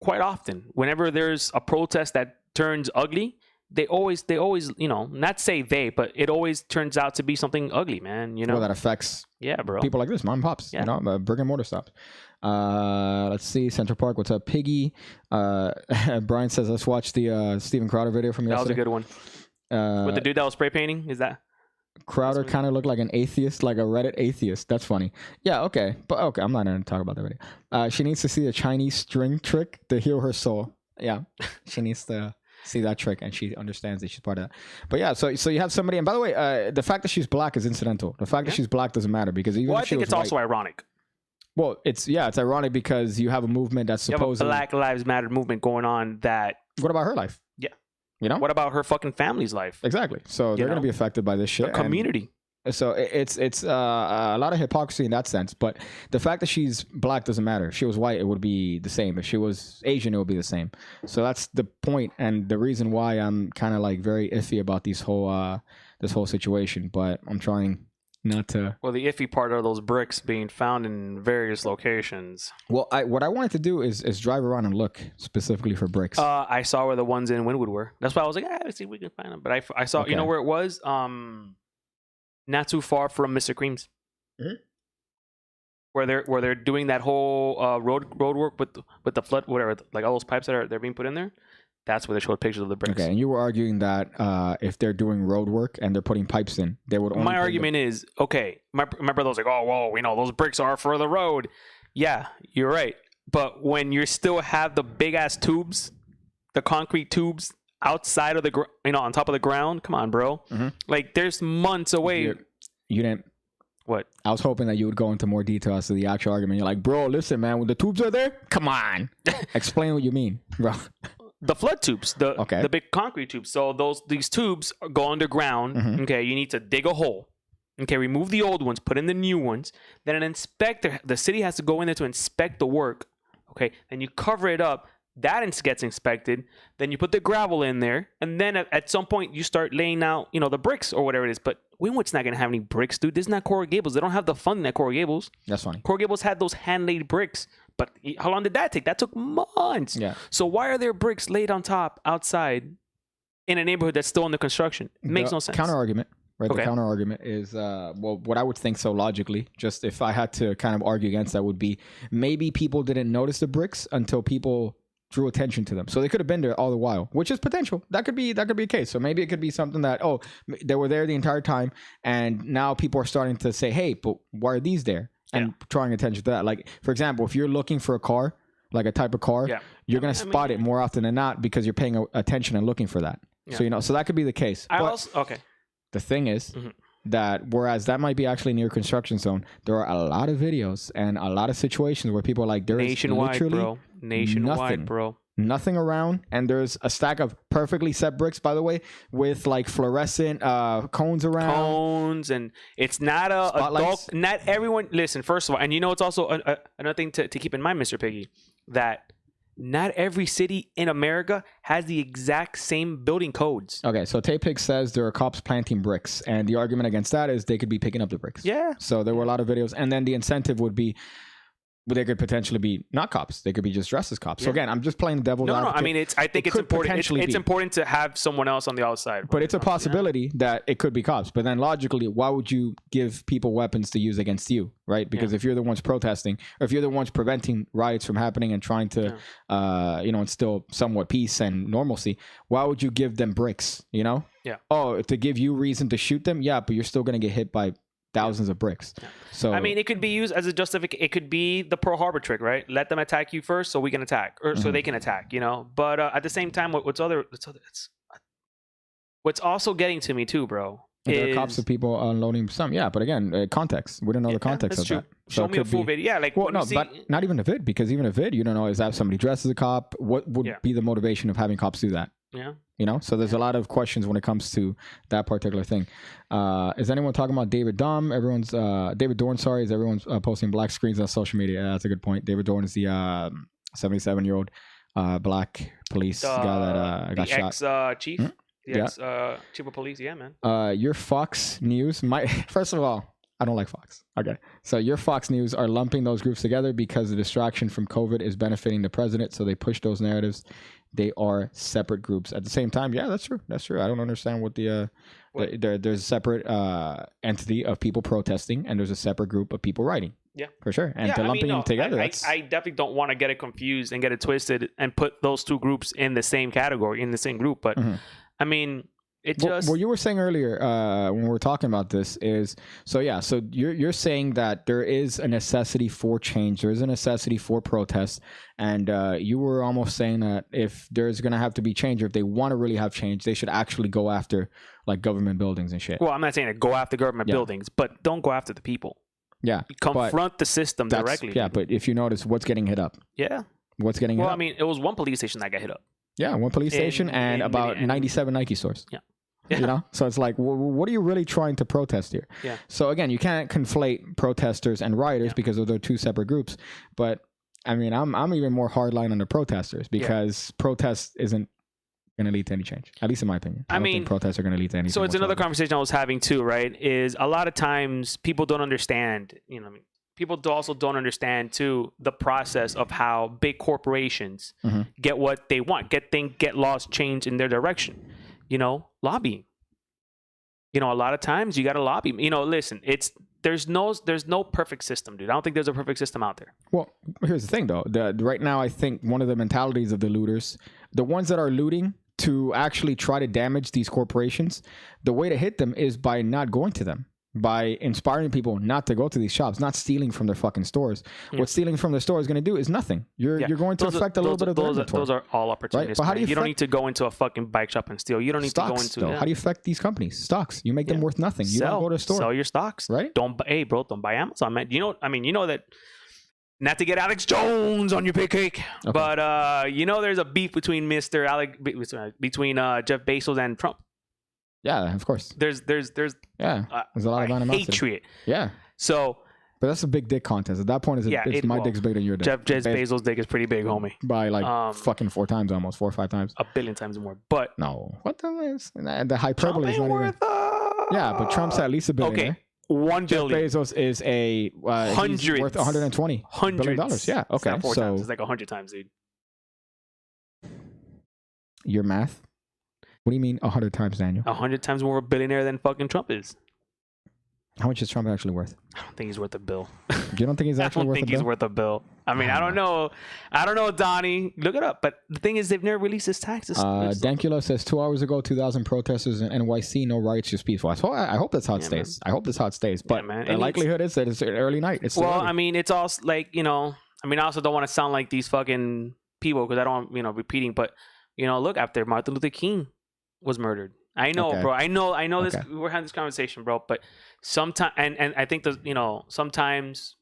S2: quite often. Whenever there's a protest that turns ugly, they always, you know, not say they, but it always turns out to be something ugly, man. You know,
S1: well, that affects
S2: bro.
S1: people like this, mom and pops, you know, brick and mortar stops. Let's see, Central Park. What's up, Piggy? Brian says, let's watch the Steven Crowder video from yesterday.
S2: That was a good one. With the dude that was spray painting, is that?
S1: Crowder kind of looked like an atheist, like a Reddit atheist. That's funny. Yeah, okay. But okay, I'm not going to talk about that video. She needs to see a Chinese string trick to heal her soul. Yeah, she needs to see that trick, and she understands that she's part of that. But yeah, so you have somebody, and by the way, the fact that she's black is incidental. The fact that she's black doesn't matter, because even if
S2: I think it's also ironic.
S1: Well, it's ironic because you have a movement that's supposedly...
S2: You have a Black Lives Matter movement going on that...
S1: What about her life?
S2: Yeah.
S1: You know?
S2: What about her fucking family's life?
S1: Exactly. So they're going to be affected by this shit.
S2: The community.
S1: So it's a lot of hypocrisy in that sense. But the fact that she's black doesn't matter. If she was white, it would be the same. If she was Asian, it would be the same. So that's the point and the reason why I'm kind of like very iffy about this whole situation. But I'm trying not to.
S2: Well, the iffy part are those bricks being found in various locations.
S1: Well, what I wanted to do is drive around and look specifically for bricks.
S2: I saw where the ones in Wynwood were. That's why I was like, let's see if we can find them. But I saw, you know where it was? Not too far from Mr. Cream's.
S1: Mm-hmm.
S2: Where they're doing that whole road work with the flood, whatever, like all those pipes that they're being put in there. That's where they showed pictures of the bricks.
S1: Okay, and you were arguing that if they're doing road work and they're putting pipes in, they would only...
S2: My argument is, okay, my brother was like, oh, whoa, we know those bricks are for the road. Yeah, you're right. But when you still have the big-ass tubes, the concrete tubes outside of the, on top of the ground, come on, bro. Mm-hmm. Like, there's months away.
S1: You didn't...
S2: What?
S1: I was hoping that you would go into more detail as to the actual argument. You're like, bro, listen, man, when the tubes are there, come on. Explain what you mean, bro.
S2: The flood tubes, the big concrete tubes. So these tubes go underground. Mm-hmm. Okay, you need to dig a hole. Okay, remove the old ones, put in the new ones. Then an inspector, the city has to go in there to inspect the work. Okay, then you cover it up. That gets inspected. Then you put the gravel in there, and then at some point you start laying out, the bricks or whatever it is. But Wynwood's not gonna have any bricks, dude. This is not Coral Gables. They don't have the funding at Coral Gables.
S1: That's funny.
S2: Coral Gables had those hand-laid bricks. But how long did that take? That took months.
S1: Yeah.
S2: So why are there bricks laid on top outside in a neighborhood that's still under construction? It makes no sense.
S1: Counter argument, right? Okay. The counter argument is, what I would think so logically, just if I had to kind of argue against that, would be maybe people didn't notice the bricks until people drew attention to them. So they could have been there all the while, which is potential. That could be a case. So maybe it could be something that, they were there the entire time, and now people are starting to say, hey, but why are these there? And drawing attention to that. Like, for example, if you're looking for a car, like a type of car, you're going to spot it more often than not because you're paying attention and looking for that. Yeah. So, so that could be the case. The thing is that whereas that might be actually near construction zone, there are a lot of videos and a lot of situations where people are like, there is literally nothing around, and there's a stack of perfectly set bricks, by the way, with like fluorescent cones around.
S2: And it's not not everyone. Listen, first of all, and it's also another thing to keep in mind, Mr. Piggy, that not every city in America has the exact same building codes.
S1: Okay, so Tay-Pig says there are cops planting bricks, and the argument against that is they could be picking up the bricks.
S2: Yeah.
S1: So there were a lot of videos, and then the incentive would be, they could potentially be not cops. They could be just dressed as cops. Yeah. So again, I'm just playing the devil's advocate.
S2: No. I mean, I think it's important. It's important to have someone else on the outside.
S1: But it's a possibility that it could be cops. But then logically, why would you give people weapons to use against you, right? Because if you're the ones protesting, or if you're the ones preventing riots from happening and trying to, instill somewhat peace and normalcy, why would you give them bricks?
S2: Yeah.
S1: Oh, to give you reason to shoot them? Yeah, but you're still gonna get hit by thousands of bricks. So
S2: I mean, it could be used as a justification. It could be the Pearl Harbor trick, right? Let them attack you first, so we can attack, or so they can attack. But at the same time, what's also getting to me too, bro.
S1: There are cops of people unloading some, but again, context. We don't know the context of that. So
S2: show me a full video. Yeah, like
S1: well, no, but not even a vid, because even a vid, you don't know is that somebody dressed as a cop. What would be the motivation of having cops do that?
S2: Yeah,
S1: so there's a lot of questions when it comes to that particular thing. Is anyone talking about David Dorn? David Dorn. Sorry, is everyone's posting black screens on social media? Yeah, that's a good point. David Dorn is the 77-year-old black police guy that got shot.
S2: Ex-chief.
S1: Hmm?
S2: Chief of police, man.
S1: Your Fox News first of all, I don't like Fox. Okay. So your Fox News are lumping those groups together because the distraction from COVID is benefiting the president. So they push those narratives. They are separate groups. At the same time, yeah, that's true. That's true. I don't understand what there's a separate entity of people protesting, and there's a separate group of people writing.
S2: Yeah,
S1: for sure. And they're lumping them together.
S2: I definitely don't want to get it confused and get it twisted and put those two groups in the same category, in the same group. But I mean, what
S1: you were saying earlier when we were talking about this is so you're saying that there is a necessity for change, there is a necessity for protest, and you were almost saying that if there's gonna have to be change, or if they want to really have change, they should actually go after like government buildings and shit.
S2: Well, I'm not saying to go after government buildings, but don't go after the people.
S1: Yeah,
S2: confront the system directly.
S1: Yeah, but if you notice, what's getting hit up?
S2: Yeah,
S1: what's getting hit up?
S2: Well, I mean, it was one police station that got hit up.
S1: Yeah, one police station and about 97 Nike stores.
S2: Yeah.
S1: So it's like, what are you really trying to protest here?
S2: Yeah.
S1: So again, you can't conflate protesters and rioters because they're two separate groups. But I mean, I'm even more hardline on the protesters, because protest isn't going to lead to any change, at least in my opinion. I don't think protests are going to lead to anything.
S2: So it's another conversation I was having too, right? Is a lot of times people don't understand, people also don't understand too the process of how big corporations get what they want, get laws changed in their direction. Lobbying. A lot of times you got to lobby. Listen, there's no perfect system, dude. I don't think there's a perfect system out there.
S1: Well, here's the thing though. Right now, I think one of the mentalities of the looters, the ones that are looting to actually try to damage these corporations, the way to hit them is by not going to them, by inspiring people not to go to these shops, not stealing from their fucking stores. What stealing from the store is going to do is nothing. You're going to affect a little bit of their inventory.
S2: Those are all opportunities.
S1: Right? But how do
S2: you don't need to go into a fucking bike shop and steal. You don't need
S1: stocks,
S2: to go into
S1: How do you affect these companies? Stocks. You make them worth nothing. You don't go to a store.
S2: Sell your stocks.
S1: Right?
S2: Don't buy Amazon, man. You know that. Not to get Alex Jones on your big cake, but there's a beef between Jeff Bezos and Trump.
S1: Yeah, of course.
S2: There's
S1: a lot of animosity.
S2: Hatred.
S1: Yeah.
S2: So,
S1: but that's a big dick contest. At that point, my dick's bigger than your dick.
S2: Jeff Bezos' dick is pretty big, homie.
S1: By like fucking 4 times, almost 4 or 5 times.
S2: A billion times more. But
S1: no, what the hyperbole is not even. Yeah, but Trump's at least a billion.
S2: Okay. 1 billion.
S1: Jeff Bezos is he's worth $120 billion. Yeah. Okay.
S2: It's not 4 times. It's like 100 times, dude.
S1: Your math. What do you mean 100 times, Daniel?
S2: 100 times more of a billionaire than fucking Trump is.
S1: How much is Trump actually worth?
S2: I don't think he's worth a bill.
S1: You don't think he's actually worth a bill?
S2: I don't think he's worth a bill. I mean, I don't know. I don't know, Donnie. Look it up. But the thing is, they've never released his taxes.
S1: Dankula says 2 hours ago, 2,000 protesters in NYC, no riots, just peaceful. So I hope that's how it stays. Man. I hope that's how it stays. But the likelihood is that it's an early night. It's early.
S2: I mean, it's all like, I also don't want to sound like these fucking people because I don't, repeating. But, look, after Martin Luther King was murdered. I know, bro. I know this. We're having this conversation, bro. But sometimes, and I think sometimes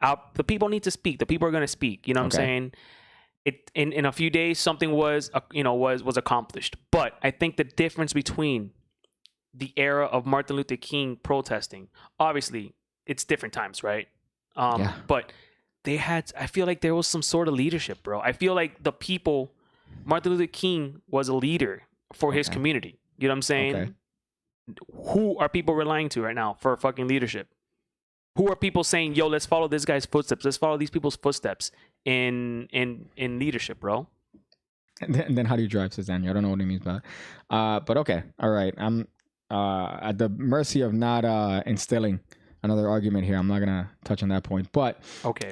S2: the people need to speak. The people are going to speak. You know what I'm saying? In a few days, something was accomplished. But I think the difference between the era of Martin Luther King protesting, obviously, it's different times, right? But I feel like there was some sort of leadership, bro. I feel like the people, Martin Luther King was a leader for his community. You know what I'm saying? Who are people relying to right now for fucking leadership? Who are people saying, yo, let's follow this guy's footsteps. Let's follow these people's footsteps in leadership, bro.
S1: And then how do you drive, says Daniel? I don't know what he means by that. But okay. All right. I'm at the mercy of not instilling another argument here. I'm not going to touch on that point. But
S2: okay.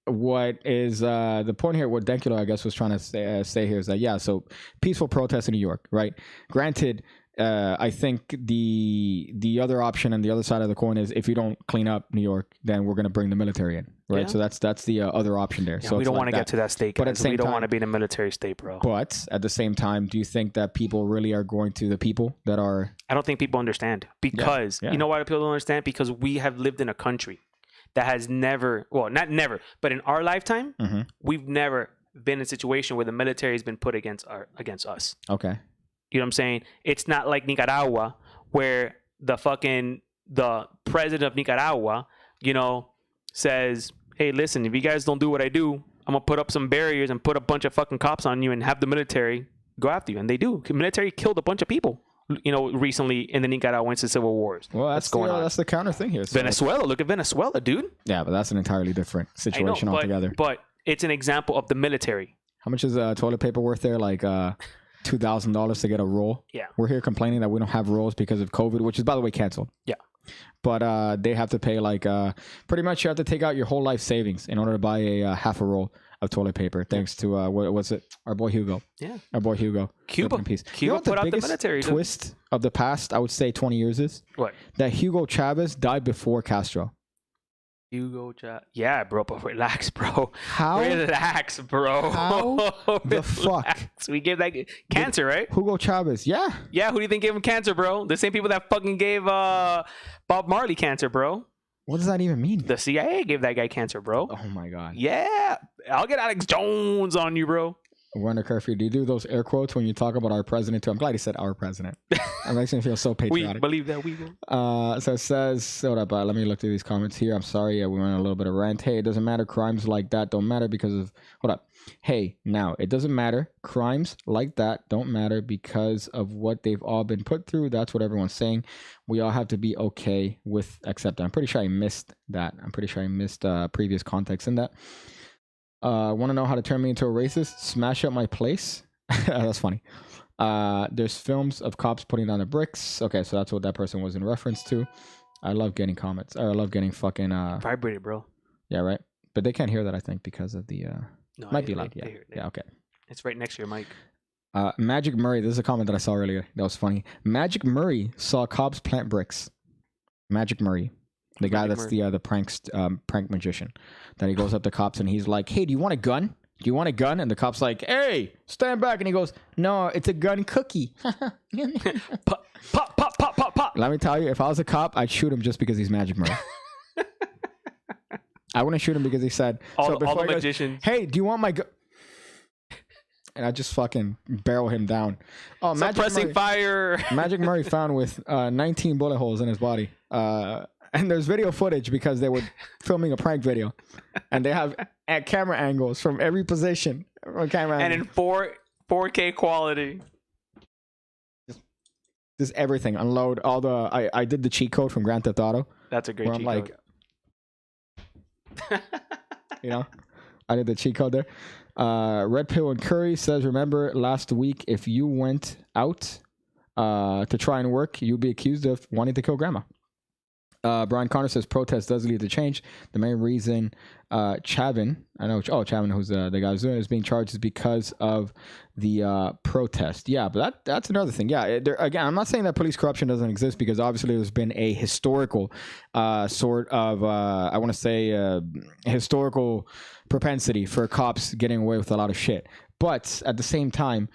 S1: What is the point here? What Dankula, I guess, was trying to say here is that so peaceful protests in New York, right? Granted, I think the other option and the other side of the coin is if you don't clean up New York, then we're going to bring the military in, right?
S2: Yeah.
S1: So that's the other option there.
S2: Yeah,
S1: so
S2: we don't
S1: like
S2: want to get to that state,
S1: but at
S2: guys.
S1: the same
S2: We don't
S1: time,
S2: want to be in a military state, bro.
S1: But at the same time, do you think that people really are going to the people that are?
S2: I don't think people understand because you know why people don't understand? Because we have lived in a country that has never, well, not never, but in our lifetime, we've never been in a situation where the military has been put against us.
S1: Okay.
S2: You know what I'm saying? It's not like Nicaragua where the president of Nicaragua, you know, says, hey, listen, if you guys don't do what I do, I'm going to put up some barriers and put a bunch of fucking cops on you and have the military go after you. And they do. The military killed a bunch of people, you know, recently in the Nicaraguan civil wars.
S1: Well, that's going on. That's the counter thing here. So.
S2: Venezuela. Look at Venezuela, dude.
S1: Yeah, but that's an entirely different situation altogether.
S2: But it's an example of the military.
S1: How much is toilet paper worth there? Like $2,000 to get a roll.
S2: Yeah.
S1: We're here complaining that we don't have rolls because of COVID, which is, by the way, canceled.
S2: Yeah.
S1: But they have to pay like pretty much you have to take out your whole life savings in order to buy a half a roll of toilet paper. Thanks to what's it? Our boy Hugo.
S2: Yeah.
S1: Our boy Hugo.
S2: Cuba.
S1: You know
S2: put out the military.
S1: Twist of the past, I would say 20 years is
S2: what?
S1: That Hugo Chavez died before Castro.
S2: Hugo Chavez. Yeah, bro, but relax, bro.
S1: How?
S2: Relax, bro.
S1: How the fuck?
S2: We gave that cancer, right?
S1: Hugo Chavez, yeah.
S2: Yeah, who do you think gave him cancer, bro? The same people that fucking gave Bob Marley cancer, bro.
S1: What does that even mean?
S2: The CIA gave that guy cancer, bro.
S1: Oh my god.
S2: Yeah. I'll get Alex Jones on you, bro.
S1: We're under curfew. Do you do those air quotes when you talk about our president too? I'm glad he said our president. It makes me feel so patriotic.
S2: We believe that we will.
S1: So it says, hold up, let me look through these comments here. I'm sorry, we went on a little bit of rant. Hey, it doesn't matter. Crimes like that don't matter because of, hold up. Hey, now, it doesn't matter. Crimes like that don't matter because of what they've all been put through. That's what everyone's saying. We all have to be okay with accepting. I'm pretty sure I missed that. I'm pretty sure I missed previous context in that. Want to know how to turn me into a racist? Smash up my place. That's funny. There's films of cops putting down the bricks. Okay, so that's what that person was in reference to. I love getting comments. I love getting fucking
S2: vibrated, bro.
S1: Yeah, right. But they can't hear that, I think, because of the
S2: no,
S1: might be like yeah, okay.
S2: It's right next to your mic.
S1: Magic Murray. This is a comment that I saw earlier. That was funny. Magic Murray saw cops plant bricks. Magic Murray. The guy that's the prank magician, that he goes up to cops and he's like, hey, do you want a gun? Do you want a gun? And the cop's like, hey, stand back. And he goes, no, it's a gun cookie.
S2: Pop, pop, pop, pop, pop, pop.
S1: Let me tell you, if I was a cop, I'd shoot him just because he's Magic Murray. I wouldn't shoot him because he said,
S2: all the magicians.
S1: Hey, do you want my gun? And I just fucking barrel him down. Oh,
S2: suppressing fire.
S1: Magic Murray found with 19 bullet holes in his body. And there's video footage because they were filming a prank video, and they have at camera angles from every position.
S2: And in 4K quality.
S1: Just everything. Unload all the. I did the cheat code from Grand Theft Auto.
S2: That's a great cheat code.
S1: You know, I did the cheat code there. Red Pill and Curry says, remember last week, if you went out to try and work, you'd be accused of wanting to kill grandma. Brian Connor says protest does lead to change. The main reason Chavin, Chavin, who's the guy who's doing it, is being charged is because of the protest. Yeah, but that's another thing. Yeah, again, I'm not saying that police corruption doesn't exist because obviously there's been a historical sort of, I want to say, historical propensity for cops getting away with a lot of shit. But at the same time,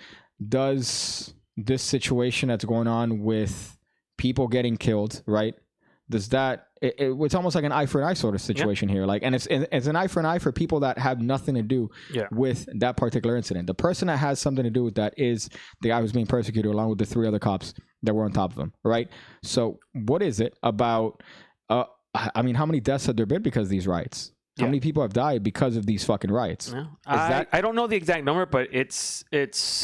S1: does this situation that's going on with people getting killed, right? Does that it's almost like an eye for an eye sort of situation here, like, and it's an eye for an eye for people that have nothing to do with that particular incident. The person that has something to do with that is the guy who's being persecuted, along with the 3 other cops that were on top of him, right? So, what is it about? I mean, how many deaths have there been because of these riots? How many people have died because of these fucking riots?
S2: Yeah. I don't know the exact number, but it's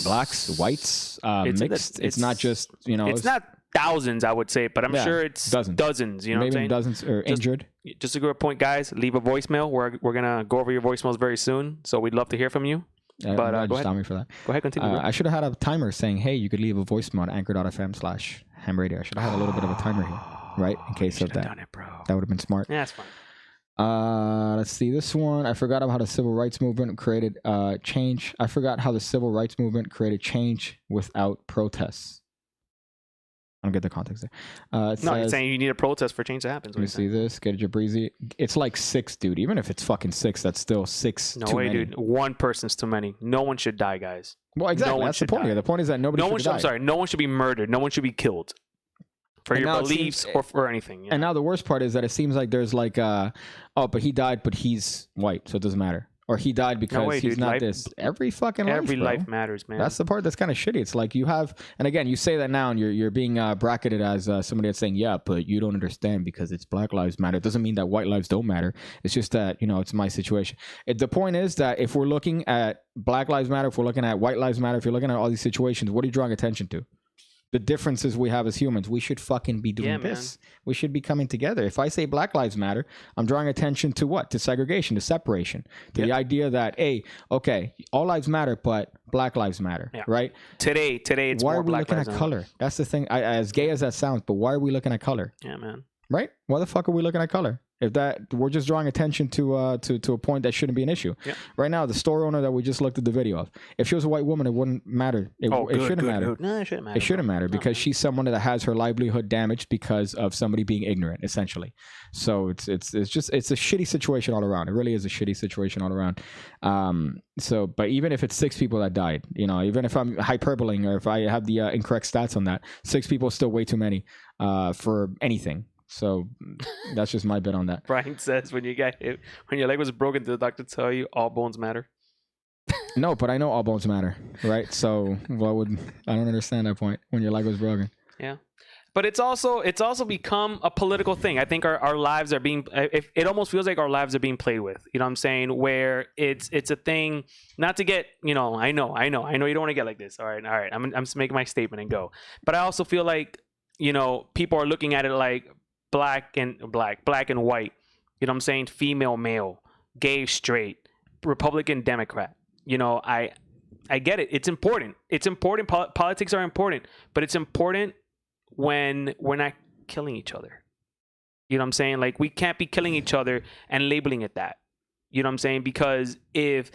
S1: blacks, whites, mixed. It's not just
S2: It's not thousands, I would say, but I'm sure it's dozens. You know,
S1: maybe
S2: what I'm saying?
S1: Dozens are injured.
S2: Just a good point, guys. Leave a voicemail. We're gonna go over your voicemails very soon, so we'd love to hear from you. But go ahead.
S1: Stop me for that.
S2: Go ahead, continue.
S1: I should have had a timer saying, "Hey, you could leave a voicemail at anchor.fm/ham radio." I should have had a little bit of a timer here, right, in case of that.
S2: Done it, bro.
S1: That would have been smart.
S2: Yeah, that's fine.
S1: Let's see this one. I forgot about how the civil rights movement created change. I forgot how the civil rights movement created change without protests. I don't get the context there.
S2: No, you're saying you need a protest for change to happen.
S1: Let me see this. Get your breezy. It's like 6, dude. Even if it's fucking 6, that's still 6
S2: No
S1: too
S2: way,
S1: many.
S2: dude. One person's too many. No one should die, guys.
S1: Well, exactly.
S2: No
S1: That's the point here. The point is that nobody should die.
S2: I'm sorry. No one should be murdered. No one should be killed for your beliefs or for anything.
S1: And now the worst part is that it seems like there's like, but he died, but he's white, so it doesn't matter. Or he died because he's not this. Every fucking life,
S2: every life matters, man.
S1: That's the part that's kind of shitty. It's like you have, and again, you say that now, and you're being bracketed as somebody that's saying, yeah, but you don't understand because it's Black Lives Matter. It doesn't mean that white lives don't matter. It's just that it's my situation. The point is that if we're looking at Black Lives Matter, if we're looking at white lives matter, if you're looking at all these situations, what are you drawing attention to? The differences we have as humans. We should fucking be doing this. Man. We should be coming together. If I say Black Lives Matter, I'm drawing attention to what? To segregation, to separation, to the idea that, hey, okay, all lives matter, but Black Lives Matter, right?
S2: Today, it's
S1: why
S2: more
S1: are we
S2: Black
S1: looking
S2: Lives
S1: at color? That's the thing. As gay as that sounds, but why are we looking at color?
S2: Yeah, man.
S1: Right? Why the fuck are we looking at color? If that we're just drawing attention to a point that shouldn't be an issue.
S2: Yeah.
S1: Right now, the store owner that we just looked at the video of, if she was a white woman, it wouldn't matter. It shouldn't matter.
S2: No, it shouldn't matter.
S1: It shouldn't matter because she's someone that has her livelihood damaged because of somebody being ignorant, essentially. So it's a shitty situation all around. It really is a shitty situation all around. But even if it's 6 people that died, even if I'm hyperbolating or if I have the incorrect stats on that, 6 people is still way too many for anything. So that's just my bit on that.
S2: Brian says when your leg was broken, did the doctor tell you all bones matter?
S1: No, but I know all bones matter, right? So I don't understand that point when your leg was broken.
S2: Yeah. But it's also become a political thing. I think our lives are being, it almost feels like our lives are being played with. You know what I'm saying? Where it's a thing, not to get, I know you don't want to get like this. All right. I'm just making my statement and go. But I also feel like, people are looking at it like black and white. You know what I'm saying? Female, male, gay, straight, Republican, Democrat. I get it. It's important. It's important. Politics are important, but it's important when we're not killing each other. You know what I'm saying? Like, we can't be killing each other and labeling it that. You know what I'm saying? Because if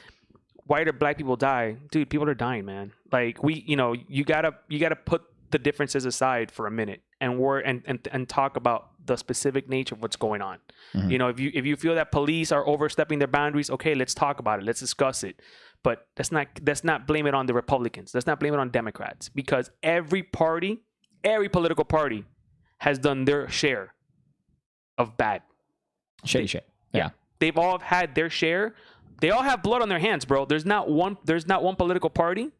S2: white or black people die, dude, people are dying, man. Like, you gotta put the differences aside for a minute and talk about the specific nature of what's going on. Mm-hmm. If you feel that police are overstepping their boundaries, okay, let's talk about it. Let's discuss it. But let's not blame it on the Republicans. Let's not blame it on Democrats, because every political party has done their share of bad.
S1: Shady shit. Yeah.
S2: They've all had their share. They all have blood on their hands, bro. There's not one political party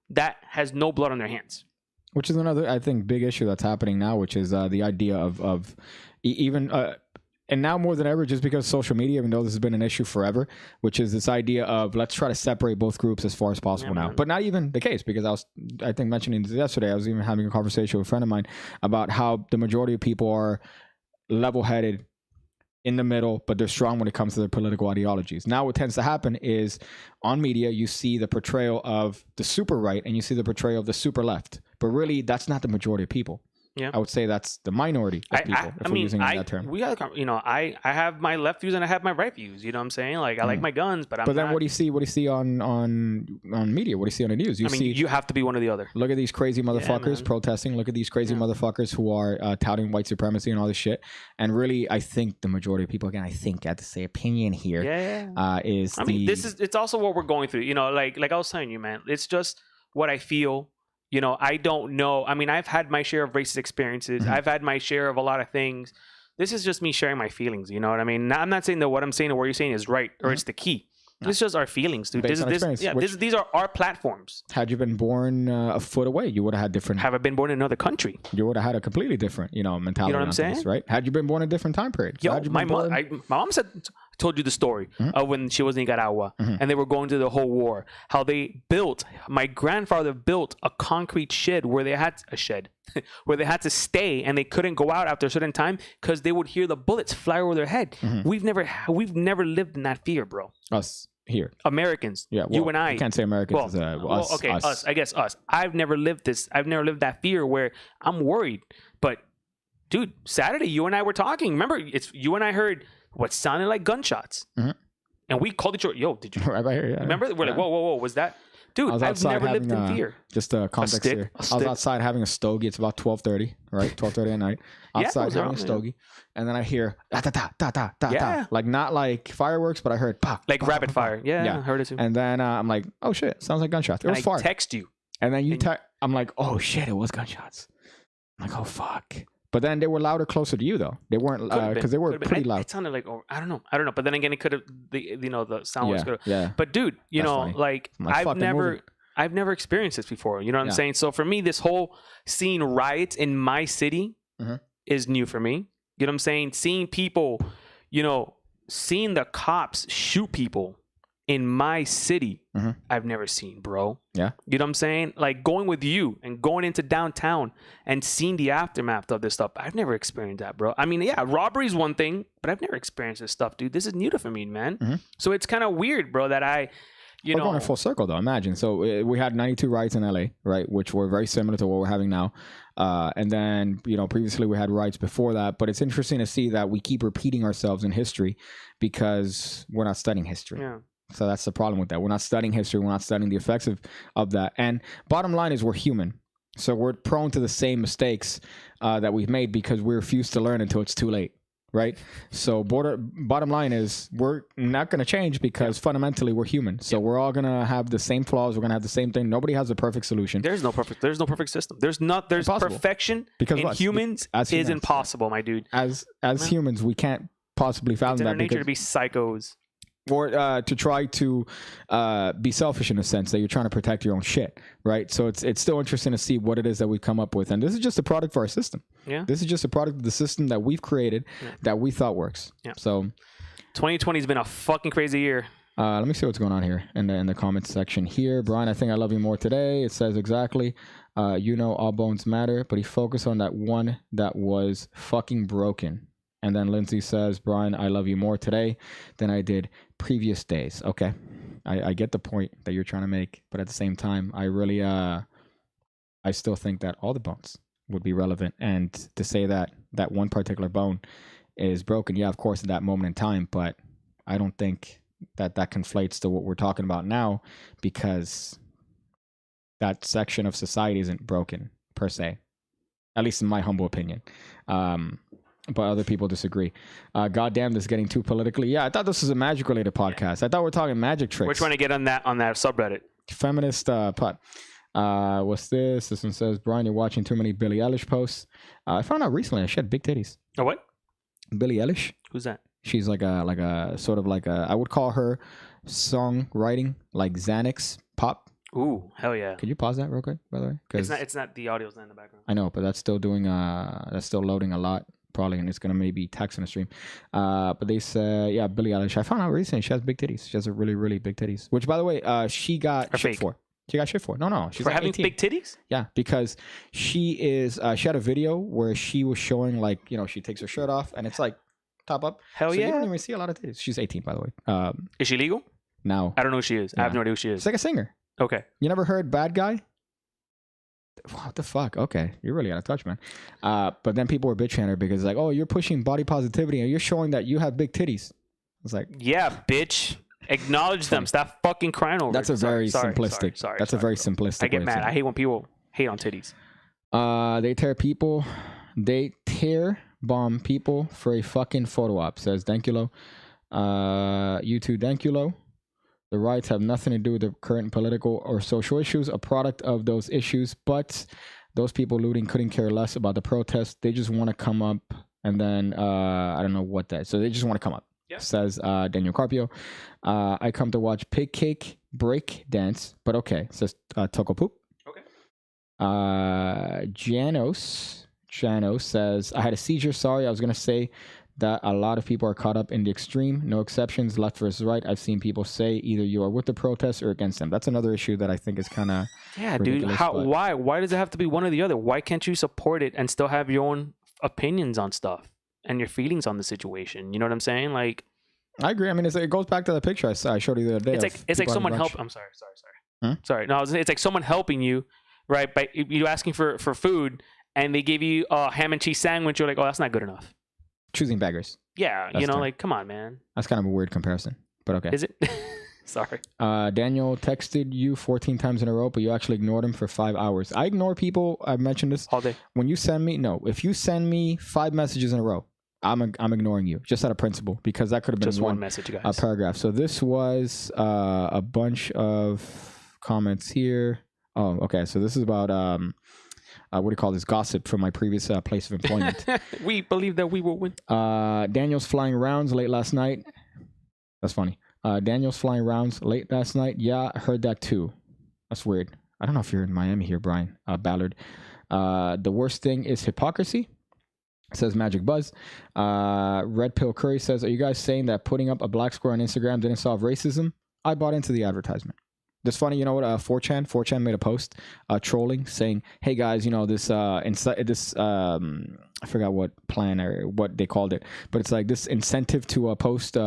S2: that has no blood on their hands.
S1: Which is another, I think, big issue that's happening now, which is the idea of even, and now more than ever, just because social media, even though this has been an issue forever, which is this idea of let's try to separate both groups as far as possible now. But not even the case, because I think mentioning this yesterday, I was even having a conversation with a friend of mine about how the majority of people are level-headed, in the middle, but they're strong when it comes to their political ideologies. Now what tends to happen is on media, you see the portrayal of the super right and you see the portrayal of the super left. But really, that's not the majority of people. Yeah, I would say that's the minority of people. If we're using that term,
S2: I have my left views and I have my right views. You know what I'm saying? Like, I like my guns, but
S1: then what do you see? What do you see on media? What do you see on the news?
S2: You have to be one or the other.
S1: Look at these crazy motherfuckers protesting. Look at these crazy motherfuckers who are touting white supremacy and all this shit. And really, I think the majority of people, again, I have to say opinion here.
S2: It's also what we're going through. Like I was telling you, man, it's just what I feel. I don't know. I mean, I've had my share of racist experiences. Mm-hmm. I've had my share of a lot of things. This is just me sharing my feelings. You know what I mean? I'm not saying that what I'm saying or what you're saying is right or it's the key. It's just our feelings, dude. These are our platforms.
S1: Had you been born a foot away, you would have had different.
S2: Have I been born in another country?
S1: You would have had a completely different, mentality.
S2: You know what I'm saying?
S1: This, right? Had you been born in a different time period?
S2: My mom told you the story of when she was in Nicaragua and they were going through the whole war. How my grandfather built a concrete shed where they had where they had to stay and they couldn't go out after a certain time because they would hear the bullets fly over their head. Mm-hmm. We've never lived in that fear, bro.
S1: Us. Here,
S2: Americans, you and I.
S1: You can't say Americans. Us.
S2: Okay, us. I guess us. I've never lived this. I've never lived that fear where I'm worried. But, dude, Saturday you and I were talking. Remember, you and I heard what sounded like gunshots, and we called each other. Yo, did you?
S1: Right by here, yeah.
S2: Remember, we're like, whoa. Was that? Dude,
S1: I was
S2: I've
S1: outside
S2: never lived
S1: having
S2: in fear.
S1: just a context
S2: stick?
S1: here.
S2: A
S1: I was
S2: stick?
S1: outside having a stogie. It's about 12:30, right? 12:30 at night.
S2: Yeah, it
S1: Outside
S2: was
S1: having
S2: around
S1: a
S2: there.
S1: stogie, and then I hear da da da da da da
S2: Yeah.
S1: da, like not like fireworks, but I heard pop,
S2: Like
S1: pop,
S2: rapid
S1: pop, pop.
S2: fire. Yeah, I heard it too.
S1: And then I'm like, oh shit, sounds like gunshots. It
S2: And
S1: was
S2: I
S1: far.
S2: text you.
S1: And then
S2: and-
S1: I'm like, oh shit, it was gunshots. I'm like, oh fuck. But then they were louder closer to you though. They weren't because they were pretty loud.
S2: It sounded like I don't know. But then again, it could have the sound was good.
S1: Yeah.
S2: But dude, you
S1: That's
S2: know,
S1: funny.
S2: like
S1: I'm like,
S2: I've
S1: fucking
S2: never
S1: movie.
S2: I've never experienced this before. You know what I'm
S1: Yeah.
S2: saying? So for me, this whole seeing riots in my city
S1: Mhm.
S2: is new for me. You know what I'm saying? Seeing people, you know, seeing the cops shoot people in my city,
S1: Mhm.
S2: I've never seen, bro.
S1: Yeah.
S2: You know what I'm saying? Like going with you and going into downtown and seeing the aftermath of this stuff. I've never experienced that, bro. I mean, yeah, robbery is one thing, but I've never experienced this stuff, dude. This is new to me, man.
S1: Mhm.
S2: So it's kind of weird, bro, that
S1: We're going in full circle though. Imagine. So we had 92 riots in LA, right, which were very similar to what we're having now. And then, you know, previously we had riots before that. But it's interesting to see that we keep repeating ourselves in history because we're not studying history.
S2: Yeah.
S1: So that's the problem with that. We're not studying history. We're not studying the effects of that. And bottom line is we're human. So we're prone to the same mistakes that we've made because we refuse to learn until it's too late. Right. So bottom line is we're not going to change because fundamentally we're human. So we're all going to have the same flaws. We're going to have the same thing. Nobody has a perfect solution.
S2: There's no perfect system. There's
S1: Impossible.
S2: perfection
S1: Because
S2: in
S1: what?
S2: humans
S1: As
S2: is
S1: humans,
S2: impossible, my dude.
S1: As humans, we can't possibly
S2: It's
S1: fathom
S2: in our
S1: that
S2: nature
S1: because,
S2: to be psychos.
S1: or to try to be selfish in a sense that you're trying to protect your own shit, right? So it's still interesting to see what it is that we come up with, and this is just a product for our system.
S2: Yeah.
S1: This is just a product of the system that we've created that we thought works.
S2: Yeah.
S1: So
S2: 2020 has been a fucking crazy year.
S1: let me see what's going on here in the comments section here. Brian, I think I love you more today. It says exactly. You know, all bones matter, but he focused on that one that was fucking broken. And then Lindsay says, Brian, I love you more today than I did previous days. Okay. I get the point that you're trying to make, but at the same time, I really, I still think that all the bones would be relevant. And to say that that one particular bone is broken, yeah, of course, at that moment in time, but I don't think that conflates to what we're talking about now because that section of society isn't broken per se, at least in my humble opinion. But other people disagree. Goddamn, this is getting too politically. Yeah, I thought this was a magic related podcast. I thought we were talking magic tricks.
S2: We're trying to get on that subreddit.
S1: Feminist pot. What's this? This one says, Brian, you're watching too many Billie Eilish posts. I found out recently she had big titties.
S2: Oh, what?
S1: Billie Eilish.
S2: Who's that?
S1: She's like a sort of like a, I would call her songwriting like Xanax pop.
S2: Ooh, hell yeah.
S1: Could you pause that real quick, by the way?
S2: It's not the audio's not in the background.
S1: I know, but that's still doing that's still loading a lot probably, and it's gonna maybe text on the stream. But they say, yeah, Billie Eilish. I found out recently she has big titties. She has a really, really big titties. Which, by the way, she got shit for. She got shit for. No, she's
S2: for
S1: like
S2: having
S1: 18.
S2: big titties.
S1: Yeah, because she is. She had a video where she was showing like she takes her shirt off and it's like top up.
S2: Hell
S1: so
S2: yeah.
S1: You don't even see a lot of titties. She's 18, by the way.
S2: Is she legal?
S1: Now
S2: I don't know who she is. I have no idea who she is.
S1: she's like a singer.
S2: Okay.
S1: You never heard "Bad Guy"? What the fuck? Okay, you're really out of touch, man. But then people were bitching at her because like, oh, you're pushing body positivity and you're showing that you have big titties. It's like,
S2: yeah, bitch. Acknowledge them. Stop fucking crying over.
S1: That's a very simplistic. That's a very simplistic.
S2: I get
S1: way of
S2: mad.
S1: saying
S2: I hate when people hate on titties.
S1: They tear bomb people for a fucking photo op, says Dankulo. You too, Dankulo. The riots have nothing to do with the current political or social issues, a product of those issues, but those people looting couldn't care less about the protest. They just want to come up and then, I don't know what that is. So they just want to come up, says Daniel Carpio. I come to watch Pig Cake Break Dance, but okay, says Toko Poop.
S2: Okay.
S1: Janos says, I had a seizure. Sorry, I was going to say that a lot of people are caught up in the extreme. No exceptions, left versus right. I've seen people say either you are with the protests or against them. That's another issue that I think is kind of
S2: dude. Why does it have to be one or the other? Why can't you support it and still have your own opinions on stuff and your feelings on the situation? You know what I'm saying? Like,
S1: I agree. I mean, it goes back to the picture I showed you the other day.
S2: It's like someone help. I'm sorry. Sorry. No, it's like someone helping you, right? By you asking for food, and they give you a ham and cheese sandwich. You're like, oh, that's not good enough.
S1: Choosing beggars.
S2: Yeah,
S1: That's
S2: you know,
S1: fair.
S2: like, come on, man.
S1: That's kind of a weird comparison, but okay.
S2: Is it? Sorry.
S1: Daniel texted you 14 times in a row, but you actually ignored him for 5 hours. I ignore people. I've mentioned this
S2: all day.
S1: When you send me, if you send me 5 messages in a row, I'm ignoring you just out of principle, because that could have been
S2: just one message, guys.
S1: A paragraph. So this was a bunch of comments here. Oh, okay. So this is about what do you call this? Gossip from my previous place of employment.
S2: We believe that we will win.
S1: Daniel's flying rounds late last night. That's funny. Daniel's flying rounds late last night. Yeah, I heard that too. That's weird. I don't know if you're in Miami here, Brian Ballard. The worst thing is hypocrisy, says Magic Buzz. Red Pill Curry says, are you guys saying that putting up a black square on Instagram didn't solve racism? I bought into the advertisement. That's funny. You know what? 4chan made a post trolling, saying, hey guys, this I forgot what plan or what they called it, but it's like this incentive to post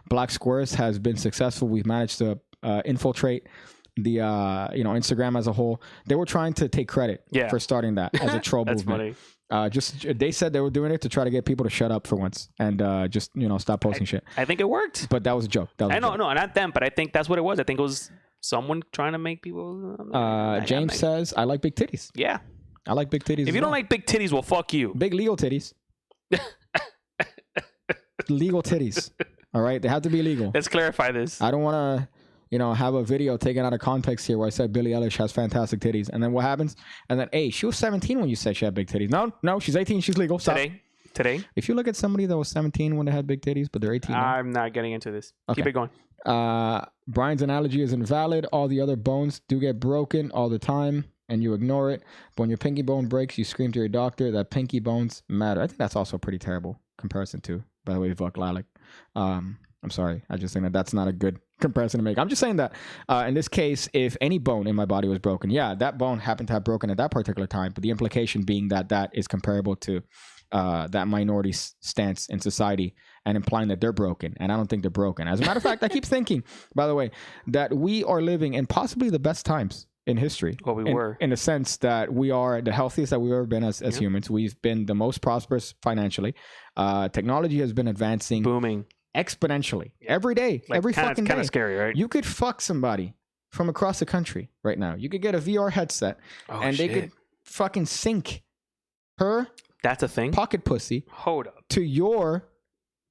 S1: black squares has been successful. We've managed to infiltrate the Instagram as a whole. They were trying to take credit for starting that as a troll
S2: That's
S1: movement.
S2: Funny.
S1: They said they were doing it to try to get people to shut up for once and just stop posting shit.
S2: I think it worked.
S1: But that was a joke. No,
S2: not them, but I think that's what it was. I think it was someone trying to make people.
S1: James says, I like big titties.
S2: Yeah.
S1: I like big titties.
S2: If you don't like big titties, well, fuck you.
S1: Big legal titties. Legal titties. All right? They have to be legal.
S2: Let's clarify this.
S1: I don't want to, have a video taken out of context here where I said Billie Eilish has fantastic titties. And then what happens? And then, hey, she was 17 when you said she had big titties. No, she's 18. She's legal. Stop.
S2: Today?
S1: If you look at somebody that was 17 when they had big titties, but they're 18 now.
S2: I'm not getting into this.
S1: Okay.
S2: Keep it going.
S1: Brian's analogy is invalid. All the other bones do get broken all the time, and you ignore it. But when your pinky bone breaks, you scream to your doctor that pinky bones matter. I think that's also a pretty terrible comparison too, by the way, Vuk Lalik. I'm sorry. I just think that's not a good comparison to make. I'm just saying that in this case, if any bone in my body was broken, that bone happened to have broken at that particular time. But the implication being that is comparable to that minority stance in society and implying that they're broken. And I don't think they're broken. As a matter of fact, I keep thinking, by the way, that we are living in possibly the best times in history.
S2: Well, we were.
S1: In the sense that we are the healthiest that we've ever been as humans. We've been the most prosperous financially. Technology has been advancing.
S2: Booming.
S1: Exponentially. Every day. Every fucking day.
S2: Kind of scary, right?
S1: You could fuck somebody from across the country right now. You could get a VR headset they could fucking sync her
S2: that's a thing.
S1: Pocket pussy.
S2: Hold up.
S1: To your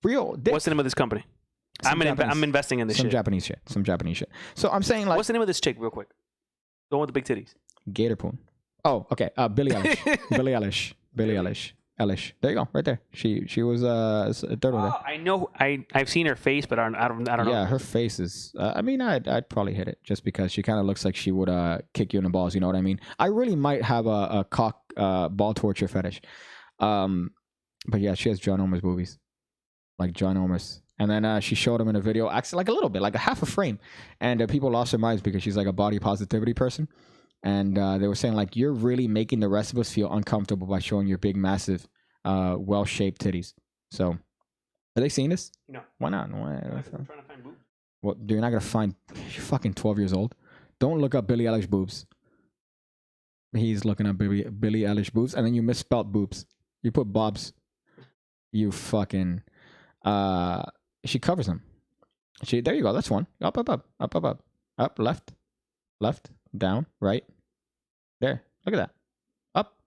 S1: real dick.
S2: What's the name of this company? I'm investing in this shit.
S1: Some Japanese shit. So I'm saying
S2: what's the name of this chick, real quick? The one with the big titties.
S1: Gator Poon. Oh, okay. Billie Eilish. Billie Eilish. There you go. Right there. She was third one there.
S2: I know. I've seen her face, but I don't know.
S1: Yeah, her face is. I'd probably hit it just because she kind of looks like she would kick you in the balls. You know what I mean? I really might have a cock ball torture fetish. But yeah, she has ginormous boobies, like ginormous. And then she showed him in a video, actually like a little bit, like a half a frame, and people lost their minds because she's like a body positivity person, and they were saying like, you're really making the rest of us feel uncomfortable by showing your big, massive, well-shaped titties. So, are they seeing this?
S2: No.
S1: Why not?
S2: I'm trying to find boobs.
S1: Well, you're not gonna find. You're fucking 12 years old. Don't look up Billie Eilish boobs. He's looking up Billie Eilish boobs, and then you misspelled boobs. You put bobs. You fucking. She covers them. There you go. That's one. Up, left, down, right. There. Look at that. Up.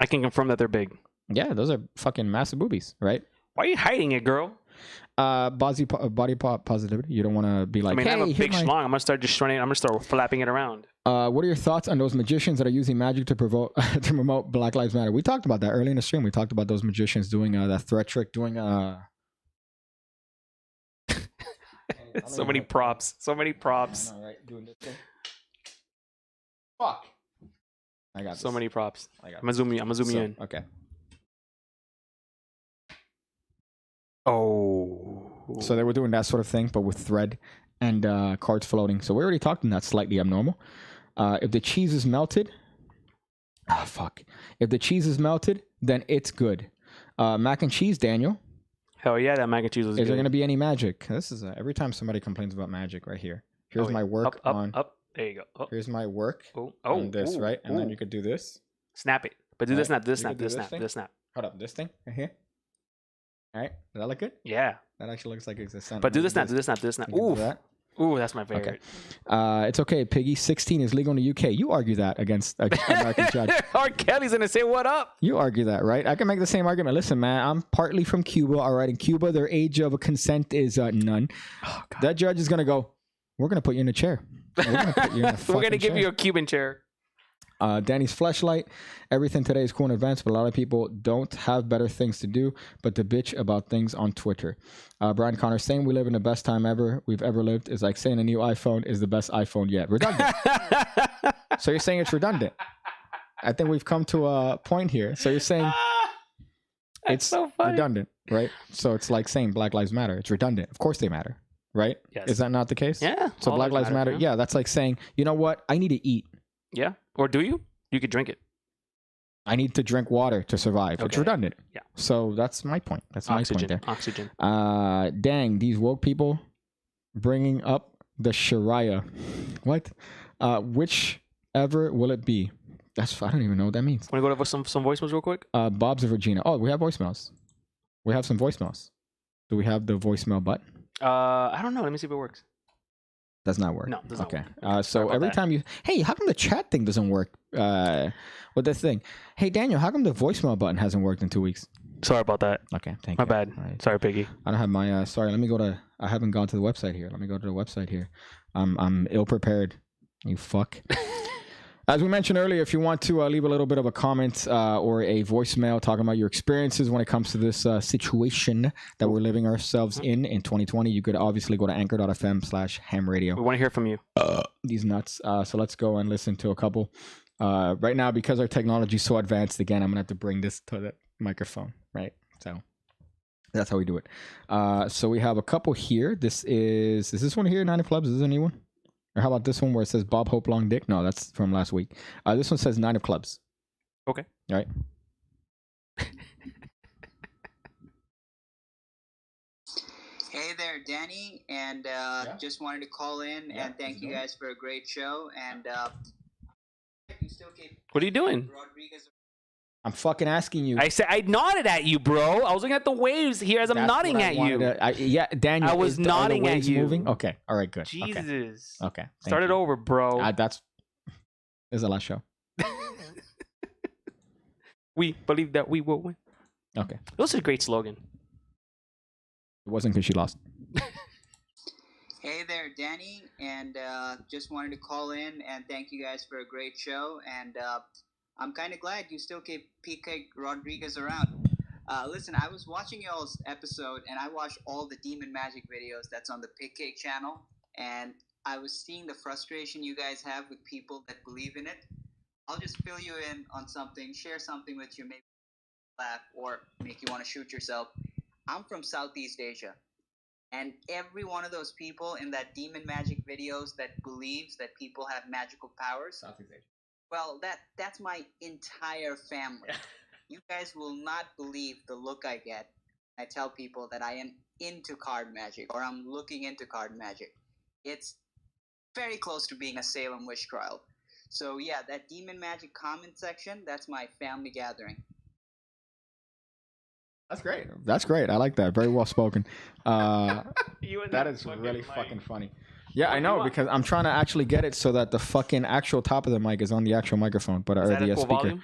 S2: I can confirm that they're big.
S1: Yeah, those are fucking massive boobies, right?
S2: Why are you hiding it, girl?
S1: Body positivity. You don't want to be like,
S2: I have a big schlong. I'm gonna start just showing it. I'm gonna start flapping it around.
S1: What are your thoughts on those magicians that are using magic to promote Black Lives Matter? We talked about that early in the stream. We talked about those magicians doing that threat trick, doing
S2: so many props. So many props.
S1: I know, right? Doing this thing. Fuck. I got this.
S2: So many props.
S1: I'm
S2: gonna zoom in.
S1: Okay.
S2: Oh.
S1: So they were doing that sort of thing, but with thread and cards floating. So we already talked, and that's slightly abnormal. If the cheese is melted, If the cheese is melted, then it's good. Mac and cheese, Daniel.
S2: Hell yeah, that mac and cheese was good.
S1: Is there going to be any magic? This is every time somebody complains about magic right here. Here's my work
S2: up. There you go. Oh.
S1: Here's my work on this, right? And then you could do this.
S2: Snap it. But do this snap.
S1: Hold up, this thing right here. All right. Does that look good?
S2: Yeah.
S1: That actually looks like it's a sentence.
S2: But do this now. Do this now. Do this now. Ooh. Ooh, that's my favorite.
S1: Okay. It's okay. Piggy, 16 is legal in the UK. You argue that against an American judge.
S2: R. Kelly's going to say, what up?
S1: You argue that, right? I can make the same argument. Listen, man, I'm partly from Cuba. All right. In Cuba, their age of consent is none.
S2: Oh, God.
S1: That judge is going to go, we're going to put you in a chair. We're going to put you in a
S2: We're going to give
S1: chair.
S2: you a Cuban chair.
S1: Danny's Fleshlight. Everything today is cool in advance, but a lot of people don't have better things to do but to bitch about things on Twitter. Brian Connor saying we live in the best time we've ever lived is like saying a new iPhone is the best iPhone yet. Redundant. So you're saying it's redundant. I think we've come to a point here. So you're saying it's
S2: so funny.
S1: redundant, right? So it's like saying Black Lives Matter. It's redundant. Of course they matter, right?
S2: Yes.
S1: Is that not the case?
S2: Yeah.
S1: So Black Lives Matter. Yeah, that's like saying, you know what? I need to eat.
S2: Yeah. Or do you? You could drink it.
S1: I need to drink water to survive.
S2: Okay.
S1: It's redundant.
S2: Yeah.
S1: So that's my point. That's my point there.
S2: Oxygen.
S1: Dang, these woke people bringing up the Sharia. What? Whichever will it be? I don't even know what that means.
S2: Want to go to some voicemails real quick?
S1: Bob's of Regina. Oh, we have voicemails. We have some voicemails. Do we have the voicemail button?
S2: I don't know. Let me see if it works.
S1: Does not work.
S2: No, does not
S1: work.
S2: Sorry
S1: So
S2: about
S1: every
S2: that.
S1: time how come the chat thing doesn't work? With this thing. Hey, Daniel, how come the voicemail button hasn't worked in 2 weeks?
S2: Sorry about that.
S1: Okay, thank
S2: My
S1: you.
S2: bad.
S1: All right.
S2: Sorry, Piggy.
S1: I don't have my, sorry, let me go to, I haven't gone to the website here. Let me go to the website here. I'm ill prepared. You fuck. As we mentioned earlier, if you want to leave a little bit of a comment or a voicemail talking about your experiences when it comes to this situation that we're living ourselves in 2020, you could obviously go to anchor.fm/hamradio.
S2: We want to hear from you.
S1: These nuts. So let's go and listen to a couple. Right now, because our technology is so advanced, again, I'm going to have to bring this to the microphone, right? So that's how we do it. So we have a couple here. Is this one here, 9 Clubs? Is this a new one? Or how about this one where it says Bob Hope Long Dick? No, that's from last week. This one says 9 Clubs.
S2: Okay.
S1: All right.
S7: Hey there, Danny, and just wanted to call in and thank you guys for a great show. And you still keep
S2: What are you doing?
S7: Rodriguez.
S1: I'm fucking asking you.
S2: I said I nodded at you, bro. I was looking at the waves here as I'm
S1: That's
S2: nodding
S1: what I
S2: at
S1: wanted
S2: you.
S1: yeah, Daniel.
S2: I was
S1: are the
S2: nodding at
S1: waves
S2: you.
S1: Moving? Okay. All right. Good.
S2: Jesus.
S1: Okay.
S2: Start it over, bro.
S1: This is the last show.
S2: We believe that we will win.
S1: Okay.
S2: That was a great slogan.
S1: It wasn't because she lost.
S7: Hey there, Danny, and just wanted to call in and thank you guys for a great show. And I'm kind of glad you still keep PK Rodriguez around. Listen, I was watching y'all's episode, and I watched all the Demon Magic videos that's on the Pig Cake channel, and I was seeing the frustration you guys have with people that believe in it. I'll just fill you in on something, share something with you, maybe laugh or make you want to shoot yourself. I'm from Southeast Asia, and every one of those people in that Demon Magic videos that believes that people have magical powers,
S1: Southeast Asia.
S7: well, that's my entire family. You guys will not believe the look I get. I tell people that I am into card magic or I'm looking into card magic. It's very close to being a Salem witch trial. So yeah, that Demon Magic comment section, that's my family gathering.
S1: That's great. That's great. I like that. Very well spoken. That is
S2: fucking
S1: really
S2: mic.
S1: fucking funny. Yeah, I know, because I'm trying to actually get it so that the fucking actual top of the mic is on the actual microphone, but
S2: Is that
S1: the
S2: at full
S1: speaker.
S2: volume?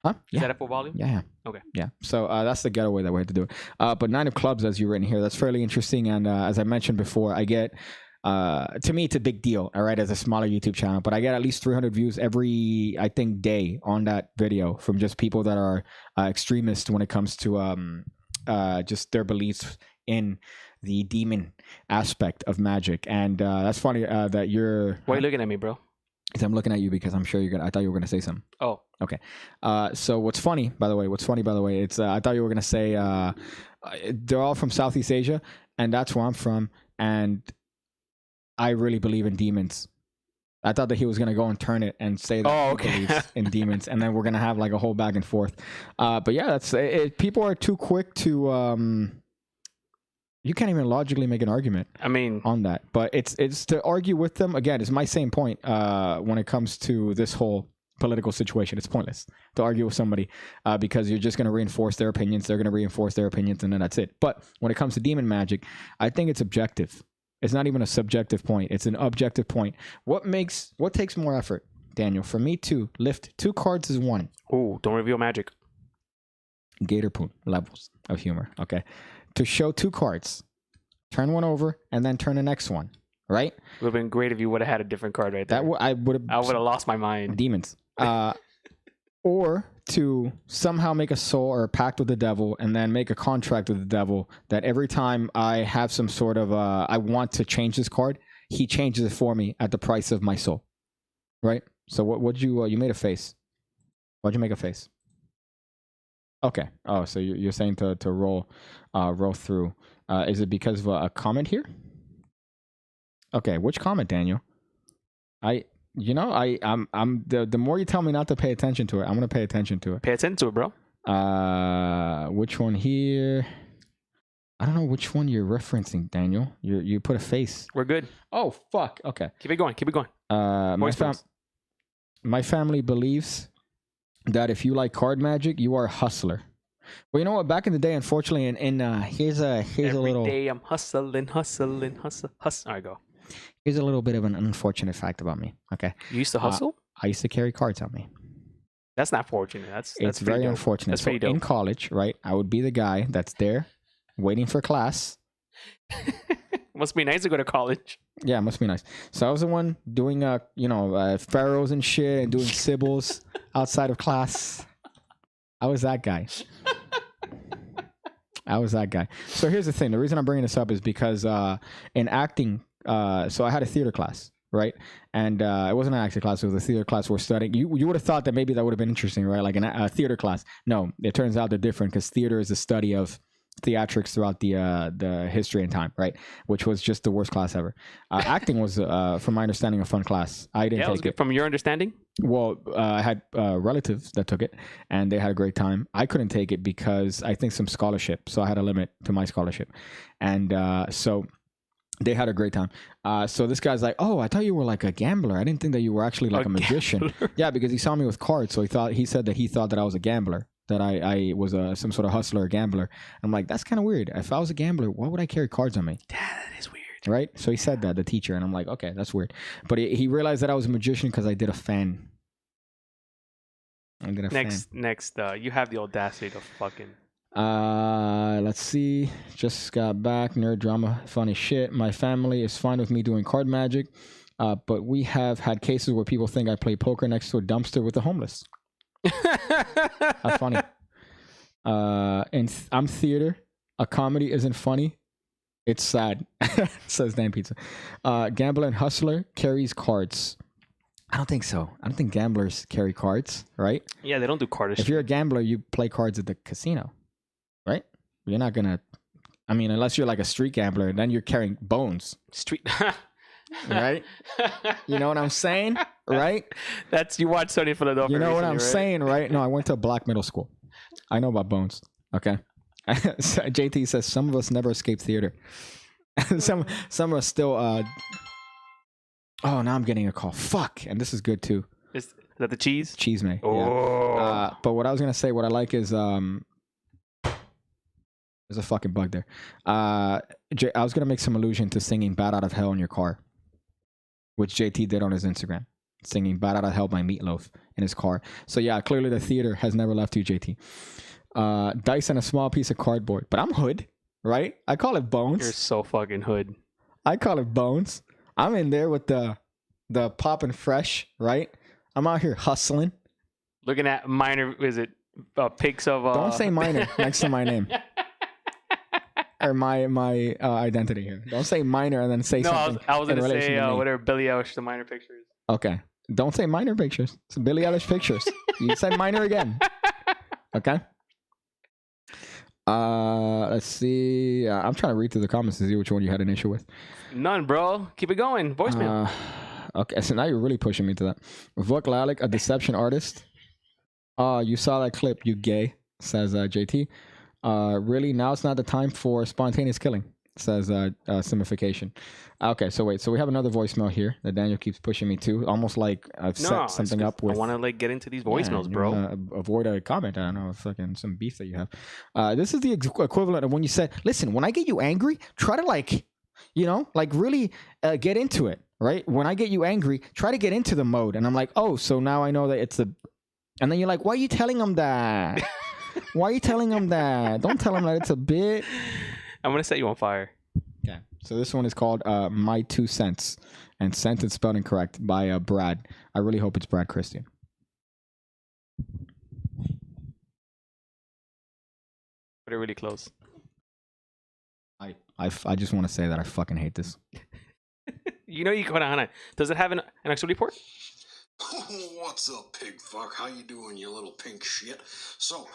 S1: Huh?
S2: Is
S1: Yeah.
S2: that at full volume?
S1: Yeah.
S2: Okay.
S1: Yeah. So that's the getaway that we had to do it. But 9 of Clubs, as you've written here, that's fairly interesting. And as I mentioned before, I get, to me, it's a big deal, all right, as a smaller YouTube channel. But I get at least 300 views every, I think, day on that video from just people that are extremists when it comes to just their beliefs in the demon aspect of magic. And that's funny that you're...
S2: Why are you looking at me, bro?
S1: I'm looking at you because I'm sure you're gonna... I thought you were gonna say something.
S2: Oh.
S1: Okay. So what's funny, by the way, it's I thought you were gonna say they're all from Southeast Asia, and that's where I'm from, and I really believe in demons. I thought that he was gonna go and turn it and say that he believes in demons, and then we're gonna have like a whole back and forth. But yeah, that's it. People are too quick to. You can't even logically make an argument.
S2: I mean,
S1: on that, but it's to argue with them again. It's my same point when it comes to this whole political situation. It's pointless to argue with somebody because you're just going to reinforce their opinions. They're going to reinforce their opinions, and then that's it. But when it comes to demon magic, I think it's objective. It's not even a subjective point. It's an objective point. What takes more effort, Daniel? For me to lift 2 cards is 1.
S2: Oh, don't reveal magic.
S1: Gator poon levels of humor. Okay. To show 2 cards, turn one over, and then turn the next one. Right?
S2: It would have been great if you would have had a different card right there.
S1: I would have
S2: lost my mind.
S1: Demons. Or to somehow make a soul or a pact with the devil and then make a contract with the devil that every time I have some sort of I want to change this card, he changes it for me at the price of my soul. Right? So what'd you made a face. Why'd you make a face? Okay. Oh, so you're saying to roll through. Is it because of a comment here? Okay, which comment, Daniel? I'm the more you tell me not to pay attention to it, I'm gonna pay attention to it.
S2: Pay attention to it, bro.
S1: Which one here? I don't know which one you're referencing, Daniel. You put a face.
S2: We're good.
S1: Oh fuck. Okay.
S2: Keep it going.
S1: My family believes that if you like card magic, you are a hustler. Well, you know what? Back in the day, unfortunately, here's a little.
S2: Every day I'm hustling. All right, go.
S1: Here's a little bit of an unfortunate fact about me. Okay.
S2: You used to hustle?
S1: I used to carry cards on me.
S2: That's not fortunate. That's
S1: very
S2: dope.
S1: unfortunate.
S2: That's pretty dope.
S1: In college, right? I would be the guy that's there, waiting for class.
S2: Must be nice to go to college.
S1: Yeah, it must be nice. So I was the one doing pharaohs and shit and doing sybils outside of class. I was that guy. So here's the thing. The reason I'm bringing this up is because in acting, so I had a theater class, right? And it wasn't an acting class. It was a theater class we're studying. You would have thought that maybe that would have been interesting, right? Like a theater class. No, it turns out they're different because theater is a study of theatrics throughout the history and time, right? Which was just the worst class ever. Acting was, from my understanding, a fun class. I didn't take it.
S2: From your understanding?
S1: Well, I had relatives that took it, and they had a great time. I couldn't take it because I think some scholarship, so I had a limit to my scholarship, and so they had a great time. So this guy's like, "Oh, I thought you were like a gambler. I didn't think that you were actually like a magician." Yeah, because he saw me with cards, so he said that I was a gambler. That I was some sort of hustler or gambler. I'm like, that's kind of weird. If I was a gambler, why would I carry cards on me?
S2: Yeah, that is weird.
S1: Right? So he said that, the teacher, and I'm like, okay, that's weird. But he realized that I was a magician because I did a fan.
S2: Next, you have the audacity to fucking...
S1: Let's see. Just got back. Nerd drama. Funny shit. My family is fine with me doing card magic. But we have had cases where people think I play poker next to a dumpster with the homeless. How funny. And I'm theater. A comedy isn't funny. It's sad. Says Dan Pizza. Gambler and hustler carries cards. I don't think so. I don't think gamblers carry cards, right?
S2: Yeah, they don't do card.
S1: If you're a gambler, you play cards at the casino, right? You're not gonna. I mean, unless you're like a street gambler, then you're carrying bones. Right? You know what I'm saying? Right?
S2: That's you watch Sony Philadelphia.
S1: You know what I'm
S2: right?
S1: saying, right? No, I went to a black middle school. I know about bones. Okay. JT says some of us never escaped theater. some are still oh, now I'm getting a call. Fuck. And this is good too.
S2: Is that the cheese?
S1: Cheese may.
S2: Oh.
S1: Yeah. But what I was gonna say, what I like is there's a fucking bug there. I was gonna make some allusion to singing "Bat Out of Hell" in your car, which JT did on his Instagram, singing "Bat Out of Hell" by Meatloaf in his car. So yeah, clearly the theater has never left you, JT. Dice and a small piece of cardboard. But I'm hood, right? I call it bones.
S2: You're so fucking hood.
S1: I call it bones. I'm in there with the poppin' fresh, right? I'm out here hustling.
S2: Looking at minor, is it pics of...
S1: Don't say minor next to my name. Or my identity here. Don't say minor and then say something.
S2: No, I was going to say whatever Billie Eilish, the minor pictures.
S1: Okay. Don't say minor pictures. It's Billie Eilish pictures. You said minor again. Okay. Let's see. I'm trying to read through the comments to see which one you had an issue with.
S2: None, bro. Keep it going. Voicemail.
S1: Okay, so now you're really pushing me to that. Vuk Lalic, a deception artist. You saw that clip, you gay, says JT. Really, now it's not the time for spontaneous killing. says simification. Okay, so wait. So we have another voicemail here that Daniel keeps pushing me to. Almost like I've set something up with.
S2: I want to like get into these voicemails, bro.
S1: Avoid a comment. I don't know, fucking some beef that you have. This is the equivalent of when you said, listen, when I get you angry, try to like, really get into it, right? When I get you angry, try to get into the mode. And I'm like, oh, so now I know that it's a... And then you're like, why are you telling them that? Why are you telling them that? Don't tell them that it's a bit.
S2: I'm going to set you on fire.
S1: Yeah. So this one is called My 2 Cents. And cent is spelled incorrect by Brad. I really hope it's Brad Christian.
S2: Put it really close.
S1: I just want to say that I fucking hate this.
S2: You hold on. Does it have an actual report?
S8: What's up, pig fuck? How you doing, you little pink shit? So,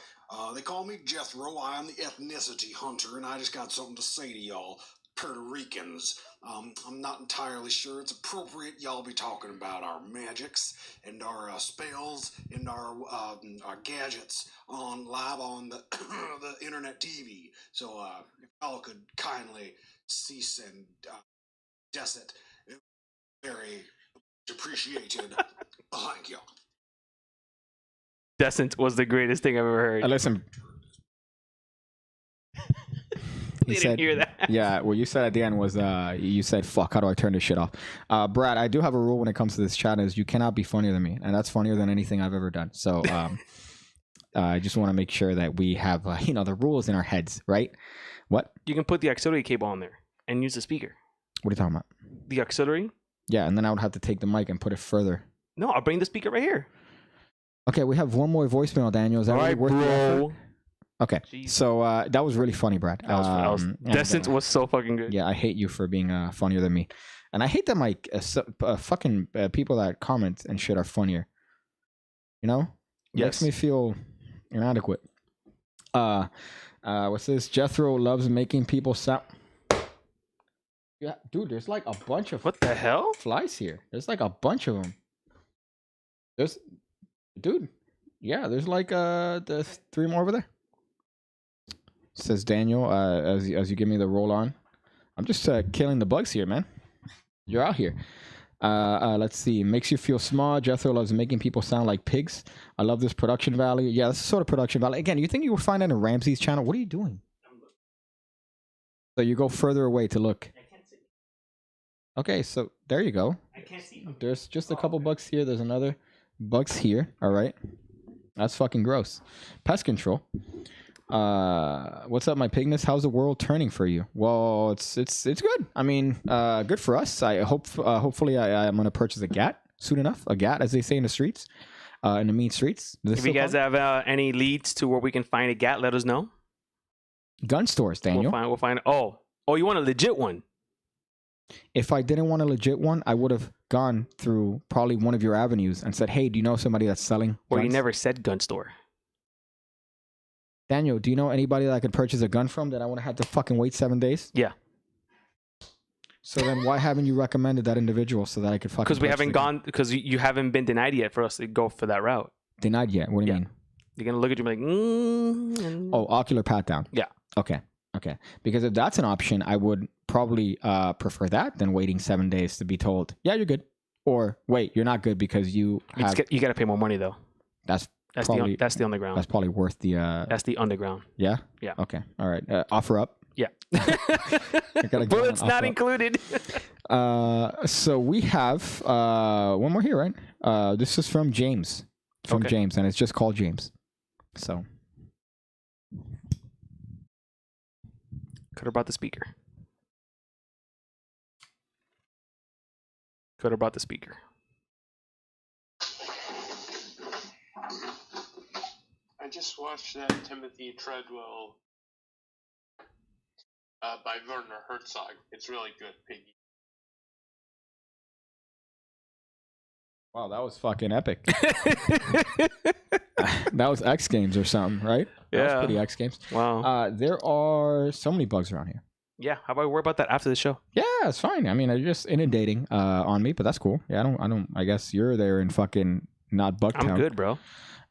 S8: they call me Jethro. I am the ethnicity hunter, and I just got something to say to y'all, Puerto Ricans. I'm not entirely sure it's appropriate y'all be talking about our magics and our spells and our gadgets live on the the internet TV. So, if y'all could kindly cease and desist, very appreciated. Thank you.
S2: Decent was the greatest thing I've ever heard.
S1: Listen.
S2: He didn't hear that.
S1: Yeah, what you said at the end was you said, fuck, how do I turn this shit off? Brad, I do have a rule when it comes to this chat is you cannot be funnier than me. And that's funnier than anything I've ever done. So I just want to make sure that we have, the rules in our heads, right? What?
S2: You can put the auxiliary cable on there and use the speaker.
S1: What are you talking about?
S2: The auxiliary?
S1: Yeah, and then I would have to take the mic and put it further.
S2: No, I'll bring the speaker right here.
S1: Okay, we have one more voicemail, Daniel. Is that really worth the effort? Okay, so that was really funny, Brad.
S2: Decent was so fucking good.
S1: Yeah, I hate you for being funnier than me. And I hate that my fucking people that comment and shit are funnier. It makes me feel inadequate. What's this? Jethro loves making people sound... Yeah, dude, there's like a bunch of...
S2: What the hell?
S1: Flies here. There's like a bunch of them. There's like there's 3 more over there. Says Daniel, as you give me the roll on. I'm just killing the bugs here, man. You're out here. Let's see. Makes you feel small. Jethro loves making people sound like pigs. I love this production value. Yeah, this is sort of production value. Again, you think you would find that in Ramsey's channel? What are you doing? So you go further away to look. Okay, so there you go.
S2: I can't see.
S1: There's just a couple bugs here. There's another bugs here. All right. That's fucking gross. Pest control. What's up, my pigness? How's the world turning for you? Well, it's good. I mean, good for us. I hope hopefully I'm gonna purchase a gat soon enough. A gat, as they say in the streets, in the mean streets.
S2: If you guys have any leads to where we can find a gat, let us know.
S1: Gun stores, Daniel.
S2: We'll find. Oh, you want a legit one?
S1: If I didn't want a legit one, I would have gone through probably one of your avenues and said, "Hey, do you know somebody that's selling?"
S2: Or
S1: guns?
S2: you never said gun store.
S1: Daniel, do you know anybody that I could purchase a gun from that I would have had to fucking wait 7 days?
S2: Yeah.
S1: So then why haven't you recommended that individual so that I could fucking...
S2: Because we haven't gone... Because you haven't been denied yet for us to go for that route.
S1: Denied yet? What do you mean?
S2: You're going to look at you and be like...
S1: Oh, ocular pat down.
S2: Yeah.
S1: Okay. Because if that's an option, I would probably prefer that than waiting 7 days to be told, yeah, you're good. Or, wait, you're not good because you have...
S2: You got to pay more money, though. That's the underground.
S1: That's probably worth the...
S2: That's the underground.
S1: Yeah?
S2: Yeah.
S1: Okay. All right. Offer up.
S2: Yeah. Bullets not included.
S1: So we have one more here, right? This is from James. James, and it's just called James. So...
S2: Could have brought the speaker.
S9: I just watched that Timothy Treadwell by Werner Herzog. It's really good, Piggy.
S1: Wow, that was fucking epic. That was X Games or something, right?
S2: Yeah.
S1: That was pretty X Games.
S2: Wow.
S1: There are so many bugs around here.
S2: Yeah. How about we worry about that after the show?
S1: Yeah, it's fine. I mean, you're just inundating on me, but that's cool. Yeah, I guess you're there in fucking not Bugtown.
S2: I'm good, bro.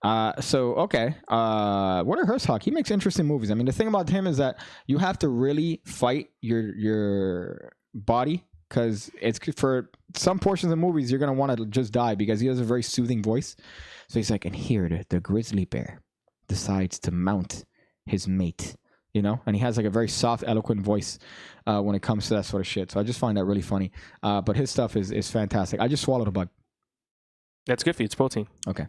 S1: So okay. Werner Herzog, he makes interesting movies. I mean, the thing about him is that you have to really fight your body, because it's for some portions of movies you're gonna want to just die, because he has a very soothing voice. So he's like, and here the grizzly bear decides to mount his mate, you know, and he has like a very soft, eloquent voice when it comes to that sort of shit. So I just find that really funny. But his stuff is fantastic. I just swallowed a bug.
S2: That's good for you. It's protein.
S1: Okay.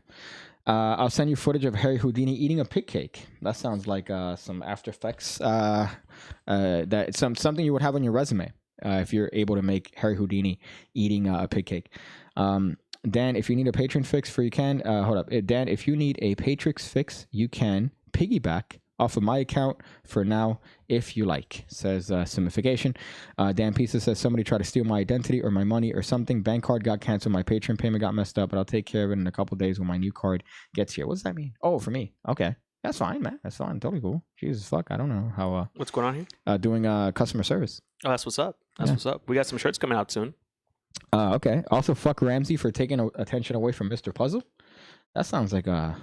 S1: I'll send you footage of Harry Houdini eating a pig cake. That sounds like some After Effects. That something you would have on your resume if you're able to make Harry Houdini eating a pig cake. Dan, if you need a patron fix for you can hold up. Dan, if you need a Patrix fix, you can piggyback off of my account for now, if you like, says Simification. Dan Pizza says, somebody tried to steal my identity or my money or something. Bank card got canceled. My Patreon payment got messed up, but I'll take care of it in a couple days when my new card gets here. What does that mean? Oh, for me. Okay. That's fine, man. That's fine. Totally cool. Jesus, fuck. I don't know how.
S2: What's going on here?
S1: Doing customer service.
S2: Oh, that's what's up. That's what's up. We got some shirts coming out soon.
S1: Okay. Also, fuck Ramsey for taking attention away from Mr. Puzzle. That sounds like you're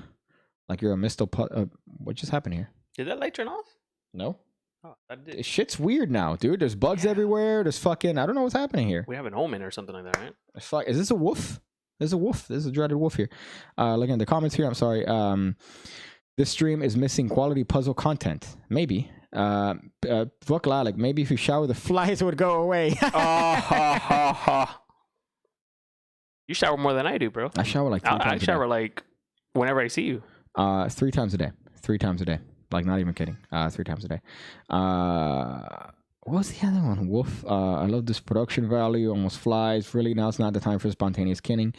S1: a Mr. Puzzle. What just happened here?
S2: Did that light turn off?
S1: No.
S2: Oh, that did.
S1: Shit's weird now, dude. There's bugs everywhere. There's fucking... I don't know what's happening here.
S2: We have an omen or something like that, right?
S1: Fuck. Is this a wolf? There's a wolf. There's a dreaded wolf here. Looking at the comments here. I'm sorry. This stream is missing quality puzzle content. Maybe. Fuck Lilac. Maybe if you shower, the flies would go away.
S2: You shower more than I do, bro.
S1: I shower like 3 times a day.
S2: I shower like whenever I see you.
S1: 3 times a day. 3 times a day. Like, not even kidding. 3 times a day. What was the other one? Wolf. I love this production value. Almost flies. Really, now it's not the time for spontaneous killing.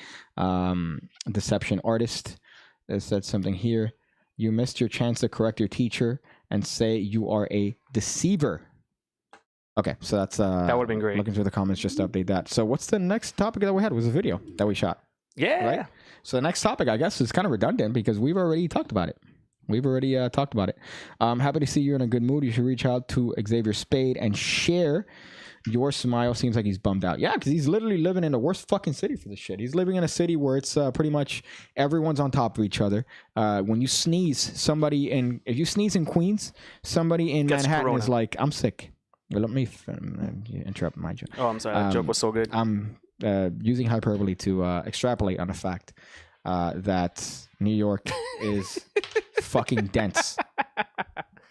S1: Deception artist. It said something here. You missed your chance to correct your teacher and say you are a deceiver. Okay, so that's... that
S2: would have been great.
S1: Looking through the comments just to update that. So what's the next topic that we had? Was a video that we shot.
S2: Yeah.
S1: Right? So the next topic, I guess, is kind of redundant because we've already talked about it. I'm happy to see you're in a good mood. You should reach out to Xavier Spade and share your smile. Seems like he's bummed out. Yeah, because he's literally living in the worst fucking city for this shit. He's living in a city where it's pretty much everyone's on top of each other. When you sneeze, if you sneeze in Queens, somebody in Manhattan corona. Is like, I'm sick. Well, let me interrupt my joke.
S2: Oh, I'm sorry. That joke was so good.
S1: I'm using hyperbole to extrapolate on the fact that New York is fucking dense.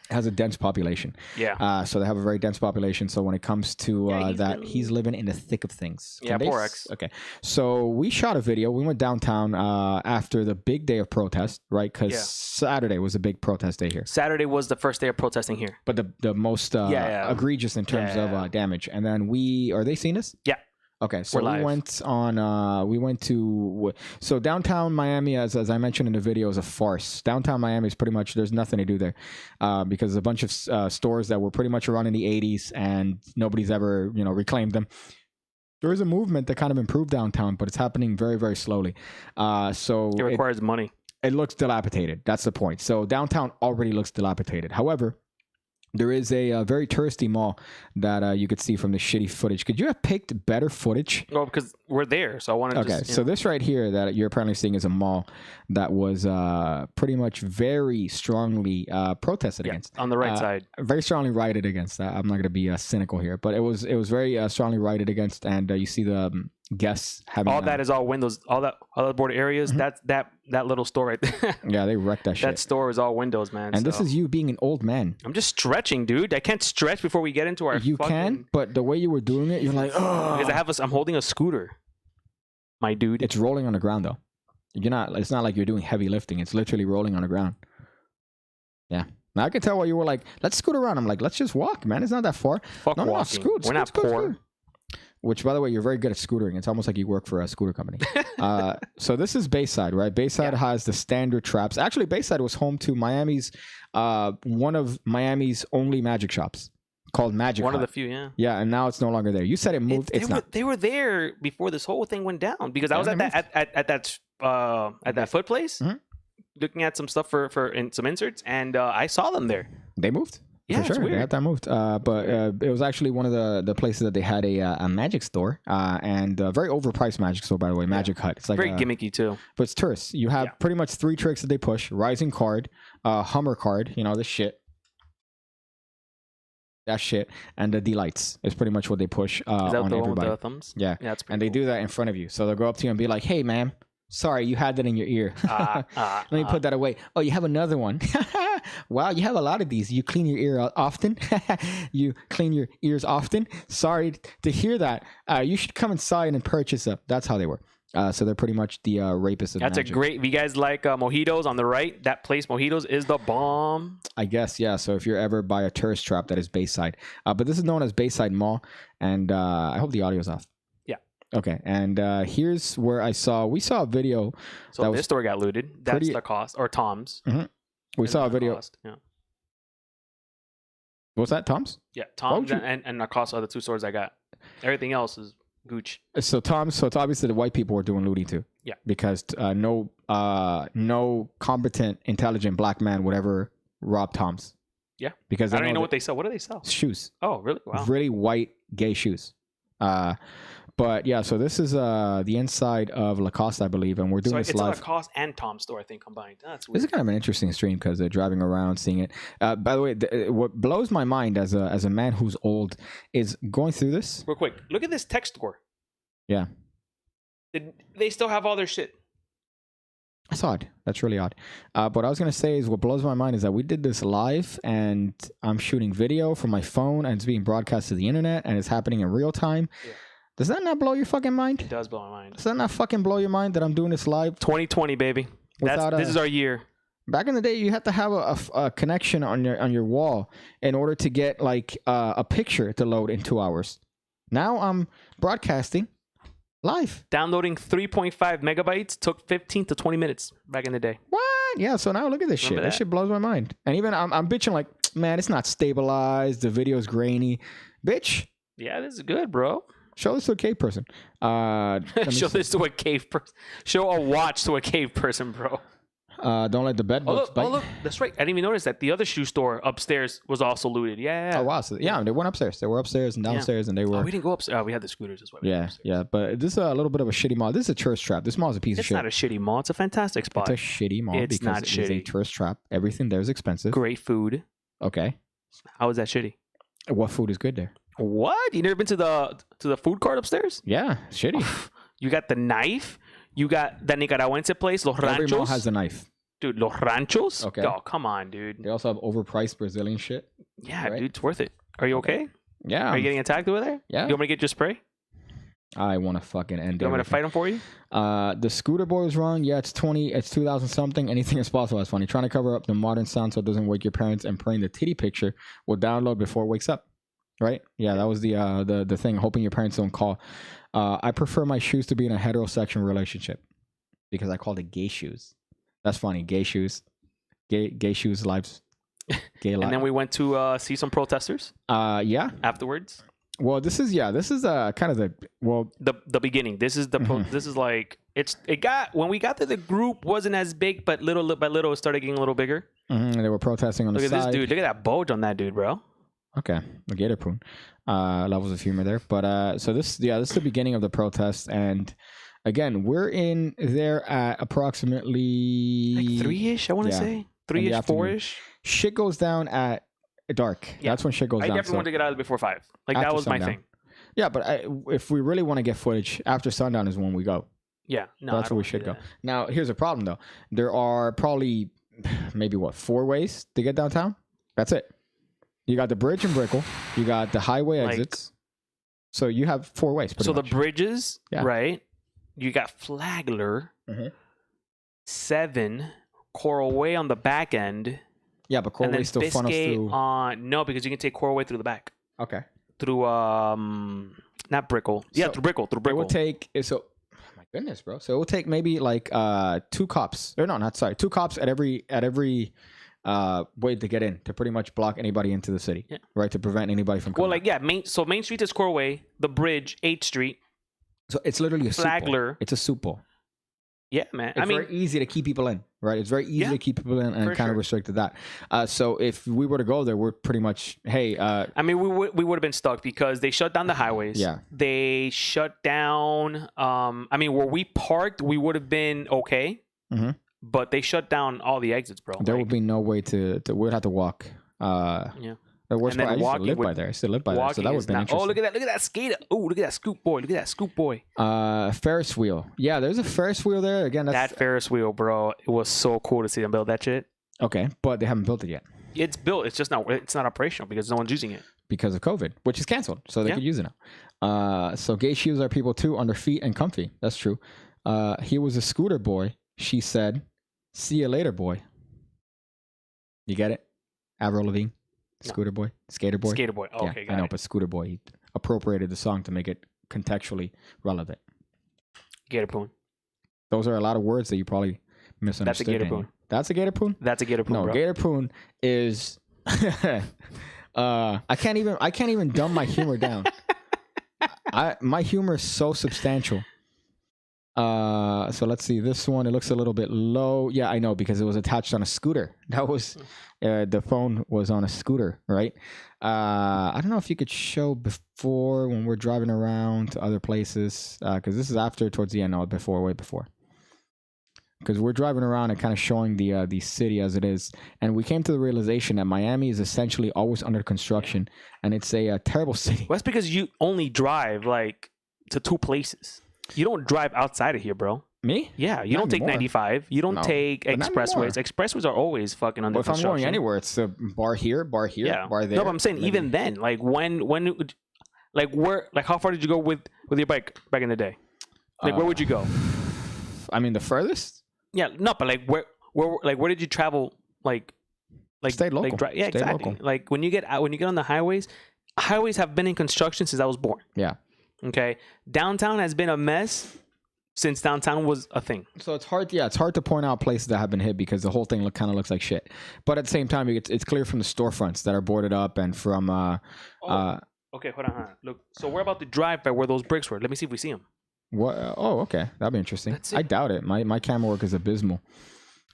S1: It has a dense population.
S2: Yeah.
S1: So they have a very dense population. So when it comes to he's living in the thick of things.
S2: Yeah, poor X.
S1: Okay. So we shot a video. We went downtown after the big day of protest, right? Because Saturday was a big protest day here.
S2: Saturday was the first day of protesting here.
S1: But the most egregious in terms of damage. And then are they seeing this?
S2: Yeah.
S1: Okay, so we went to downtown Miami, as I mentioned in the video, is a farce. Downtown Miami is pretty much, there's nothing to do there because there's a bunch of stores that were pretty much around in the 80s and nobody's ever, reclaimed them. There is a movement that kind of improved downtown, but it's happening very, very slowly. So
S2: it requires money.
S1: It looks dilapidated. That's the point. So downtown already looks dilapidated. However, there is a very touristy mall that you could see from the shitty footage. Could you have picked better footage?
S2: Well, because we're there, so I wanted to
S1: Okay, so this right here that you're apparently seeing is a mall that was pretty much very strongly protested against.
S2: On the right side.
S1: Very strongly rioted against. I'm not going to be cynical here, but it was very strongly rioted against, and you see the guests having...
S2: All that is all windows. All that board areas, that little store right there.
S1: Yeah, they wrecked that shit.
S2: That store is all windows, man.
S1: And this is you being an old man.
S2: I'm just stretching, dude. I can't stretch before we get into our
S1: can, but the way you were doing it, you're like, oh.
S2: Because I'm holding a scooter, my dude.
S1: It's rolling on the ground, though. It's not like you're doing heavy lifting. It's literally rolling on the ground. Yeah. Now, I can tell why you were like, let's scoot around. I'm like, let's just walk, man. It's not that far.
S2: Fuck walking. We're not poor.
S1: Which, by the way, you're very good at scootering. It's almost like you work for a scooter company. So this is Bayside, right? Bayside has the standard traps. Actually, Bayside was home to one of Miami's only magic shops called Magic
S2: One
S1: Hut.
S2: of the few, yeah.
S1: Yeah, and now it's no longer there. You said it moved. It's not.
S2: They were there before this whole thing went down because I was at that foot place looking at some stuff for some inserts, and I saw them there.
S1: They moved.
S2: Yeah,
S1: For
S2: it's
S1: sure, they
S2: weird.
S1: had that moved. But it was actually one of the places that they had a magic store, and a very overpriced magic store, by the way, Magic Hut. It's like
S2: Very gimmicky too.
S1: but it's tourists. You have pretty much 3 tricks that they push: Rising card, Hummer card, you know, this shit, that shit, and the delights is pretty much what they push
S2: Is that
S1: on
S2: the one
S1: everybody.
S2: with the thumbs?
S1: Yeah,
S2: Yeah, that's pretty
S1: and they
S2: cool.
S1: do that in front of you. So they'll go up to you and be like, "Hey, ma'am, sorry, you had that in your ear. Let me put that away. Oh, you have another one. Wow, you have a lot of these. You clean your ear often. You clean your ears often. Sorry to hear that. You should come inside and purchase them." That's how they work. So they're pretty much the rapists of
S2: That's
S1: magic.
S2: a great. If you guys like mojitos on the right, that place mojitos is the bomb.
S1: I guess, yeah. So if you're ever by a tourist trap, that is Bayside. But this is known as Bayside Mall, and I hope the audio's off.
S2: Yeah.
S1: Okay, and here's where we saw a video.
S2: So
S1: that
S2: this
S1: was
S2: store got looted. That's
S1: pretty-
S2: the cost, or Tom's.
S1: we
S2: Is
S1: saw a
S2: the
S1: video.
S2: cost, Yeah.
S1: What's that, Tom's?
S2: Yeah, Tom's
S1: would you-
S2: and the cost of the 2 stores I got. Everything else is gooch.
S1: So Tom's. So it's obviously the white people were doing looting too.
S2: Yeah.
S1: Because no competent, intelligent black man would ever rob Tom's.
S2: Yeah.
S1: Because
S2: I
S1: they
S2: don't even know
S1: that-
S2: what they sell. What do they sell?
S1: shoes.
S2: Oh, really? Wow.
S1: Really white gay shoes. But yeah, so this is the inside of Lacoste, I believe, and we're doing
S2: So
S1: this
S2: it's a
S1: live.
S2: Lacoste and Tom's store, I think, combined. That's
S1: This
S2: weird.
S1: is kind of an interesting stream because they're driving around, seeing it. By the way, what blows my mind as a man who's old is going through this.
S2: Real quick, look at this tech store.
S1: Yeah,
S2: They still have all their shit.
S1: that's odd. That's really odd. But what I was gonna say is what blows my mind is that we did this live, and I'm shooting video from my phone, and it's being broadcast to the internet, and it's happening in real time.
S2: Yeah.
S1: Does that not blow your fucking mind?
S2: It does blow my mind.
S1: Does that not fucking blow your mind that I'm doing this live?
S2: 2020, baby. This is our year.
S1: Back in the day, you had to have a connection on your wall in order to get like a picture to load in 2 hours. Now I'm broadcasting live.
S2: Downloading 3.5 megabytes took 15 to 20 minutes back in the day.
S1: What? Yeah. So now look at this shit.
S2: Remember
S1: This
S2: that?
S1: shit blows my mind. And even I'm bitching like, man, it's not stabilized. The video's grainy. Bitch,
S2: Yeah, this is good, bro.
S1: show this to a cave person. Let me
S2: Show
S1: see.
S2: this to a cave person. Show a watch to a cave person, bro.
S1: Don't let the bed
S2: Oh
S1: bugs
S2: look,
S1: bite.
S2: that's right. I didn't even notice that the other shoe store upstairs was also looted. Yeah.
S1: Oh wow. So, yeah, they went upstairs. They were upstairs and downstairs, and they were.
S2: Oh, we didn't go upstairs. Oh, we had the scooters as well. We
S1: Yeah,
S2: went upstairs.
S1: yeah, but this is a little bit of a shitty mall. This is a tourist trap. This mall is a piece of
S2: It's
S1: shit.
S2: not a shitty mall. It's a fantastic spot.
S1: It's a shitty mall
S2: It's
S1: because
S2: not
S1: it is a
S2: shitty.
S1: tourist trap. Everything there is expensive.
S2: Great food.
S1: Okay,
S2: How is that shitty?
S1: what food is good there?
S2: What? You never been to the food court upstairs?
S1: Yeah, shitty.
S2: You got the knife. You got the Nicaragüense place, Los
S1: Every mall
S2: Ranchos.
S1: has a knife.
S2: Dude, Los Ranchos.
S1: Okay.
S2: Oh, come on, dude.
S1: They also have overpriced Brazilian shit.
S2: Yeah,
S1: Right.
S2: dude, it's worth it. Are you okay?
S1: Yeah,
S2: Are you getting attacked over there?
S1: yeah.
S2: You want me to get your spray?
S1: I want to fucking end.
S2: You want me to fight him for you?
S1: The scooter boy was wrong. Yeah, it's 2000 something. Anything is possible. That's funny. Trying to cover up the modern sound so it doesn't wake your parents, and praying the titty picture will download before it wakes up. Right? Yeah, that was the thing. Hoping your parents don't call. I prefer my shoes to be in a heterosexual relationship because I called it gay shoes. That's funny. Gay shoes. Gay shoes lives. Gay lives.
S2: And then we went to see some protesters
S1: yeah.
S2: afterwards.
S1: Well, this is kind of
S2: The beginning. This is this is like when we got there, the group wasn't as big, but little by little it started getting a little bigger.
S1: they were protesting on
S2: Look
S1: the
S2: at
S1: side.
S2: this dude. Look at that bulge on that dude, bro.
S1: Okay, the gator poon. Levels of humor there. But so this is the beginning of the protest, and again, we're in there at approximately
S2: Like 3-ish, I want to
S1: yeah,
S2: say. 3-ish,
S1: afternoon.
S2: 4-ish.
S1: Shit goes down at dark.
S2: Yeah.
S1: That's when shit goes
S2: I
S1: down.
S2: definitely wanted to get out of there before 5. Like that
S1: After
S2: was my
S1: sundown.
S2: thing.
S1: Yeah, but if we really want to get footage, after sundown is when we go.
S2: Yeah, no,
S1: That's
S2: I don't
S1: where we
S2: wanna
S1: should
S2: do
S1: go.
S2: that.
S1: Now, here's a problem though. There are probably maybe 4 ways to get downtown. That's it. You got the bridge in Brickell. You got the highway
S2: Like-
S1: exits. So you have 4 ways. Pretty
S2: So
S1: much.
S2: the bridges,
S1: Yeah.
S2: right? You got Flagler,
S1: Mhm.
S2: 7, Coral Way on the back end,
S1: Yeah, but
S2: and
S1: Coral
S2: then
S1: Way still funnels
S2: Biscayne
S1: through.
S2: on no, because you can take Coral Way through the back.
S1: Okay.
S2: Through not Brickell. Yeah,
S1: So
S2: through Brickell.
S1: It will take so. Oh my goodness, bro. So it will take maybe like 2 cops. Or no, not sorry. 2 cops at every way to get in to pretty much block anybody into the city.
S2: Yeah.
S1: Right, to prevent anybody from coming.
S2: Well, like Main Street is Coral Way, the bridge, 8th Street.
S1: so it's literally a soup bowl.
S2: Flagler.
S1: It's a soup bowl.
S2: Yeah, man.
S1: It's very easy to keep people in, right? It's very easy to keep people in and kind of restrict to that. So if we were to go there, we're pretty much, hey.
S2: I mean, we would have been stuck because they shut down the highways.
S1: Yeah.
S2: They shut down. I mean, where we parked, we would have been okay.
S1: Mm-hmm.
S2: But they shut down all the exits, bro.
S1: There would be no way to we'd have to walk.
S2: Yeah.
S1: The worst part, I used to live by there. I still live by there, so that would have been interesting.
S2: Oh, look at that skater. Oh, look at that scoop boy. Look at that scoop boy.
S1: Ferris wheel. Yeah, there's a Ferris wheel there. Again,
S2: that Ferris wheel, bro. It was so cool to see them build that shit.
S1: Okay, but they haven't built it yet.
S2: It's built. It's just not. It's not operational because no one's using it.
S1: Because of COVID, which is canceled, so they could use it now. So gay shoes are people too, on their feet and comfy. That's true. He was a scooter boy. She said, "See you later, boy." You get it? Avril Lavigne. Scooter boy, skater boy.
S2: Skater boy. Oh, okay, got
S1: I know,
S2: it.
S1: but scooter boy, he appropriated the song to make it contextually relevant.
S2: Gator poon.
S1: Those are a lot of words that you probably misunderstood.
S2: That's a gator poon.
S1: That's a gator poon.
S2: That's a gator poon.
S1: No,
S2: bro.
S1: gator poon is. I can't even dumb my humor down. My humor is so substantial. So let's see this one. It looks a little bit low. Yeah, I know, because it was attached on a scooter. That was the phone was on a scooter, right? I don't know if you could show before when we're driving around to other places, because this is after, towards the end, no, before, way before. Because we're driving around and kind of showing the city as it is, and we came to the realization that Miami is essentially always under construction, and it's a terrible city.
S2: Well, that's because you only drive like to 2 places. You don't drive outside of here, bro.
S1: Me?
S2: Yeah, you don't take 95. You don't take expressways. Expressways are always fucking under construction.
S1: If I'm going anywhere, it's a bar here, bar there.
S2: No, but I'm saying even then, like when, like where, like how far did you go with your bike back in the day? Like where would you go?
S1: I mean, the furthest.
S2: Yeah, no, but like where did you travel? Like
S1: stay local.
S2: Yeah,
S1: stay
S2: exactly.
S1: Local.
S2: Like when you get on the highways have been in construction since I was born.
S1: Yeah.
S2: Okay. Downtown has been a mess since downtown was a thing.
S1: So it's hard. Yeah, it's hard to point out places that have been hit because the whole thing kind of looks like shit. But at the same time, it's clear from the storefronts that are boarded up and from.
S2: Okay, hold on. Look, so we're about to drive by where those bricks were. Let me see if we see them.
S1: What? Oh, okay. That'd be interesting. I doubt it. My camera work is abysmal.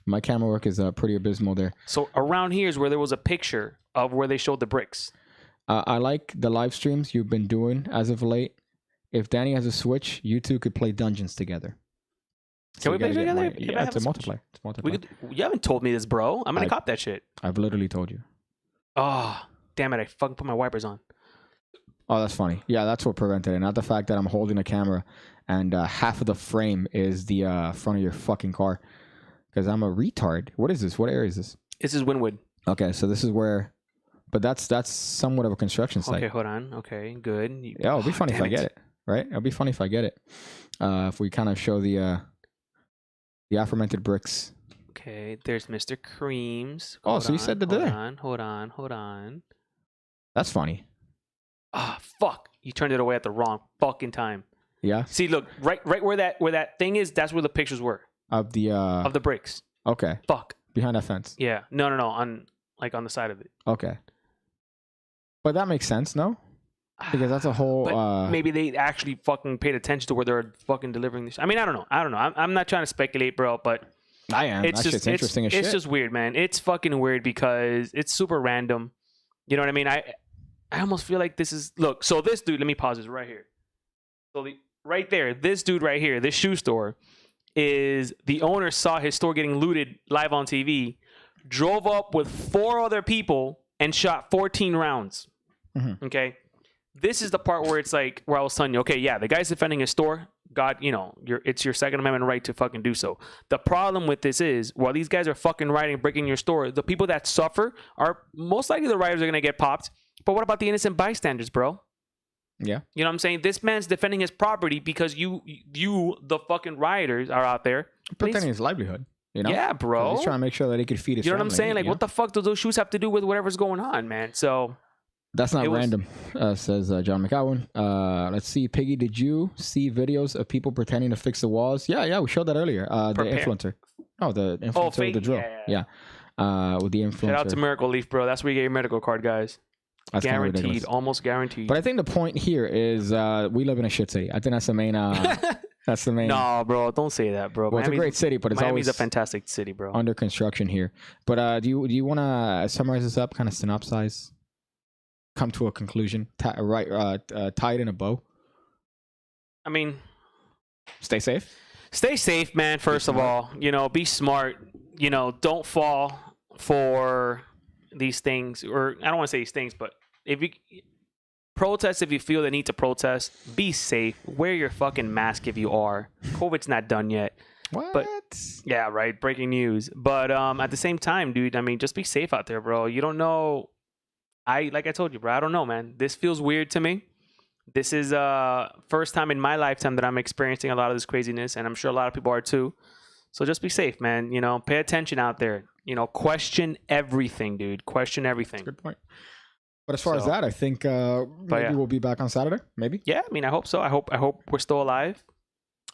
S1: My camera work is pretty abysmal there.
S2: So around here is where there was a picture of where they showed the bricks.
S1: I like the live streams you've been doing as of late. If Danny has a Switch, you two could play dungeons together.
S2: Can we play together?
S1: Yeah, it's a multiplayer.
S2: You haven't told me this, bro. I'm gonna cop that shit.
S1: I've literally told you.
S2: Oh, damn it! I fucking put my wipers on.
S1: Oh, that's funny. Yeah, that's what prevented it. Not the fact that I'm holding the camera and half of the frame is the front of your fucking car. Because I'm a retard. What is this? What area is this?
S2: This is Wynwood.
S1: Okay, so this is where... But that's somewhat of a construction site.
S2: Okay, hold on. Okay, good.
S1: Yeah, it'll be funny if I get it. Right? It'll be funny if I get it. If we kind of show the aforementioned bricks.
S2: Okay, there's Mr. Creams.
S1: So you said that there.
S2: Hold on.
S1: That's funny.
S2: Ah, fuck. You turned it away at the wrong fucking time.
S1: Yeah?
S2: See, look, right where that thing is, that's where the pictures were.
S1: Of the
S2: bricks.
S1: Okay.
S2: Fuck.
S1: Behind that fence.
S2: Yeah. No. On the side of it.
S1: Okay. But that makes sense, no? Because that's a whole.
S2: But maybe they actually fucking paid attention to where they're fucking delivering this. I mean, I don't know. I'm not trying to speculate, bro. But
S1: I am. It's just interesting as shit.
S2: It's just weird, man. It's fucking weird because it's super random. You know what I mean? I almost feel like this is look. So this dude, let me pause this right here. So right there, this dude right here, this shoe store. Is the owner saw his store getting looted live on TV, drove up with 4 other people and shot 14 rounds. Mm-hmm. Okay, this is the part where it's like where I was telling you, okay, yeah, the guy's defending his store. God, it's your Second Amendment right to fucking do so. The problem with this is while these guys are fucking rioting, breaking your store, the people that suffer are most likely the rioters are gonna get popped. But what about the innocent bystanders, bro?
S1: Yeah.
S2: You know what I'm saying? This man's defending his property because you the fucking rioters are out there.
S1: Protecting his livelihood. You know?
S2: Yeah, bro.
S1: He's trying to make sure that he could feed his family.
S2: You know what I'm saying? Like, what the fuck do those shoes have to do with whatever's going on, man? So...
S1: That's not random, says John McCowan. Let's see. Piggy, did you see videos of people pretending to fix the walls? Yeah, we showed that earlier. The influencer. Oh, the influencer with the drill. Yeah. With the influencer.
S2: Shout out to Miracle Leaf, bro. That's where you get your medical card, guys. That's guaranteed, almost guaranteed.
S1: But I think the point here is we live in a shit city. I think that's the main That's the main.
S2: No, bro, don't say that, bro.
S1: Well, it's a great city, but it's
S2: Miami's
S1: always
S2: a fantastic city, bro.
S1: under construction here. But do you want to summarize this up, kind of synopsize, come to a conclusion, tie it in a bow?
S2: I mean,
S1: stay safe.
S2: Stay safe, man. First of all, be smart. Don't fall for these things, or I don't want to say these things, but if you protest, if you feel the need to protest, be safe. Wear your fucking mask if you are. COVID's not done yet.
S1: What?
S2: But yeah, right. Breaking news. But at the same time, dude, I mean, just be safe out there, bro. You don't know. Like I told you, bro. I don't know, man. This feels weird to me. This is first time in my lifetime that I'm experiencing a lot of this craziness, and I'm sure a lot of people are too. So just be safe, man. Pay attention out there. Question everything, dude. Question everything.
S1: Good point. But as far as that, I think maybe we'll be back on Saturday. Maybe.
S2: Yeah, I mean, I hope so. I hope we're still alive.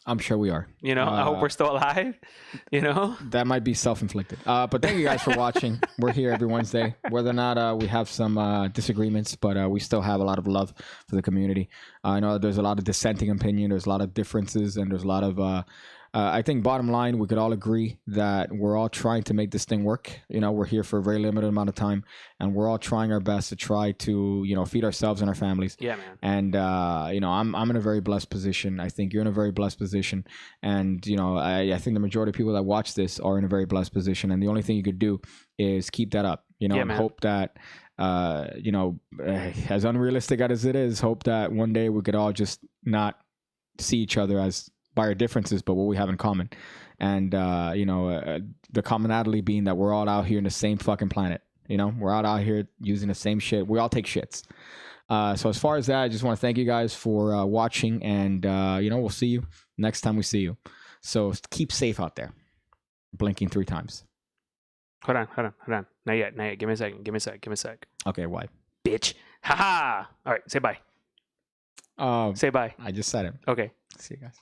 S1: I'm sure we are.
S2: I hope we're still alive.
S1: That might be self-inflicted. But thank you guys for watching. We're here every Wednesday. Whether or not we have some disagreements, but we still have a lot of love for the community. I know there's a lot of dissenting opinion. There's a lot of differences, and there's a lot of. I think bottom line, we could all agree that we're all trying to make this thing work. We're here for a very limited amount of time, and we're all trying our best to try to, feed ourselves and our families.
S2: Yeah, man.
S1: And, I'm in a very blessed position. I think you're in a very blessed position. And, I think the majority of people that watch this are in a very blessed position. And the only thing you could do is keep that up, and hope that, as unrealistic as it is, hope that one day we could all just not see each other as by our differences, but what we have in common. And, the commonality being that we're all out here in the same fucking planet. We're all out here using the same shit. We all take shits. So as far as that, I just want to thank you guys for watching, and, we'll see you next time we see you. So keep safe out there. Blinking 3 times.
S2: Hold on. Not yet. Give me a sec.
S1: Okay, why?
S2: Bitch. Haha. All right, say bye. Say bye.
S1: I just said it.
S2: Okay.
S1: See you guys.